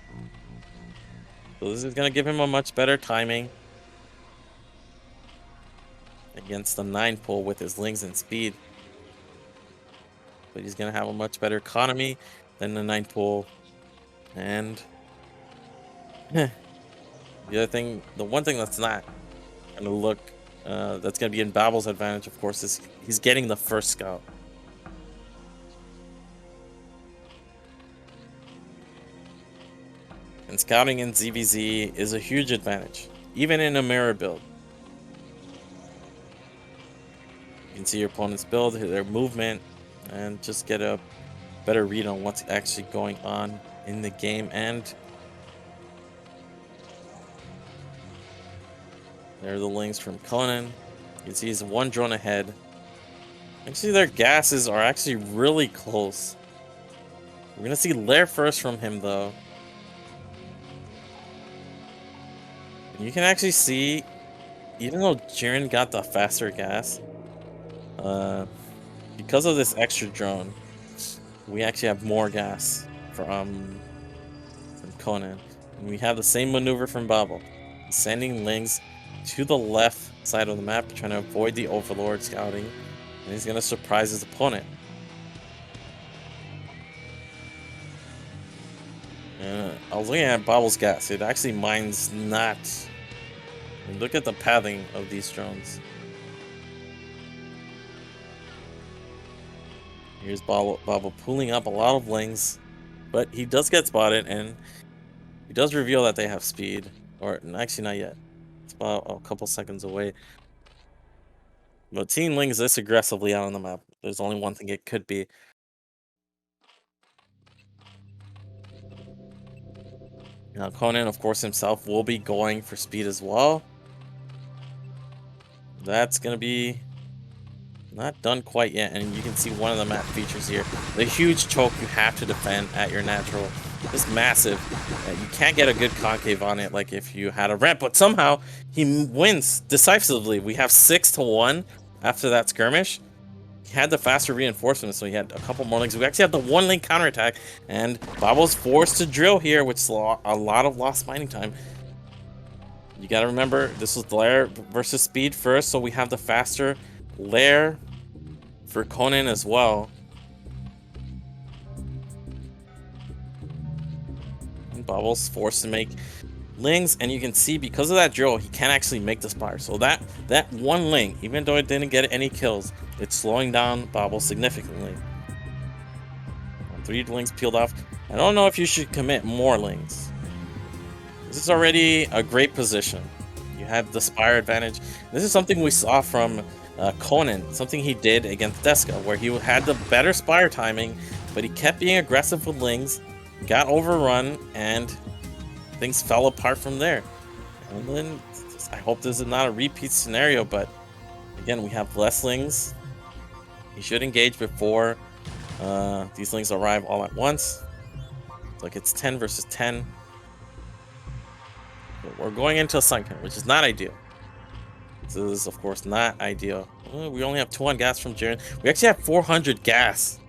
So this is going to give him a much better timing against the 9 pool with his lings and speed. But he's going to have a much better economy than the 9 pool. And the one thing that's not going to look, that's going to be in Babo's advantage, of course, is he's getting the first scout. And scouting in ZVZ is a huge advantage, even in a mirror build. You can see your opponent's build, their movement, and just get a better read on what's actually going on in the game. And there are the links from Conan. You can see he's one drone ahead. Actually, their gases are actually really close. We're gonna see Lair first from him though. You can actually see, even though Jiren got the faster gas, because of this extra drone, we actually have more gas from Conan. And we have the same maneuver from Babel, sending Lings to the left side of the map, trying to avoid the Overlord scouting, and he's gonna surprise his opponent. I was looking at Babel's gas. It actually mines not. Look at the pathing of these drones. Here's Babel pulling up a lot of Lings, but he does get spotted, and he does reveal that they have speed. Or actually, not yet. It's about a couple seconds away. But seeing Lings this aggressively out on the map, there's only one thing it could be. Now, Conan, of course, himself will be going for speed as well. That's going to be not done quite yet, and you can see one of the map features here. The huge choke you have to defend at your natural. It's massive. You can't get a good concave on it like if you had a ramp, but somehow he wins decisively. We have 6-1 after that skirmish. He had the faster reinforcements, so he had a couple more links. We actually have the one link counterattack, and Babel's forced to drill here, which is a lot of lost mining time. You gotta remember, this was Lair versus speed first, so we have the faster Lair for Conan as well. And Babel's forced to make Lings, and you can see because of that drill, he can't actually make the spire. So that one Ling, even though it didn't get any kills, it's slowing down Babel significantly. 3 Lings peeled off. I don't know if you should commit more Lings. This is already a great position. You have the spire advantage. This is something we saw from Conan, something he did against DeSka, where he had the better spire timing, but he kept being aggressive with Lings, got overrun, and things fell apart from there. And then I hope this is not a repeat scenario, but again, we have less Lings. He should engage before these Lings arrive all at once. It's like it's 10 versus 10. But we're going into a sunken, which is not ideal. This is, of course, not ideal. We only have 200 gas from Jiren. We actually have 400 gas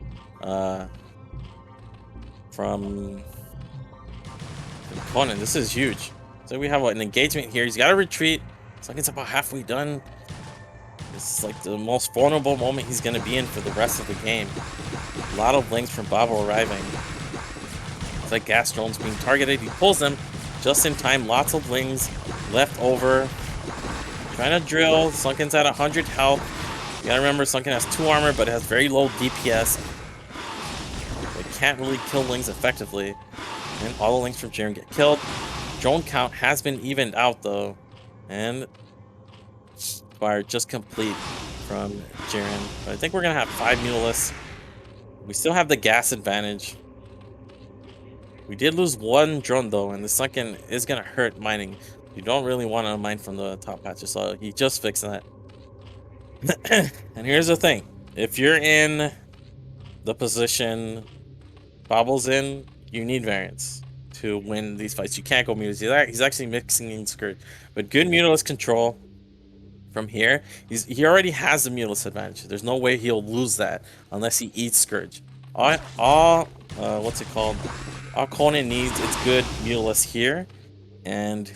from Conan. This is huge. So we have an engagement here. He's got to retreat. It's like it's about halfway done. This is like the most vulnerable moment he's going to be in for the rest of the game. A lot of Lings from Babel arriving. It's like gas drones being targeted. He pulls them just in time. Lots of Lings left over. Trying to drill. Sunken's at 100 health. You gotta remember, Sunken has 2 armor, but it has very low DPS. It can't really kill Lings effectively. And all the Lings from Jiren get killed. Drone count has been evened out though. And fire just complete from Jiren. But I think we're gonna have 5 Mutalisks. We still have the gas advantage. We did lose 1 drone though, and the Sunken is gonna hurt mining. You don't really want to mine from the top patches, so he just fixed that. And here's the thing. If you're in the position Babel's in, you need variants to win these fights. You can't go Mutalisks. He's actually mixing in Scourge. But good Mutalisk control from here. He already has the Mutalisk advantage. There's no way he'll lose that unless he eats Scourge. What's it called? All Conan needs is good Mutalisk here, and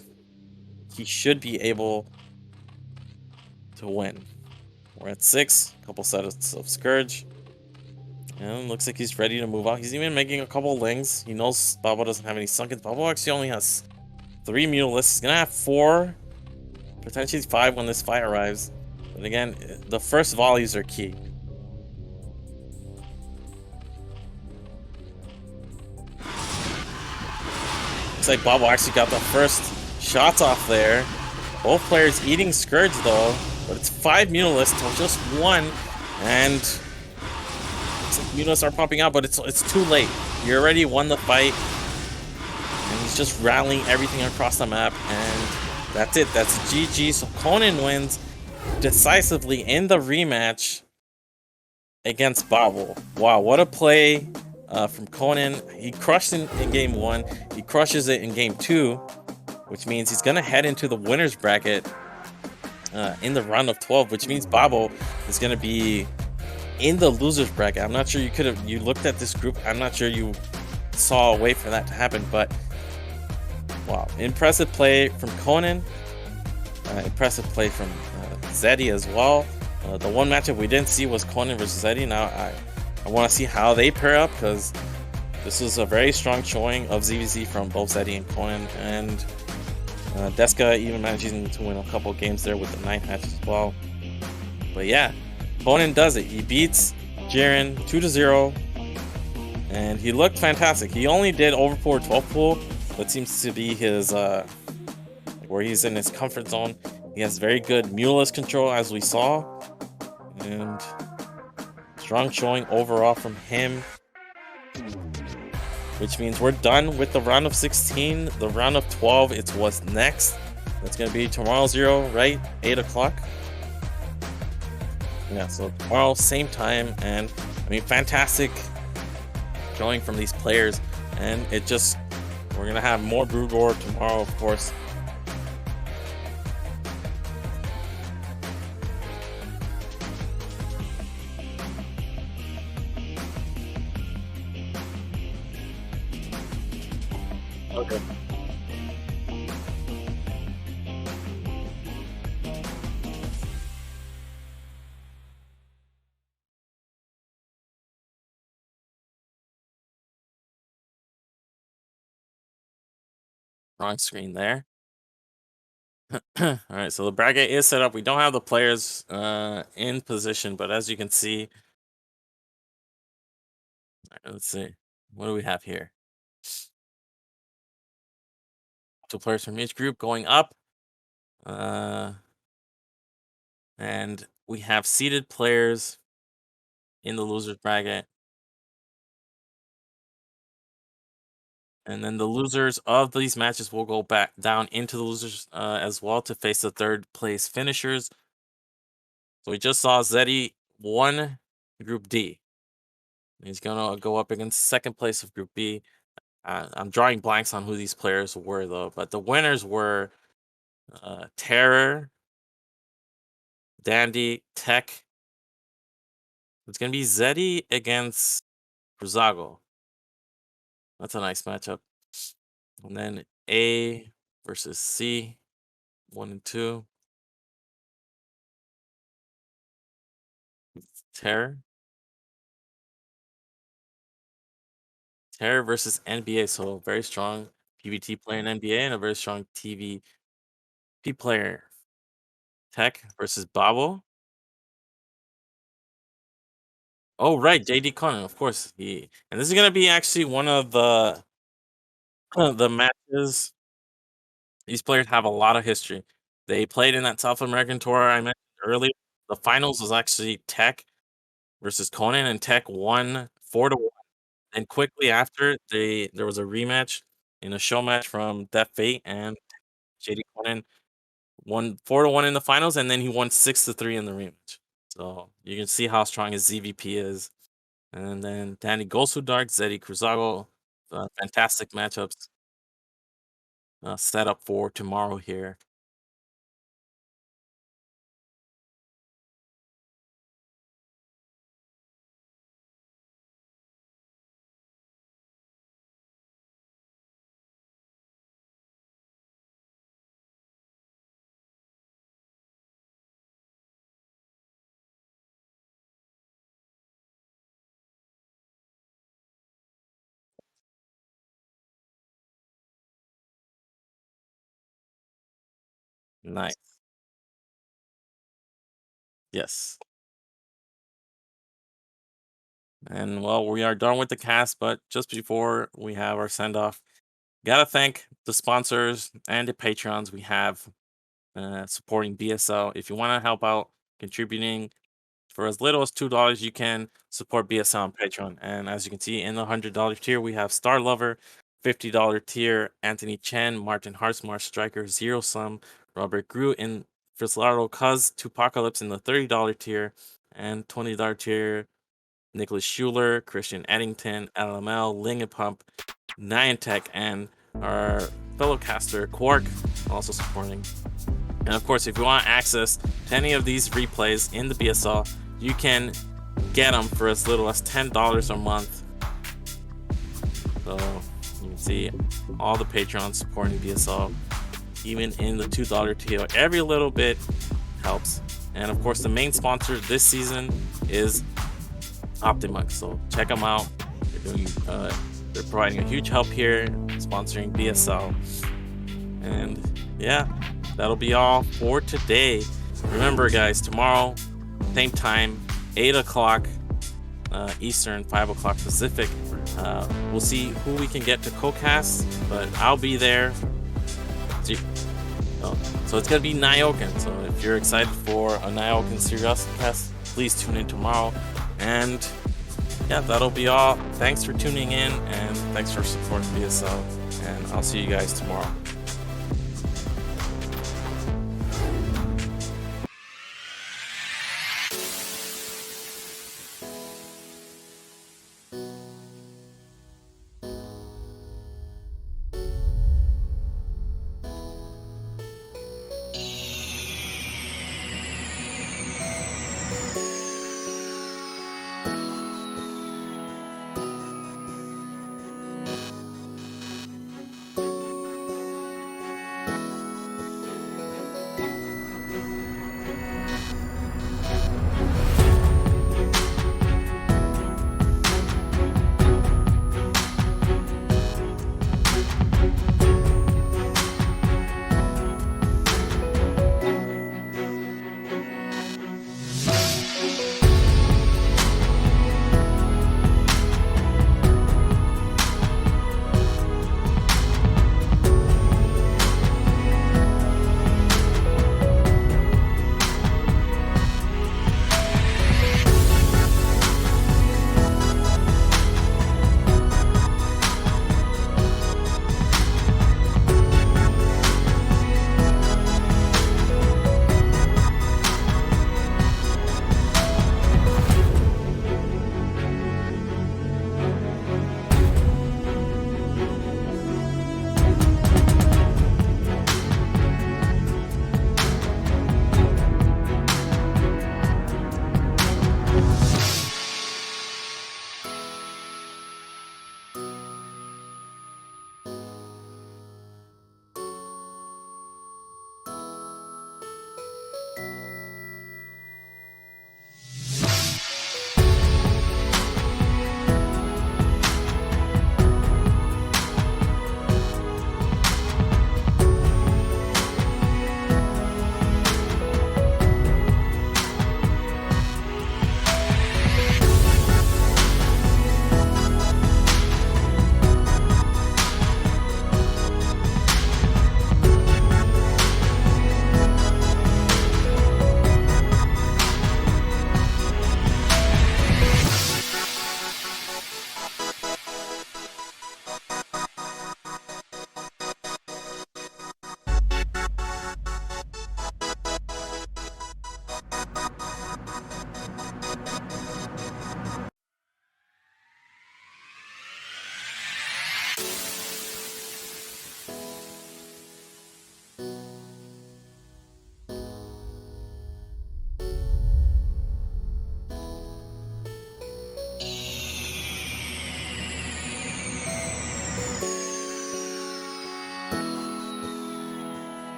he should be able to win. We're at 6, a couple sets of Scourge, and looks like he's ready to move out. He's even making a couple Lings. He knows Babel doesn't have any Sunkens. Babel actually only has 3 Mutalisks. He's gonna have 4, potentially 5 when this fight arrives. But again, the first volleys are key. Looks like Babel actually got the first shots off there. Both players eating Scourge though, but it's 5 Mutalisks to just 1, and units are popping out, but it's too late. You already won the fight, and he's just rallying everything across the map, and that's it. That's GG. So Conan wins decisively in the rematch against Babel. Wow, what a play from Conan. He crushed in game 1. He crushes it in game 2, which means he's gonna head into the winners bracket in the round of 12, which means Babel is gonna be in the losers bracket. I'm not sure you looked at this group. I'm not sure you saw a way for that to happen, but wow, impressive play from Conan. Impressive play from Zetty as well. The one matchup we didn't see was Conan versus Zetty. Now I want to see how they pair up, because this was a very strong showing of ZVZ from both Zetty and Conan, and DeSka even managing to win a couple games there with the 9th match as well. But yeah, Conan does it. He beats Jiren 2-0, and he looked fantastic. He only did overpower 12 pool. That seems to be his where he's in his comfort zone. He has very good muleless control, as we saw, and strong showing overall from him, which means we're done with the round of 16. The round of 12, it's what's next. That's gonna be tomorrow 0, right? 8 o'clock. Yeah, so tomorrow, same time, and I mean, fantastic showing from these players, and we're gonna have more BroodWar tomorrow, of course. Okay. Wrong screen there. All right, so the bracket is set up. We don't have the players in position, but as you can see, let's see, what do we have here? 2 players from each group going up, and we have seeded players in the losers bracket, and then the losers of these matches will go back down into the losers as well to face the 3rd place finishers. So we just saw Zetty won Group D. He's gonna go up against 2nd place of Group B. I'm drawing blanks on who these players were, though, but the winners were Terror, Dandy, Tech. It's gonna be Zetty against Cruzago. That's a nice matchup. And then A versus C, 1 and 2. Terror. Terror versus NBA, so very strong PvT player in NBA and a very strong TVP player. Tech versus Babo. Oh, right, JDConan, of course. And this is gonna be actually one of the matches. These players have a lot of history. They played in that South American tour I mentioned earlier. The finals was actually Tech versus Conan, and Tech won 4-1. And quickly after, there was a rematch in a show match from Death Fate, and JDConan won 4-1 in the finals, and then he won 6-3 in the rematch. So you can see how strong his ZVP is. And then Danny Gosu Dark, Zetty Cruzago, fantastic matchups set up for tomorrow here. Nice. Yes. And well, we are done with the cast, but just before we have our send off, gotta thank the sponsors and the patrons we have supporting BSL. If you want to help out contributing For as little as $2, you can support BSL on Patreon. And as you can see, in the $100 tier, we have Star Lover, $50 tier, Anthony Chen, Martin Hartsmar, Striker, Zero Sum, Robert Gru in Frislaro, Cuz, Tupacalypse in the $30 tier, and $20 tier, Nicholas Schuler, Christian Eddington, LML, Lingapump, Niantic, and our fellow caster Quark also supporting. And of course, if you want access to any of these replays in the BSL, you can get them for as little as $10 a month. So you can see all the Patreons supporting BSL, even in the $2 tier. Every little bit helps. And of course, the main sponsor this season is Optimux. So check them out. They're providing a huge help here, sponsoring BSL. And yeah, that'll be all for today. Remember, guys, tomorrow, same time, 8 o'clock Eastern, 5 o'clock Pacific. We'll see who we can get to co-cast, but I'll be there. So it's gonna be Nyoken. So if you're excited for a Nyoken Serious cast, please tune in tomorrow. And yeah, that'll be all. Thanks for tuning in, and thanks for supporting BSL. And I'll see you guys tomorrow.